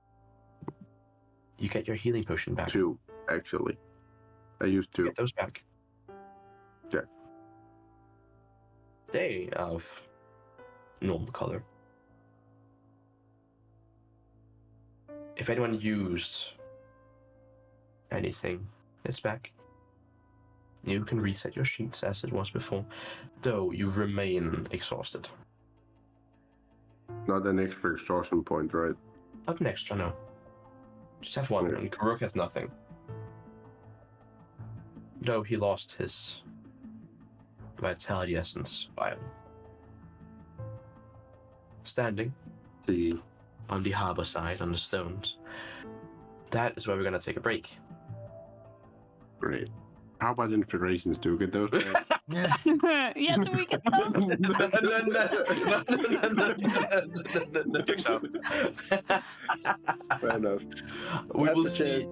Speaker 1: You get your healing potion back.
Speaker 4: 2, actually. I used 2.
Speaker 1: Get those back.
Speaker 4: Yeah.
Speaker 1: They of normal color. If anyone used anything, it's back. You can reset your sheets as it was before, though you remain exhausted.
Speaker 4: Not an extra exhaustion point, right?
Speaker 1: Not an extra, no. Just have one,
Speaker 4: Yeah.
Speaker 1: and Koruk has nothing. Though he lost his vitality essence vial. Standing
Speaker 4: The
Speaker 1: on the harbor side, on the stones, that is where we're gonna take a break.
Speaker 4: great. How about inspirations? Do you get those back?
Speaker 2: Yeah.
Speaker 3: Yeah, do we get those?
Speaker 5: Checks out.
Speaker 4: Fair enough.
Speaker 1: We
Speaker 4: That's
Speaker 1: will
Speaker 4: a
Speaker 1: see.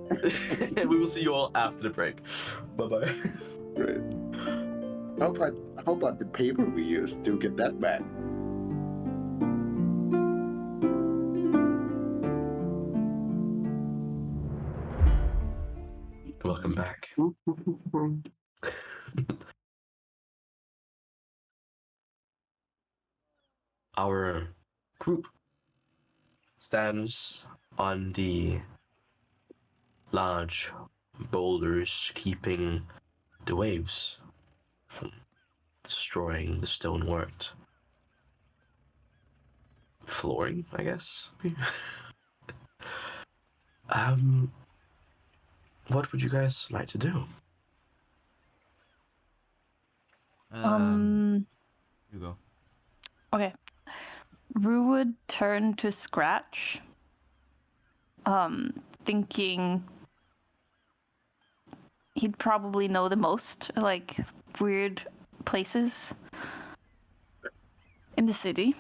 Speaker 1: We will see you all after the break. Bye bye.
Speaker 4: Great. How about the paper we used? Do you get that back?
Speaker 1: Welcome back. Our group stands on the large boulders, keeping the waves from destroying the stonework flooring, I guess. What would you guys like to do?
Speaker 2: You go.
Speaker 3: Okay. Rue would turn to Scratch, thinking he'd probably know the most, like, weird places in the city.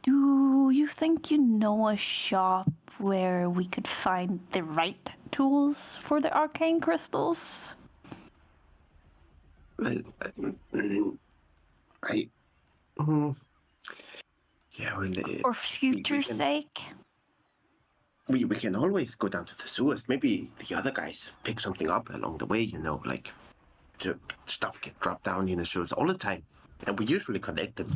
Speaker 3: Do you think you know a shop where we could find the right tools for the arcane crystals?
Speaker 4: Well, yeah, well,
Speaker 3: For future's sake?
Speaker 4: we can always go down to the sewers. Maybe the other guys pick something up along the way, like the stuff get dropped down in the sewers all the time. And we usually collect them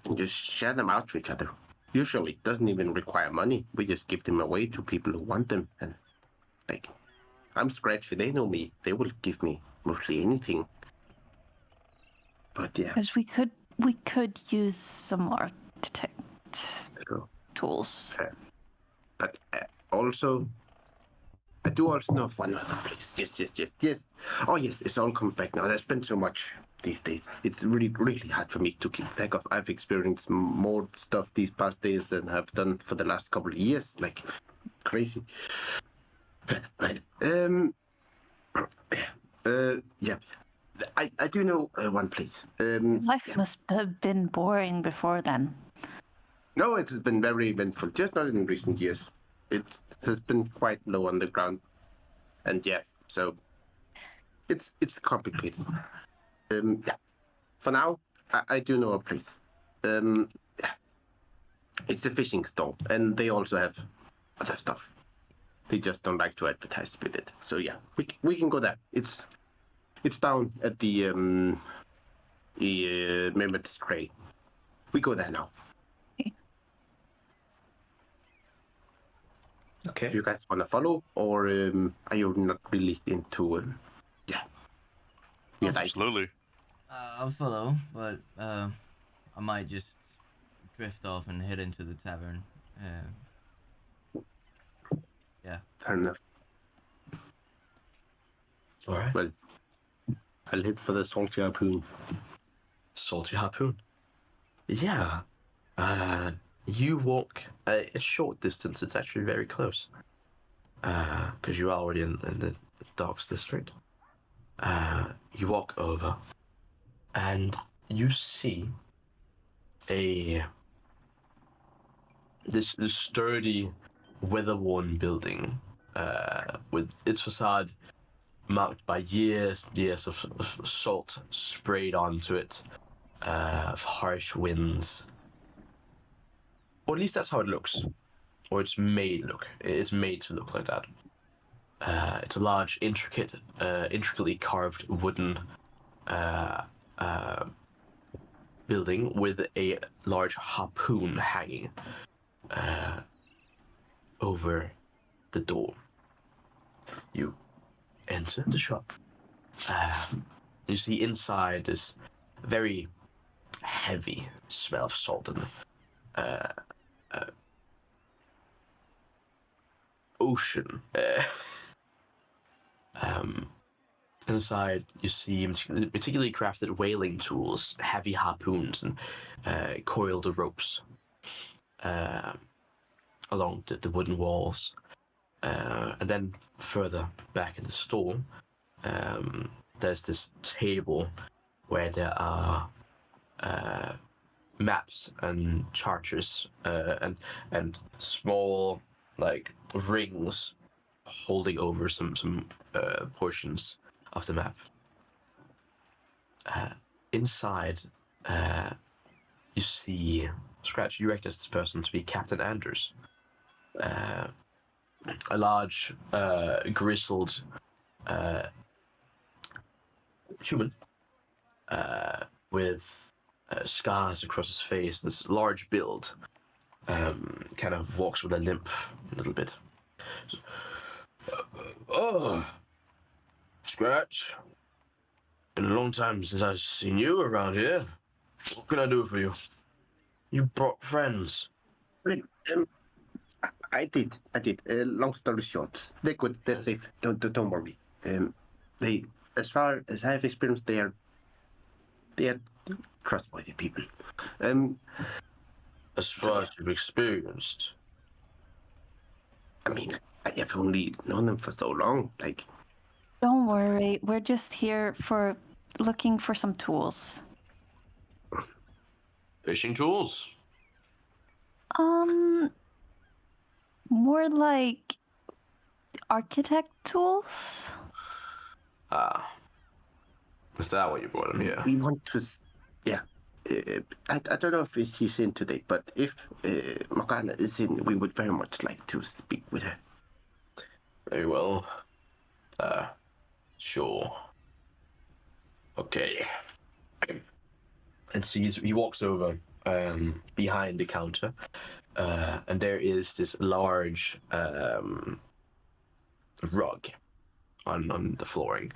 Speaker 4: and just share them out to each other. Usually, it doesn't even require money. We just give them away to people who want them. And, like, I'm Scratchy. They know me. They will give me mostly anything. But yeah.
Speaker 3: Because we could use some architect tools.
Speaker 4: But also, I do also know of one other place. Yes. Oh, yes, it's all come back now. There's been so much these days. It's really hard for me to keep track of. I've experienced more stuff these past days than I've done for the last couple of years. Like, crazy. Right. Yeah. I do know one place.
Speaker 3: Life must have been boring before then.
Speaker 4: No, it has been very eventful, just not in recent years. It has been quite low on the ground. And yeah, so it's complicated. Yeah. For now, I do know a place. Yeah. It's a fishing store, and they also have other stuff. They just don't like to advertise with it. So yeah, we can go there. It's down at the Mermaid's Trail. We go there now.
Speaker 1: Okay.
Speaker 4: Do you guys want to follow, or are you not really into? Yeah. Yeah,
Speaker 5: Absolutely.
Speaker 2: I'll follow, but I might just drift off and head into the tavern. Yeah.
Speaker 4: Fair enough.
Speaker 1: All right.
Speaker 4: Well, I'll hit for the salty harpoon.
Speaker 1: Salty harpoon. Yeah. You walk a short distance. It's actually very close. Because you are already in the docks district. You walk over, and you see this sturdy, weather-worn building, with its facade marked by years of salt sprayed onto it, of harsh winds. Or at least that's how it looks. Or it's made to look like that. It's a large, intricately carved wooden building with a large harpoon hanging over the door. You enter the shop. You see inside this very heavy smell of salt and ocean. Inside, you see particularly crafted whaling tools, heavy harpoons, and coiled ropes along the wooden walls. And then further back in the store, there's this table where there are maps and charters and small like rings holding over some portions of the map. Inside, you see Scratch. You recognize this person to be Captain Anders, a large, grizzled human with scars across his face. This large build, kind of walks with a limp a little bit. Oh, Scratch. Been a long time since I've seen you around here. What can I do for you? You brought friends.
Speaker 4: Well, I did. Long story short, they're good. They're safe. Don't worry. They, as far as I've experienced, they are trustworthy people.
Speaker 1: As far as you've experienced.
Speaker 4: I mean, I have only known them for so long. Like,
Speaker 3: Don't worry, we're just here for looking for some tools.
Speaker 1: Fishing tools?
Speaker 3: More like architect tools.
Speaker 1: Ah. Is that what you brought him here?
Speaker 4: we want to, yeah. I don't know if she's in today, but if Morgana is in, we would very much like to speak with her.
Speaker 1: Very well. Sure. Okay. And so he walks over behind the counter and there is this large rug on the flooring,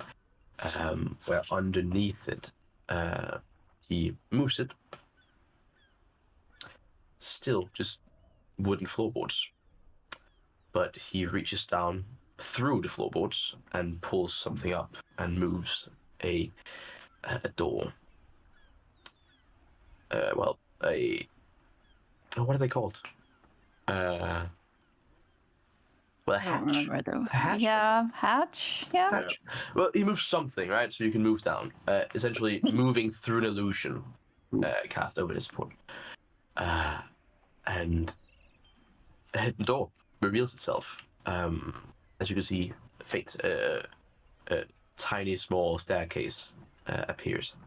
Speaker 1: where underneath it, he moves it. Still just wooden floorboards. But he reaches down through the floorboards and pulls something up and moves a door. What are they called? Well, a
Speaker 3: I don't
Speaker 1: hatch.
Speaker 3: remember though.
Speaker 1: A hatch?
Speaker 3: Yeah, hatch. Yeah.
Speaker 1: Hatch. Well, he moves something, right? So you can move down. Essentially, moving through an illusion cast over this point. And a hidden door reveals itself. As you can see, a tiny, small staircase appears.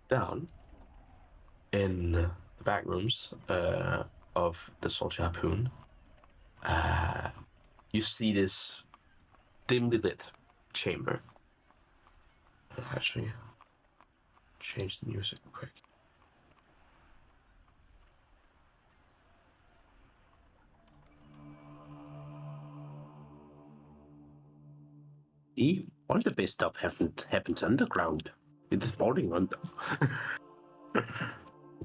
Speaker 1: Down in the back rooms of the Salty Harpoon, you see this dimly lit chamber. I'll actually change the music real quick.
Speaker 4: All the best stuff happens underground. It's boring under.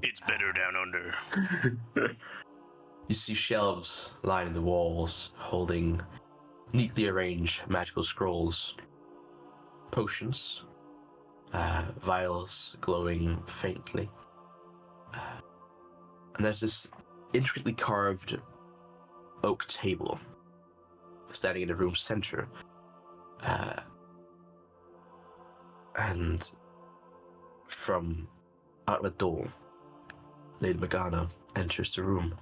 Speaker 5: It's better down under.
Speaker 1: You see shelves lining the walls, holding neatly arranged magical scrolls, potions, vials glowing faintly. And there's this intricately carved oak table standing in the room's center. And from out the door, Lady Morgana enters the room.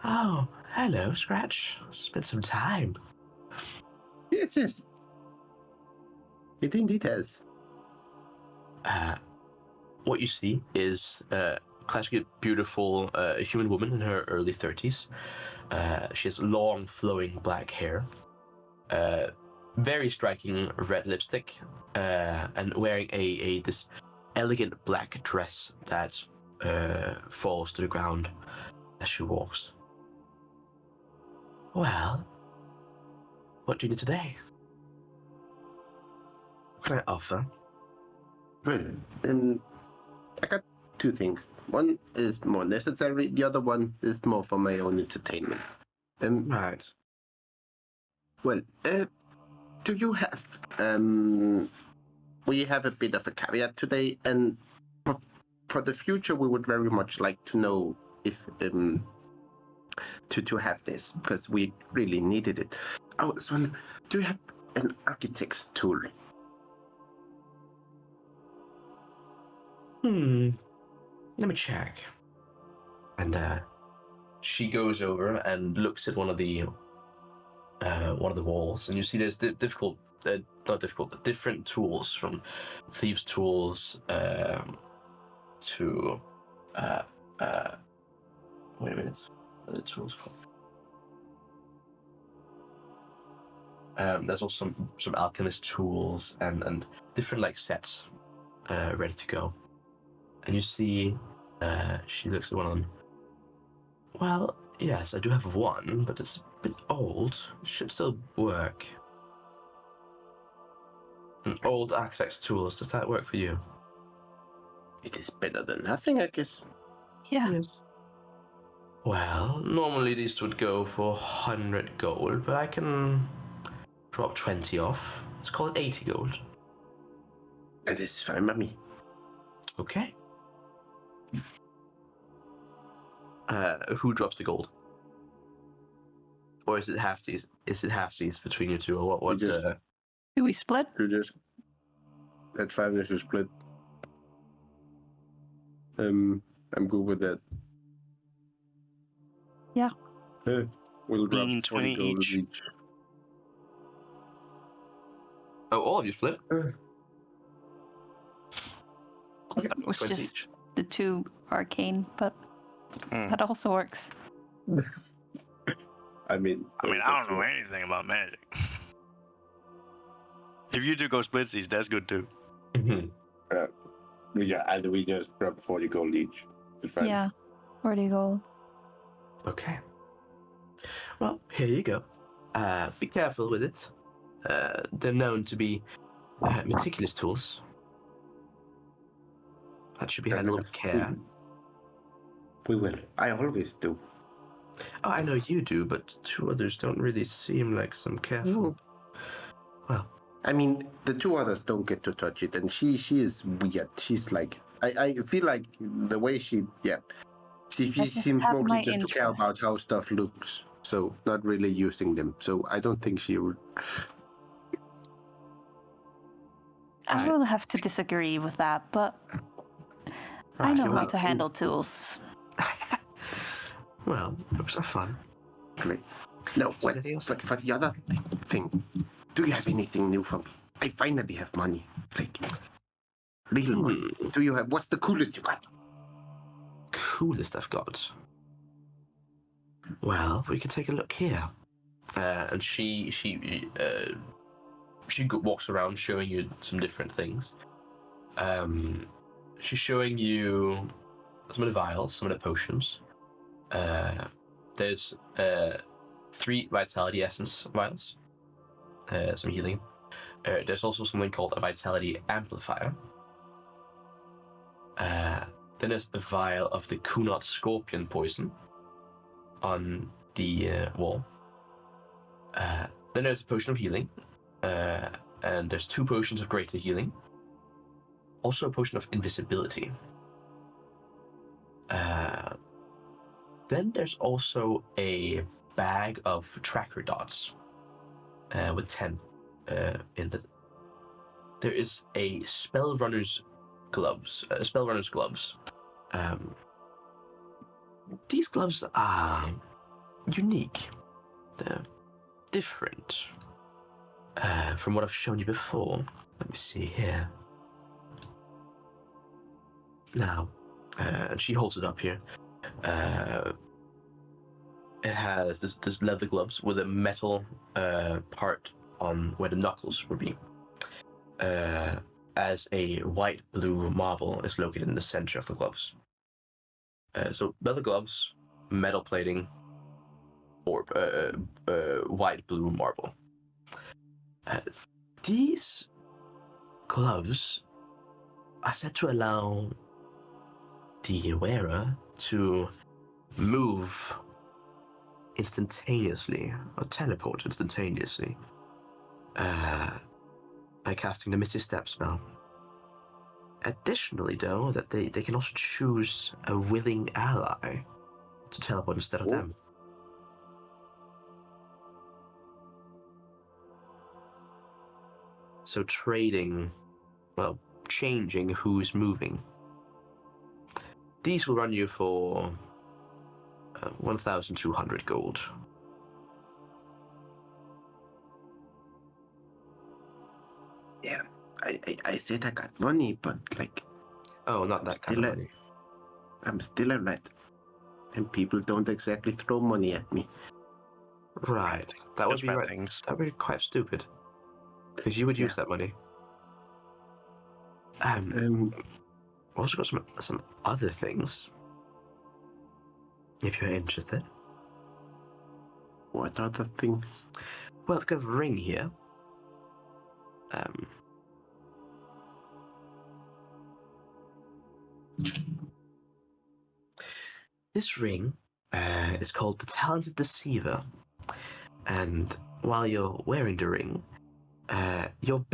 Speaker 1: Oh, hello, Scratch. It's been some time.
Speaker 4: Yes. It indeed has.
Speaker 1: What you see is a classically beautiful human woman in her early 30s. She has long, flowing black hair, very striking red lipstick, and wearing this elegant black dress that falls to the ground as she walks. Well, what do you need today? What can I offer?
Speaker 4: Well, I got two things. One is more necessary. The other one is more for my own entertainment.
Speaker 1: Right.
Speaker 4: Well, do you have? We have a bit of a caveat today, and for the future, we would very much like to know if to have this because we really needed it. Oh, so do you have an architect's tool?
Speaker 1: Let me check. And she goes over and looks at one of the walls, and you see there's different tools, from thieves' tools to wait a minute, what are the tools called? There's also some alchemist tools and different like sets ready to go. And you see, she looks at one of them. Well, yes, I do have one, but it's a bit old. It should still work. An old architect's tools, does that work for you?
Speaker 4: It is better than nothing, I guess.
Speaker 3: Yeah.
Speaker 1: Yes. Well, normally these would go for 100 gold, but I can drop 20 off. Let's call it 80 gold.
Speaker 4: It is fine by me.
Speaker 1: Okay. Who drops the gold? Or is it halfsies? Is it halfsies between you two, or what?
Speaker 4: just-
Speaker 3: Do we split?
Speaker 4: You just. That's fine if you split. I'm good with that.
Speaker 3: Yeah.
Speaker 4: We'll drop
Speaker 5: 20
Speaker 4: 20 gold
Speaker 5: each.
Speaker 1: Oh, all of you split? Okay,
Speaker 3: It was
Speaker 1: 20
Speaker 3: just
Speaker 1: each.
Speaker 3: the two arcane, but that also works.
Speaker 4: I mean,
Speaker 5: I don't know anything about magic. If you do go splitsies, that's good too.
Speaker 1: Mhm.
Speaker 4: Yeah, and we just grab 40 gold each. It's fine.
Speaker 3: Yeah. 40 gold.
Speaker 1: Okay. Well, here you go. Be careful with it. They're known to be meticulous tools. That should be handled with care.
Speaker 4: We will. I always do.
Speaker 1: Oh, I know you do, but two others don't really seem like some careful. Well,
Speaker 4: I mean, the two others don't get to touch it, and she is weird. She's like, I feel like the way she
Speaker 3: just
Speaker 4: seems
Speaker 3: have
Speaker 4: mostly
Speaker 3: my
Speaker 4: just to care about
Speaker 3: interest.
Speaker 4: how stuff looks, so not really using them. So I don't think she would.
Speaker 3: I
Speaker 1: Right.
Speaker 3: will have to disagree with that, but I
Speaker 1: right.
Speaker 3: know how
Speaker 4: well,
Speaker 3: to handle tools.
Speaker 1: Well, looks like fun.
Speaker 4: Great. No,
Speaker 1: Is
Speaker 4: well,
Speaker 1: anything else?
Speaker 4: but for the other thing, do you have anything new for me? I finally have money, like real money. Do you have? What's the coolest you got?
Speaker 1: Coolest I've got. Well, we could take a look here. And she walks around showing you some different things. She's showing you some of the vials, some of the potions. There's 3 vitality essence vials, some healing. There's also something called a vitality amplifier. Then there's a vial of the Kunot scorpion poison on the wall. Then there's a potion of healing, and there's 2 potions of greater healing. Also a potion of invisibility. Then there's also a bag of tracker dots with 10 in it. There is a spellrunner's gloves. These gloves are unique. They're different from what I've shown you before. Let me see here. Now, and she holds it up here. It has this leather gloves with a metal part on where the knuckles would be. As a white blue marble is located in the center of the gloves. So leather gloves, metal plating, or white blue marble. These gloves are said to allow the wearer to move instantaneously or teleport instantaneously by casting the Misty Step spell. Additionally, though, that they can also choose a willing ally to teleport instead of them. So changing who's moving. These will run you for 1,200 gold.
Speaker 4: Yeah, I said I got money, but like.
Speaker 1: Oh, not that kind of money.
Speaker 4: I'm still a rat, and people don't exactly throw money at me.
Speaker 1: Right. That would
Speaker 5: Just
Speaker 1: be
Speaker 5: bad
Speaker 1: right.
Speaker 5: things.
Speaker 1: That would be quite stupid. Because you would use that money. Also got some other things. If you're interested.
Speaker 4: What other things?
Speaker 1: Well, I've got a ring here. This ring is called the Talented Deceiver. And while you're wearing the ring, you're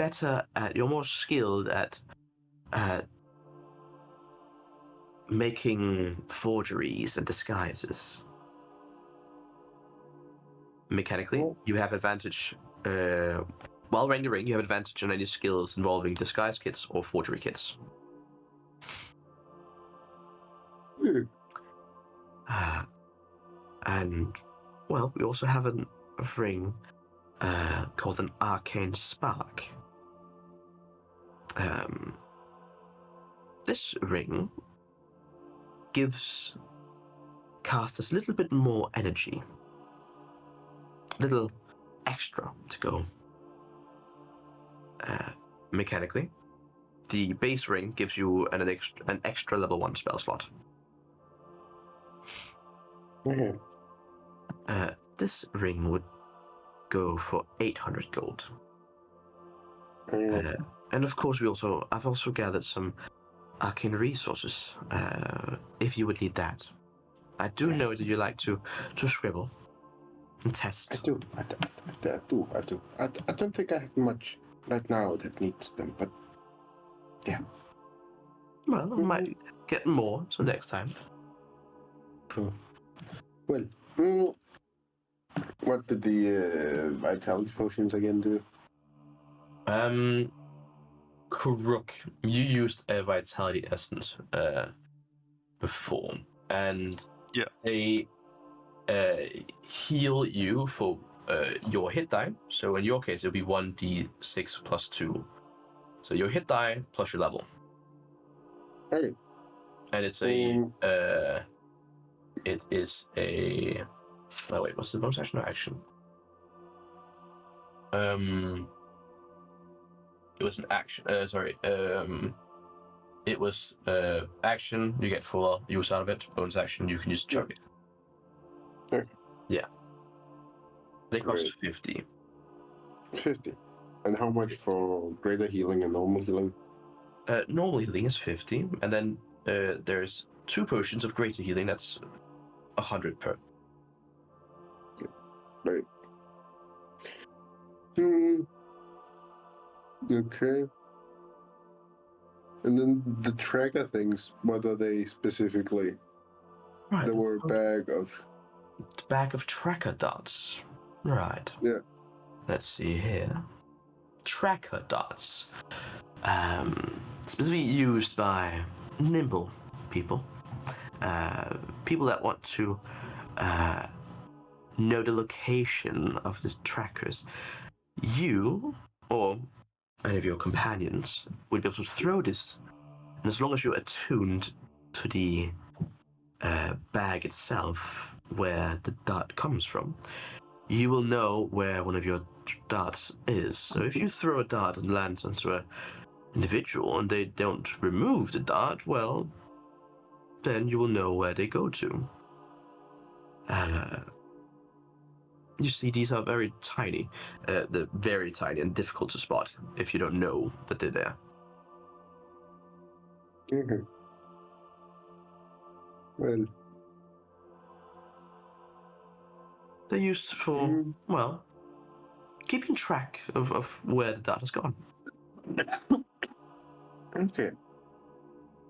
Speaker 1: more skilled at making forgeries and disguises. Mechanically, you have advantage. While wearing the ring, you have advantage on any skills involving disguise kits or forgery kits. And, well, we also have a ring called an Arcane Spark. This ring gives casters a little bit more energy. A little extra to go. mechanically, the base ring gives you an extra level 1 spell slot.
Speaker 4: Okay.
Speaker 1: This ring would go for 800 gold. And of course, I've also gathered some arcane resources, if you would need that. I do know that you like to scribble and test.
Speaker 4: I do. I don't think I have much right now that needs them, but yeah.
Speaker 1: Well, I might get more, so next time.
Speaker 4: Cool. Well, what did the vitality potions again do?
Speaker 1: Koruk, you used a vitality essence before, and
Speaker 5: Yeah.
Speaker 1: they heal you for your hit die. So in your case, it'll be 1d6 plus 2. So your hit die plus your level.
Speaker 4: Okay.
Speaker 1: And it's it is a. Oh wait, what's the bonus action? No action. It was an action. It was action. You get full use out of it. Bonus action. You can just chug it.
Speaker 4: Okay.
Speaker 1: Yeah. They cost
Speaker 4: Great.
Speaker 1: 50.
Speaker 4: 50. And how much for greater healing and normal healing?
Speaker 1: Normal healing is 50, and then there's 2 potions of greater healing. That's 100 per.
Speaker 4: Right. Okay. And then the tracker things, what are they specifically?
Speaker 1: Right.
Speaker 4: They were a bag of...
Speaker 1: The bag of tracker dots. Right.
Speaker 4: Yeah.
Speaker 1: Let's see here. Tracker dots. Specifically used by nimble people. People that want to know the location of the trackers. You, or any of your companions, would be able to throw this, and as long as you're attuned to the bag itself, where the dart comes from, you will know where one of your darts is. So if you throw a dart and lands onto an individual and they don't remove the dart, well, then you will know where they go to. You see, these are very tiny. They're very tiny and difficult to spot if you don't know that they're there.
Speaker 4: Okay. Well,
Speaker 1: They're used for, well, keeping track of where the data's gone.
Speaker 4: okay.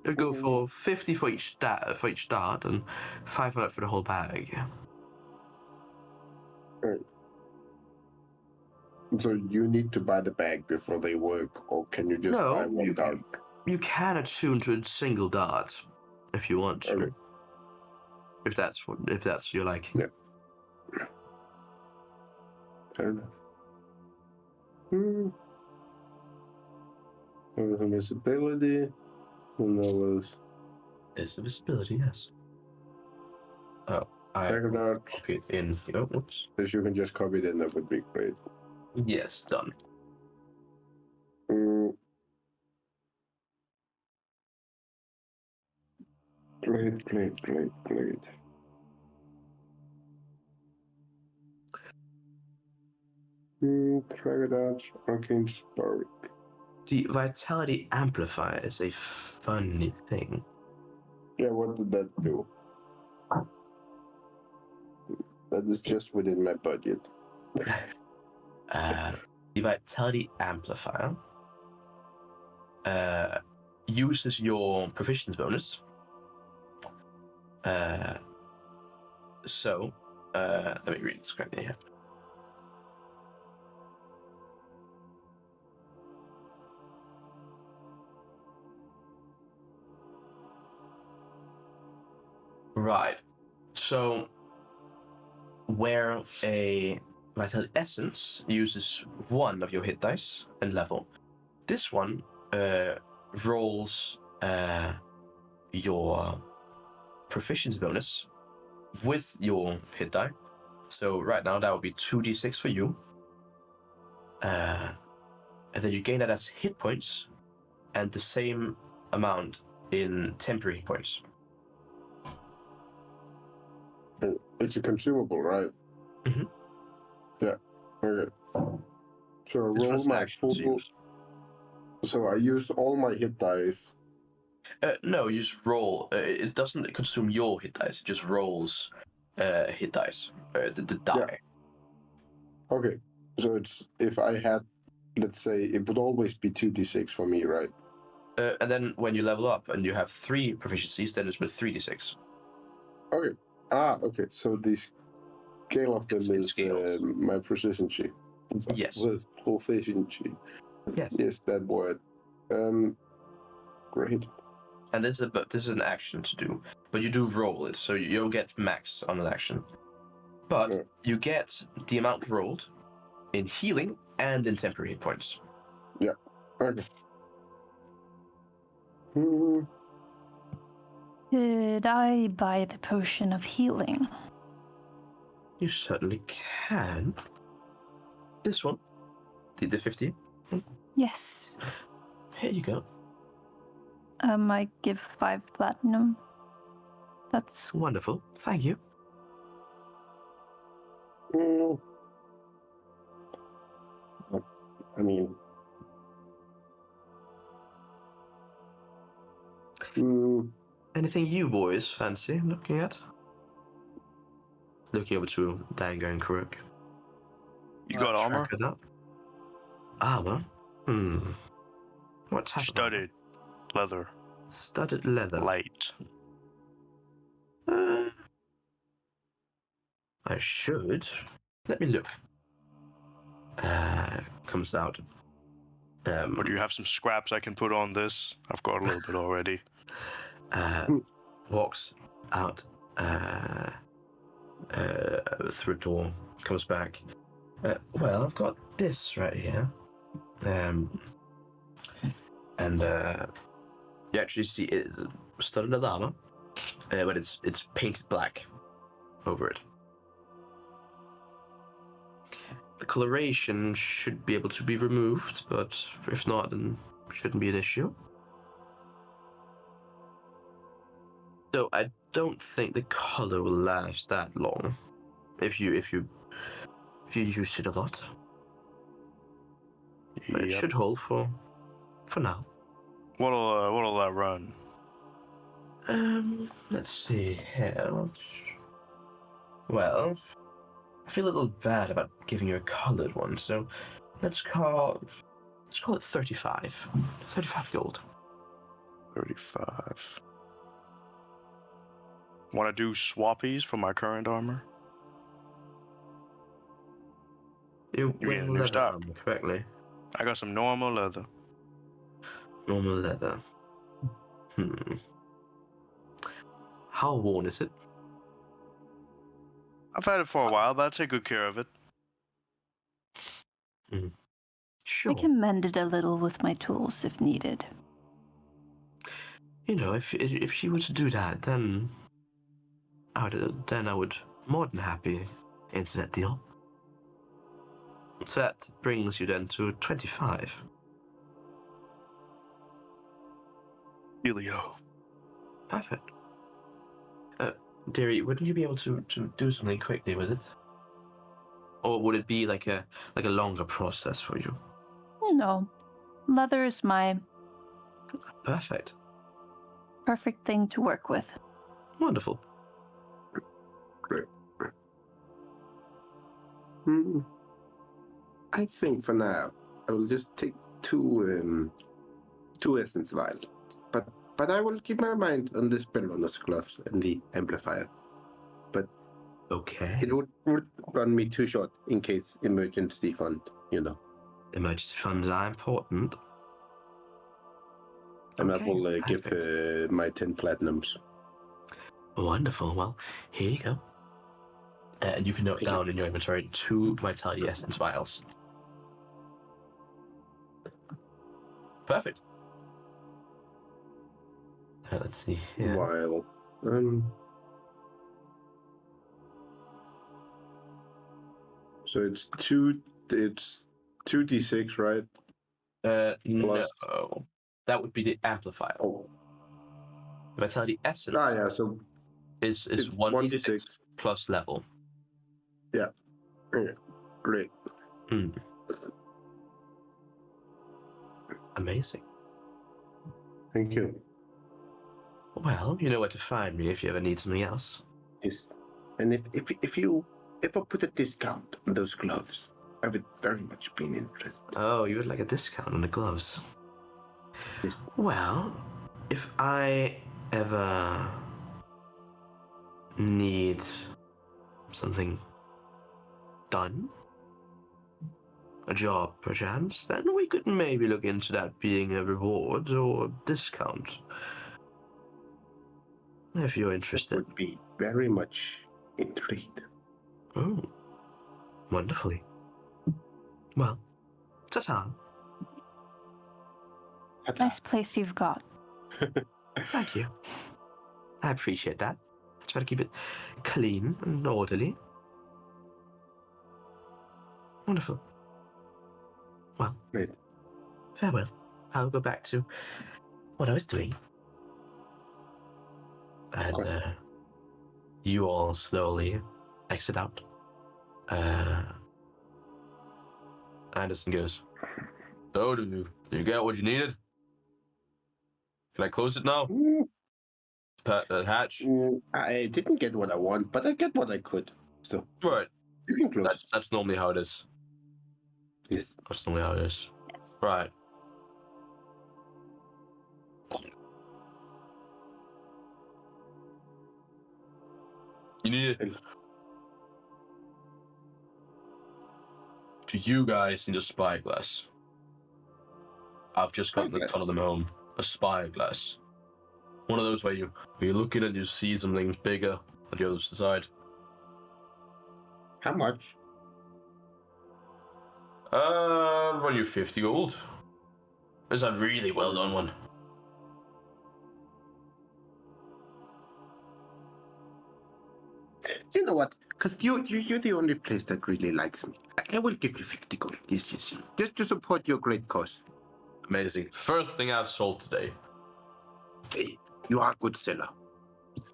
Speaker 1: It'd go for 50 for each dart and 500 for the whole bag.
Speaker 4: Right. So you need to buy the bag before they work, or can you just buy one dart?
Speaker 1: You can attune to a single dart if you want to.
Speaker 4: Okay.
Speaker 1: If that's your like.
Speaker 4: Yeah. Fair enough. There was invisibility, and there was
Speaker 1: It's a visibility, yes. Oh, I
Speaker 4: tracker dart.
Speaker 1: copy it in. Oh, whoops.
Speaker 4: If you can just copy it in, that would be great.
Speaker 1: Yes, done.
Speaker 4: Great. Tracker dart, arcane spark.
Speaker 1: The vitality amplifier is a funny thing.
Speaker 4: Yeah, what did that do? That is just within my budget.
Speaker 1: The vitality amplifier uses your proficiency bonus. So, let me read this correctly here. Right. So, where a vitality essence uses 1 of your hit dice and level, this one rolls your proficiency bonus with your hit die. So right now that would be 2d6 for you, and and then you gain that as hit points, and the same amount in temporary hit points.
Speaker 4: It's a consumable, right?
Speaker 1: Mhm.
Speaker 4: Yeah. Okay. So I
Speaker 1: This
Speaker 4: roll
Speaker 1: was an
Speaker 4: my
Speaker 1: action to
Speaker 4: full.
Speaker 1: use.
Speaker 4: So I use all my hit dice.
Speaker 1: No, you just roll. It doesn't consume your hit dice. It just rolls hit dice. The die.
Speaker 4: Okay. So it's if I had, let's say, it would always be 2d6 for me, right?
Speaker 1: And then when you level up and you have 3 proficiencies, then it's with 3d6.
Speaker 4: Okay. Okay. So the scale of them
Speaker 1: It's in
Speaker 4: is
Speaker 1: scales.
Speaker 4: my proficiency.
Speaker 1: Yes.
Speaker 4: With proficiency.
Speaker 1: Yes.
Speaker 4: Yes, that word. Great.
Speaker 1: And this is an action to do, but you do roll it, so you don't get max on an action. But
Speaker 4: Yeah.
Speaker 1: you get the amount rolled in healing and in temporary hit points.
Speaker 4: Okay. Hmm.
Speaker 3: Could I buy the potion of healing?
Speaker 1: You certainly can. This one, the 50.
Speaker 3: Yes.
Speaker 1: Here you go.
Speaker 3: I give 5 platinum. That's
Speaker 1: Wonderful. Thank you.
Speaker 4: Hmm. I mean. Hmm.
Speaker 1: Anything you boys fancy looking at? Looking over to Dangur and Koruk.
Speaker 5: You got armor?
Speaker 1: Track it up. Armor? What type of armor?
Speaker 5: Studded leather,
Speaker 1: Studded leather.
Speaker 5: light.
Speaker 1: I should. Let me look. Comes out.
Speaker 5: Or do you have some scraps I can put on this? I've got a little bit already.
Speaker 1: Walks out through a door, comes back. Well, I've got this right here. And you actually see it studded leather armor, but it's painted black over it. The coloration should be able to be removed, but if not, then shouldn't be an issue. So I don't think the color will last that long if you use it a lot. But it
Speaker 5: Yep.
Speaker 1: should hold for now.
Speaker 5: What'll that run?
Speaker 1: Let's see here. Well, I feel a little bad about giving you a colored one, so let's call it 35. 35 gold.
Speaker 5: 35. Want to do swappies for my current armor?
Speaker 1: You're
Speaker 5: You mean
Speaker 1: wearing
Speaker 5: a new
Speaker 1: leather
Speaker 5: stock?
Speaker 1: armor, correctly?
Speaker 5: I got some normal leather.
Speaker 1: Normal leather. How worn is it?
Speaker 5: I've had it for a while, but I take good care of it.
Speaker 1: Sure.
Speaker 3: I can mend it a little with my tools if needed.
Speaker 1: You know, if she were to do that, then I would more than happy internet deal. So that brings you then to 25.
Speaker 5: Helio.
Speaker 1: Perfect. Dearie, wouldn't you be able to do something quickly with it? Or would it be like a longer process for you?
Speaker 3: No, leather is my
Speaker 1: Perfect.
Speaker 3: perfect thing to work with.
Speaker 1: Wonderful.
Speaker 4: Great. I think for now I will just take two essence vials, but I will keep my mind on the spellbonus gloves and the amplifier.
Speaker 1: Okay.
Speaker 4: It would run me too short in case emergency fund, you know.
Speaker 1: Emergency funds are important.
Speaker 4: And
Speaker 1: Okay,
Speaker 4: I will give
Speaker 1: perfect.
Speaker 4: my 10 platinums.
Speaker 1: Wonderful. Well, here you go. And you can note
Speaker 4: Thank you.
Speaker 1: down in your inventory 2 Vitality Essence vials. Perfect. Let's see here.
Speaker 4: While so it's 2d6, right?
Speaker 1: No.
Speaker 4: Plus-
Speaker 1: That would be the amplifier.
Speaker 4: Oh.
Speaker 1: Vitality essence
Speaker 4: Yeah. So
Speaker 1: is
Speaker 4: it's
Speaker 1: 1d6 plus level.
Speaker 4: yeah, great.
Speaker 1: Hmm. Amazing.
Speaker 4: Thank you.
Speaker 1: Well, you know where to find me if you ever need something else.
Speaker 4: Yes. And if you ever put a discount on those gloves, I would very much be interested.
Speaker 1: Oh, you would like a discount on the gloves?
Speaker 4: Yes.
Speaker 1: Well, if I ever need something done, a job perchance, then we could maybe look into that being a reward or discount. If you're
Speaker 4: That
Speaker 1: interested.
Speaker 4: would be very much intrigued.
Speaker 1: Oh, wonderfully. Well, ta-ta.
Speaker 3: Nice place you've got.
Speaker 1: Thank you. I appreciate that. Try to keep it clean and orderly. Wonderful. Well,
Speaker 4: Great.
Speaker 1: farewell. I'll go back to what I was doing. And
Speaker 4: course.
Speaker 1: you all slowly exit out. Anderson goes, "Oh, did you get what you needed? Can I close it now? Hatch?"
Speaker 4: I didn't get what I want, but I get what I could. So
Speaker 1: Right.
Speaker 4: you can close.
Speaker 1: That's normally how it is.
Speaker 4: Yes.
Speaker 1: That's normally how it is.
Speaker 3: Yes.
Speaker 1: Right. You need it. Do you guys need a spyglass? I've just gotten a ton of them home. A spyglass. One of those where you look in and you see something bigger on the other side.
Speaker 4: How much?
Speaker 1: I'll run you 50 gold. It's a really well done one.
Speaker 4: You know what? Because you're the only place that really likes me. I will give you 50 gold. Yes. Just to support your great cause.
Speaker 1: Amazing. First thing I've sold today.
Speaker 4: Hey, you are a good seller.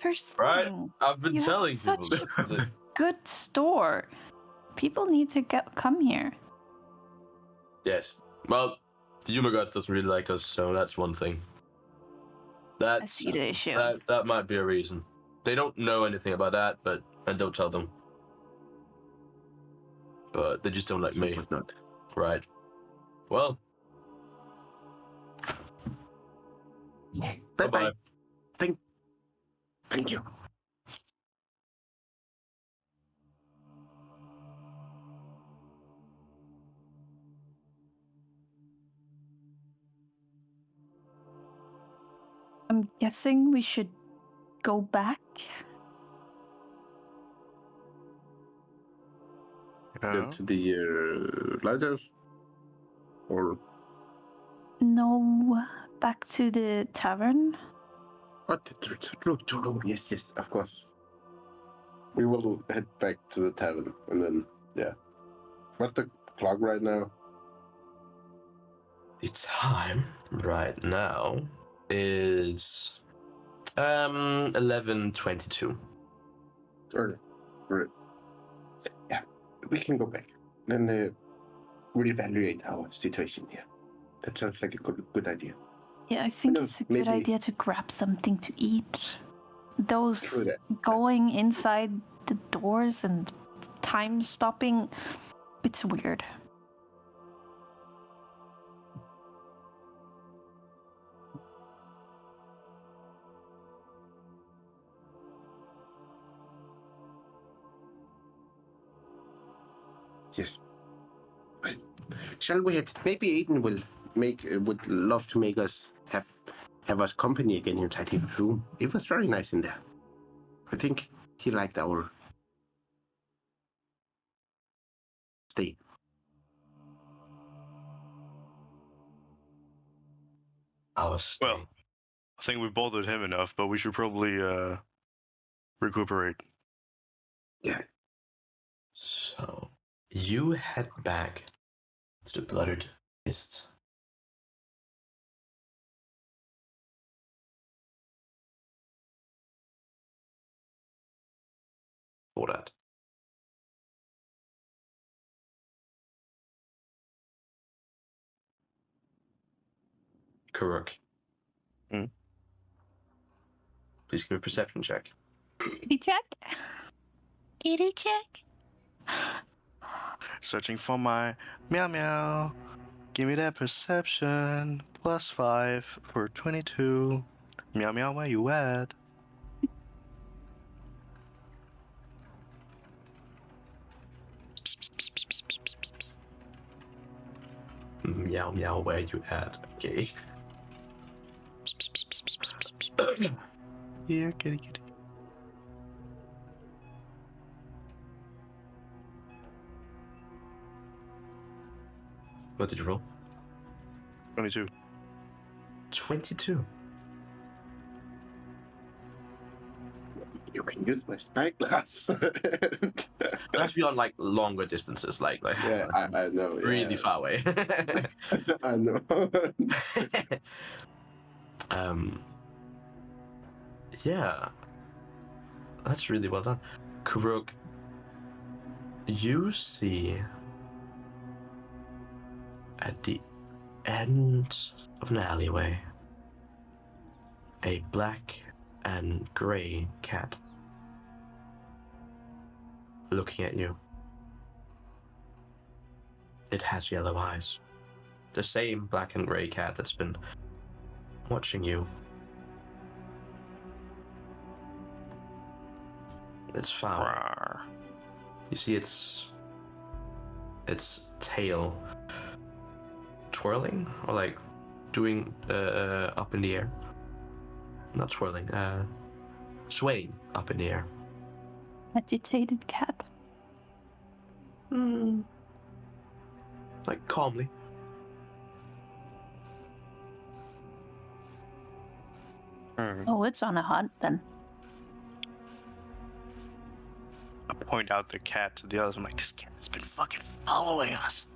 Speaker 3: First
Speaker 1: Right?
Speaker 3: thing,
Speaker 1: I've been
Speaker 3: you have
Speaker 1: telling
Speaker 3: such
Speaker 1: people.
Speaker 3: good store. People need to come here.
Speaker 1: Yes. Well, the humor gods doesn't really like us, so that's one thing.
Speaker 3: I see the issue.
Speaker 1: That might be a reason. They don't know anything about that, and don't tell them. But they just don't like me.
Speaker 4: Not.
Speaker 1: Right. Well.
Speaker 4: Bye-bye.
Speaker 1: Bye-bye.
Speaker 4: Thank you.
Speaker 3: I'm guessing we should go back.
Speaker 5: Yeah.
Speaker 4: To the lighthouse? Or
Speaker 3: No, back to the tavern.
Speaker 4: what? True. Yes, of course. We will head back to the tavern and then, yeah. What's the clock right now?
Speaker 1: The time right now is 11:22.
Speaker 4: Early. Right. Yeah, we can go back. Then reevaluate our situation here. That sounds like a good idea.
Speaker 3: Yeah, I think
Speaker 4: No,
Speaker 3: it's a good
Speaker 4: maybe-
Speaker 3: idea to grab something to eat.
Speaker 4: True
Speaker 3: Those
Speaker 4: that.
Speaker 3: going inside the doors and time stopping, it's weird.
Speaker 4: Yes. Well, shall we head? Maybe Aiden will would love to make us have us company again inside his room. It was very nice in there. I think he liked our stay.
Speaker 1: Our stay.
Speaker 5: Well, I think we bothered him enough, but we should probably recuperate.
Speaker 4: Yeah.
Speaker 1: So you head back to the Blooded Fist for that. Koruk.
Speaker 5: Hmm?
Speaker 1: Please give me a perception check.
Speaker 3: Kitty check. Kitty check.
Speaker 5: Searching for my meow meow. Give me that perception. +5 for 22. Meow meow, where you at?
Speaker 1: Meow meow, where you at? Okay.
Speaker 5: Here, kitty kitty.
Speaker 1: What did you roll?
Speaker 5: 22.
Speaker 1: 22.
Speaker 4: You can use my spyglass.
Speaker 1: It has to be on like longer distances, like
Speaker 4: Yeah, I know.
Speaker 1: really
Speaker 4: Yeah.
Speaker 1: far away.
Speaker 4: I know.
Speaker 1: Yeah, that's really well done. Koruk, you see at the end of an alleyway a black and grey cat looking at you. It has yellow eyes. The same black and grey cat that's been watching you. It's foul.
Speaker 5: Rawr.
Speaker 1: You see its tail twirling or like doing up in the air. Not twirling, swaying up in the air.
Speaker 3: Agitated cat.
Speaker 1: Like calmly.
Speaker 3: Oh, it's on a hunt then.
Speaker 5: I point out the cat to the others. I'm like, this cat's been fucking following us.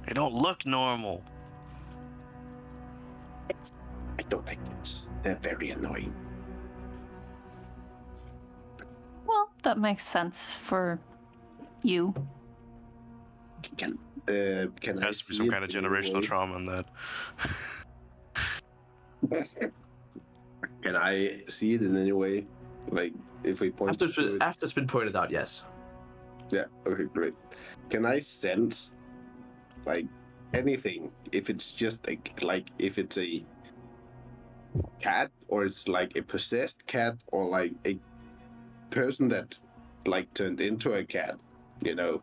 Speaker 5: They don't look normal.
Speaker 4: I don't like it. They're very annoying.
Speaker 3: Well, that makes sense for you.
Speaker 4: Can
Speaker 5: There
Speaker 4: I
Speaker 5: has to be
Speaker 4: see
Speaker 5: some
Speaker 4: it
Speaker 5: kind of
Speaker 4: in any
Speaker 5: generational
Speaker 4: way?
Speaker 5: trauma in that.
Speaker 4: Can I see it in any way? Like, if we point to it?
Speaker 1: After it's been pointed out, yes.
Speaker 4: Yeah, okay, great. Can I sense, like, anything? If it's just, like if it's a cat, or it's like a possessed cat, or like a person that, like, turned into a cat, you know?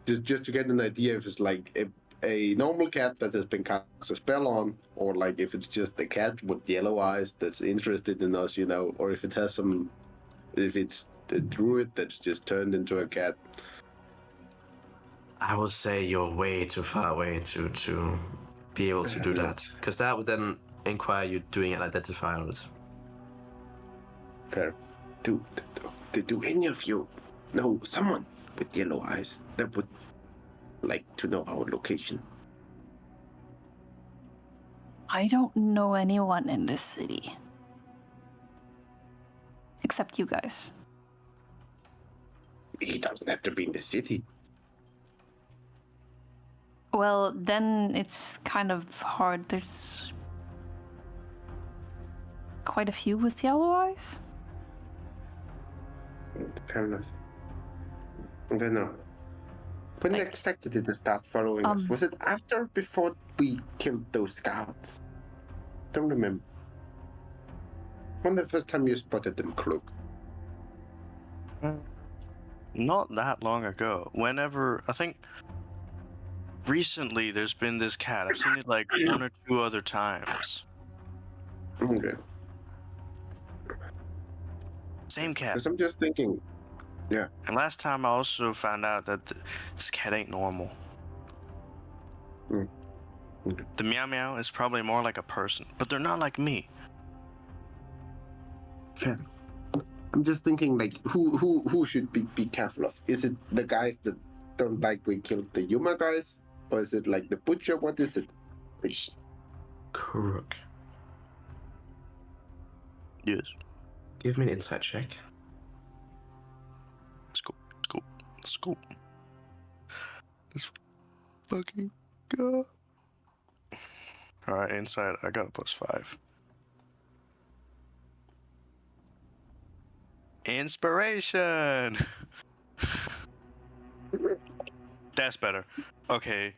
Speaker 4: Just to get an idea if it's like a normal cat that has been cast a spell on, or like if it's just a cat with yellow eyes that's interested in us, you know, or if it has some, if it's the druid that's just turned into a cat.
Speaker 1: I will say you're way too far away to be able to do that. Because that would then inquire you doing an identifier on it.
Speaker 4: Fair. Do any of you know someone with yellow eyes that would like to know our location?
Speaker 3: I don't know anyone in this city. Except you guys.
Speaker 4: He doesn't have to be in the city.
Speaker 3: Well, then it's kind of hard. There's quite a few with yellow eyes.
Speaker 4: Fair enough. I don't know. When
Speaker 3: Like,
Speaker 4: exactly did they start following us? Was it after or before we killed those scouts? Don't remember. When the first time you spotted them, Cloak?
Speaker 5: Not that long ago. Whenever, I think recently there's been this cat. I've seen it like 1 or 2 other times.
Speaker 4: Okay.
Speaker 5: Same cat.
Speaker 4: Because I'm just thinking, yeah.
Speaker 5: And last time I also found out that this cat ain't normal.
Speaker 4: Mm. Okay.
Speaker 5: The meow meow is probably more like a person, but they're not like me.
Speaker 4: Fair. I'm just thinking, like, who should be careful of? Is it the guys that don't like we killed the Yuma guys? Or is it like the butcher? What is it?
Speaker 1: Koruk.
Speaker 5: Yes.
Speaker 1: Give me an insight check.
Speaker 5: Scoop. Let's fucking go. Alright, inside, I got a +5. Inspiration! That's better. Okay,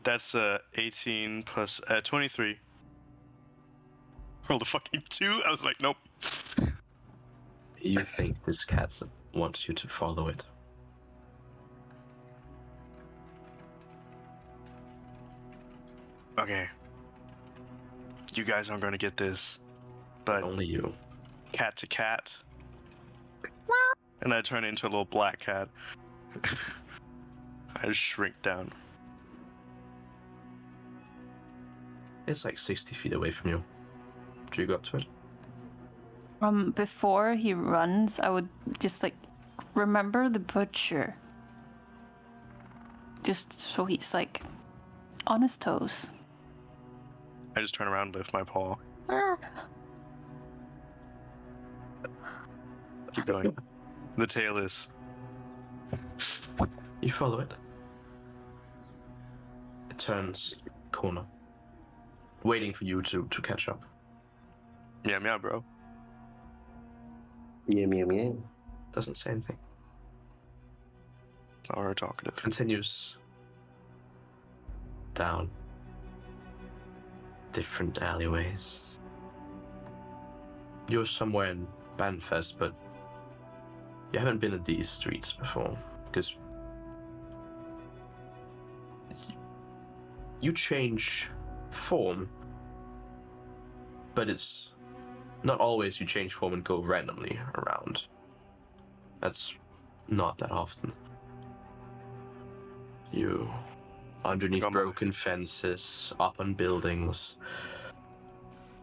Speaker 5: that's 18 plus 23. Rolled a fucking 2. I was like, nope.
Speaker 1: You think this cat wants you to follow it.
Speaker 5: Okay. You guys aren't gonna get this. But
Speaker 1: Only you.
Speaker 5: cat to cat. And I turn into a little black cat. I just shrink down.
Speaker 1: It's like 60 feet away from you. Do you go up to it?
Speaker 3: Before he runs, I would just like remember the butcher. Just so he's like on his toes.
Speaker 5: I just turn around and lift my paw. Keep going. The tail is.
Speaker 1: You follow it. It turns corner, waiting for you to catch up.
Speaker 5: Yeah, bro.
Speaker 4: Yeah.
Speaker 1: Doesn't say anything.
Speaker 5: Not very talkative.
Speaker 1: Continues down different alleyways. You're somewhere in Banfest, but you haven't been in these streets before, because you change form, but it's not always you change form and go randomly around. That's not that often. You underneath
Speaker 5: Come on.
Speaker 1: broken fences, up on buildings.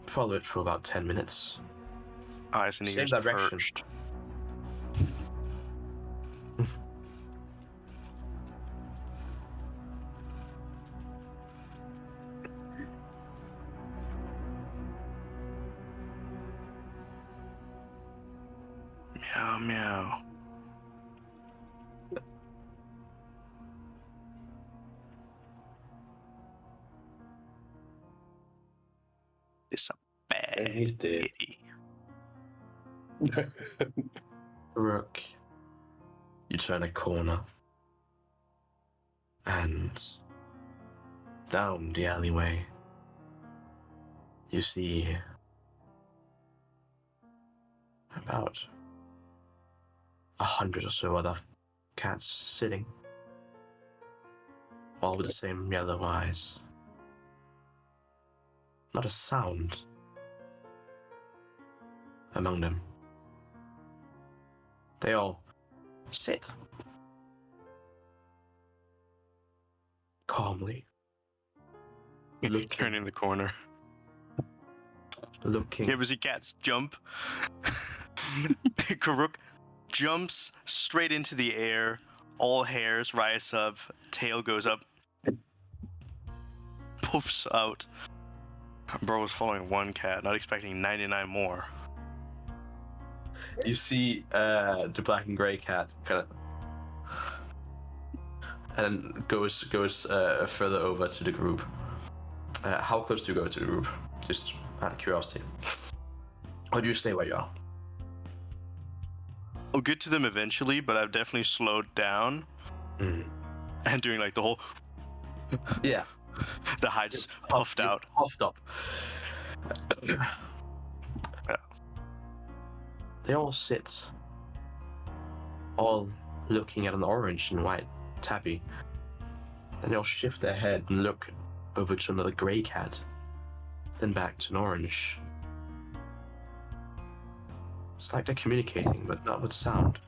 Speaker 1: Follow it for about 10 minutes.
Speaker 5: Eyes and
Speaker 1: Same
Speaker 5: ears
Speaker 1: direction.
Speaker 5: perched. Meow. It's a bad
Speaker 4: And he's dead.
Speaker 5: kitty.
Speaker 1: Rook, you turn a corner, and down the alleyway, you see about 100 or so other cats sitting, all with the same yellow eyes. Not a sound among them. They all sit calmly,
Speaker 5: Turning the corner.
Speaker 1: looking.
Speaker 5: You ever see cats jump? Koruk jumps straight into the air. All hairs rise up. Tail goes up. Poofs out. Bro was following one cat, not expecting 99 more.
Speaker 1: You see the black and gray cat kind of, and goes further over to the group. How close do you go to the group? Just out of curiosity. Or do you stay where you are?
Speaker 5: I'll get to them eventually, but I've definitely slowed down and doing like the whole.
Speaker 1: Yeah.
Speaker 5: The hides puffed out.
Speaker 1: Puffed up.
Speaker 5: Yeah.
Speaker 1: They all sit, all looking at an orange and white tabby. Then they'll shift their head and look over to another grey cat, then back to an orange. It's like they're communicating, but not with sound.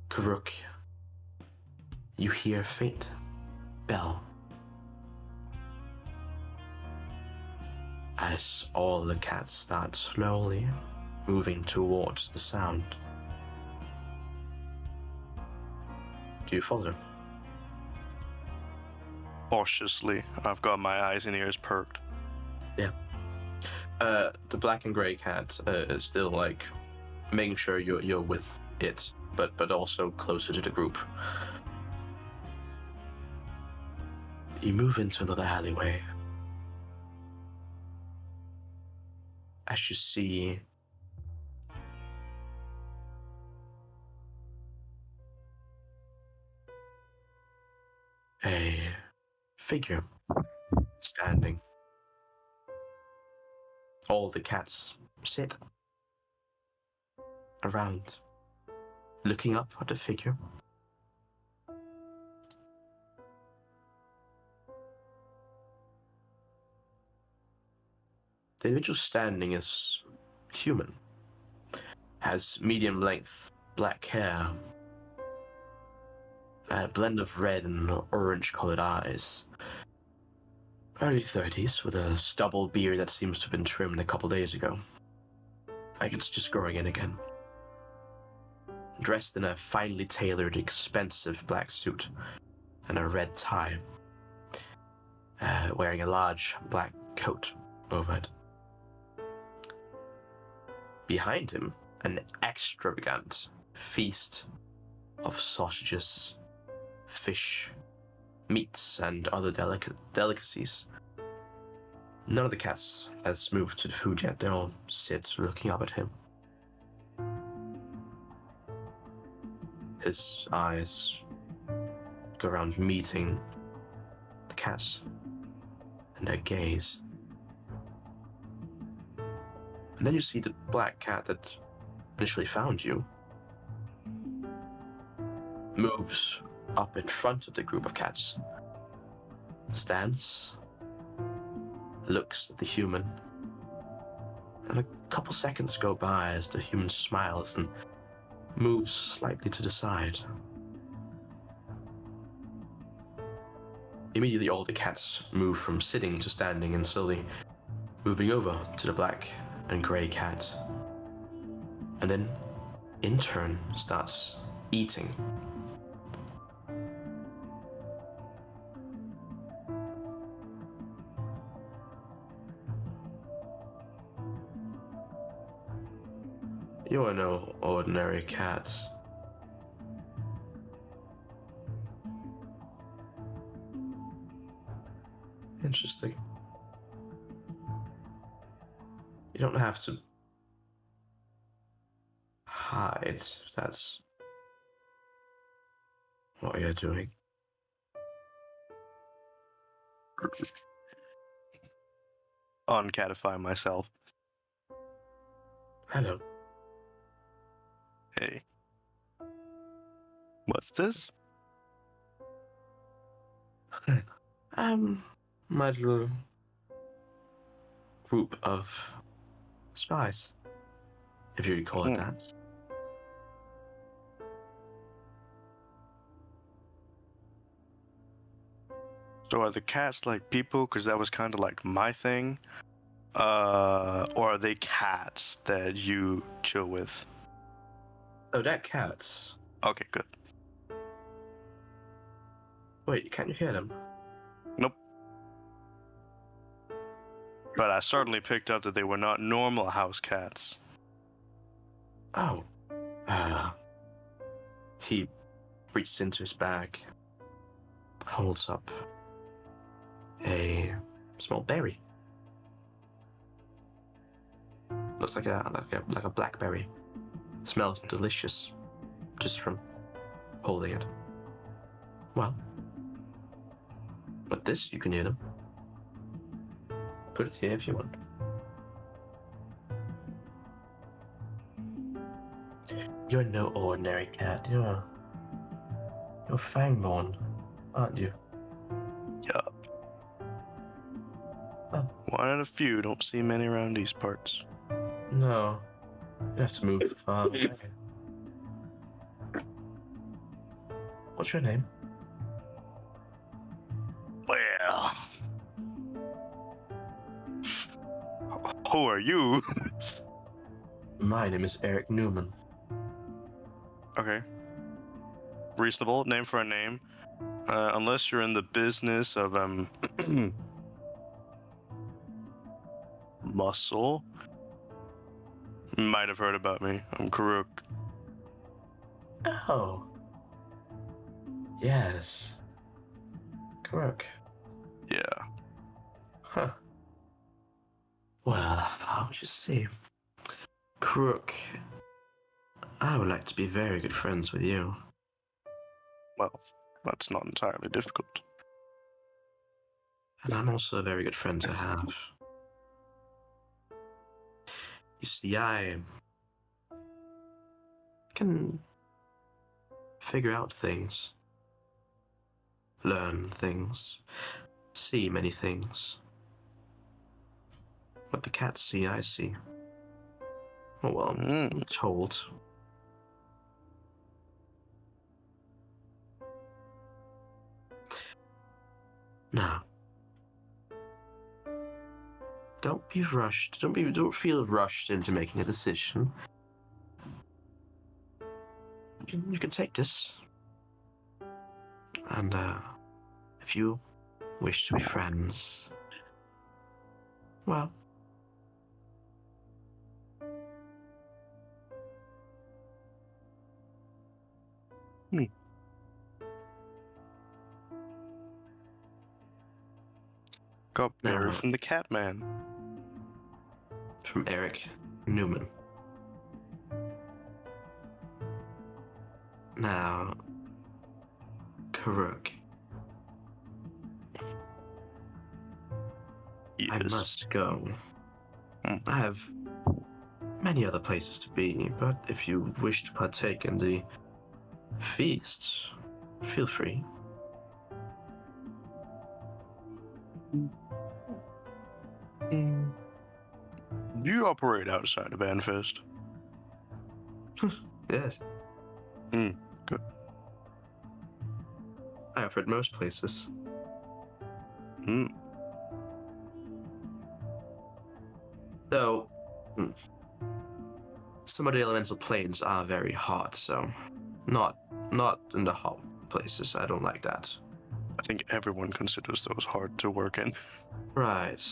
Speaker 1: Koruk, you hear a faint bell as all the cats start slowly moving towards the sound. Do you follow?
Speaker 5: cautiously. I've got my eyes and ears perked.
Speaker 1: The black and gray cat is still like making sure you're with it, but also closer to the group. You move into another alleyway. As you see a figure standing. All the cats sit around, looking up at the figure. The individual standing is human, has medium length black hair, a blend of red and orange colored eyes. Early 30s, with a stubble beard that seems to have been trimmed a couple days ago. Like it's just growing in again. Dressed in a finely tailored, expensive black suit and a red tie. Wearing a large black coat over it. Behind him, an extravagant feast of sausages, fish, meats, and other delicacies. None of the cats has moved to the food yet. They all sit looking up at him. His eyes go around meeting the cats and their gaze. And then you see the black cat that initially found you moves up in front of the group of cats, stands, looks at the human, and a couple seconds go by as the human smiles and moves slightly to the side. Immediately all the cats move from sitting to standing and slowly moving over to the black and grey cat. And then, in turn, starts eating. You are no ordinary cat. Interesting. You don't have to hide, if that's what you're doing.
Speaker 5: Uncatify myself.
Speaker 1: Hello.
Speaker 5: Hey. What's this?
Speaker 1: My little group of spies, if you call it that.
Speaker 5: So are the cats like people? Because that was kind of like my thing. Or are they cats that you chill with?
Speaker 1: Oh, that cats.
Speaker 5: Okay, good.
Speaker 1: Wait, can't you hear them?
Speaker 5: Nope. But I certainly picked up that they were not normal house cats.
Speaker 1: Oh. He reaches into his bag, holds up a small berry. Looks like a blackberry. Smells delicious, just from holding it. Well, with this you can eat them. Put it here if you want. You're no ordinary cat. You're fangborn, aren't you?
Speaker 5: Yup.
Speaker 1: Oh.
Speaker 5: One out of few. Don't see many around these parts.
Speaker 1: No. You have to move far away. What's your name?
Speaker 5: Well, who are you?
Speaker 1: My name is Eric Newman.
Speaker 5: Okay. Reasonable name for a name. Unless you're in the business of muscle. You might have heard about me. I'm Koruk.
Speaker 1: Oh. Yes. Koruk.
Speaker 5: Yeah.
Speaker 1: Huh. Well, I'll just see. Koruk, I would like to be very good friends with you.
Speaker 5: Well, that's not entirely difficult.
Speaker 1: And I'm also a very good friend to have. You see, I can figure out things, learn things, see many things. What the cats see, I see. Oh well, I'm told. Now, don't be rushed. Don't feel rushed into making a decision. You can take this, and if you wish to be friends, well.
Speaker 5: Got berry
Speaker 1: No.
Speaker 5: from the Catman.
Speaker 1: From Eric Newman. Now, Koruk,
Speaker 5: Yes.
Speaker 1: I must go.
Speaker 5: Hmm.
Speaker 1: I have many other places to be, but if you wish to partake in the feast, feel free.
Speaker 5: Do you operate outside of Anfest?
Speaker 1: Yes.
Speaker 5: Good.
Speaker 1: I offer at most places. Though, some of the elemental planes are very hot, so not in the hot places. I don't like that.
Speaker 5: I think everyone considers those hard to work in.
Speaker 1: Right.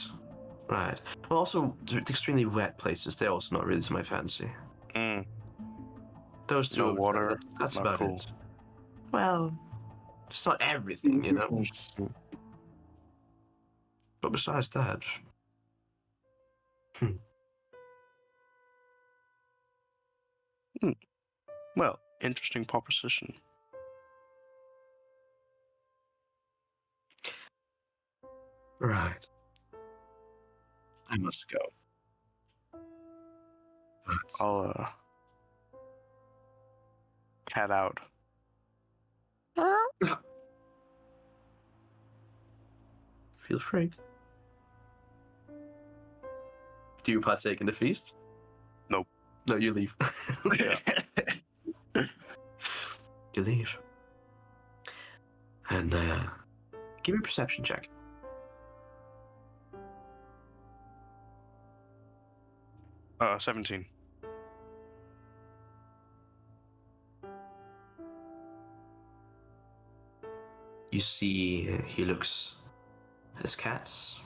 Speaker 1: Right. Well, also, the extremely wet places, they're also not really to my fancy. Those two,
Speaker 5: No water,
Speaker 1: that's
Speaker 5: not
Speaker 1: about
Speaker 5: cool.
Speaker 1: it. Well, it's not everything, you know? But besides that...
Speaker 5: Well, interesting proposition.
Speaker 1: Right. I must go. But
Speaker 5: I'll cat out.
Speaker 1: feel free. Do you partake in the feast?
Speaker 5: Nope.
Speaker 1: No, you leave.
Speaker 5: Yeah.
Speaker 1: You leave. And give me a perception check.
Speaker 5: 17.
Speaker 1: You see he looks at his cats,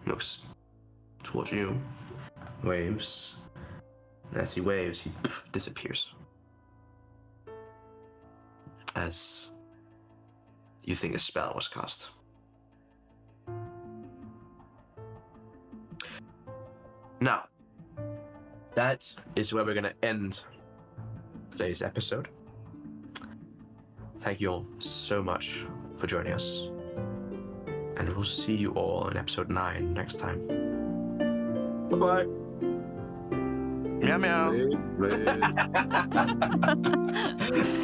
Speaker 1: looks towards you, waves. And as he waves, he disappears. As you think a spell was cast. Now, that is where we're going to end today's episode. Thank you all so much for joining us. And we'll see you all in episode 9 next time. Bye-bye.
Speaker 5: Meow meow.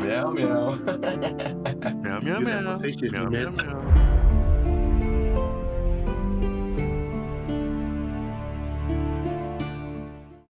Speaker 1: Meow meow.
Speaker 5: Meow meow
Speaker 4: Beautiful
Speaker 5: meow.
Speaker 4: fishes we
Speaker 5: Meow meow
Speaker 4: met.
Speaker 5: meow.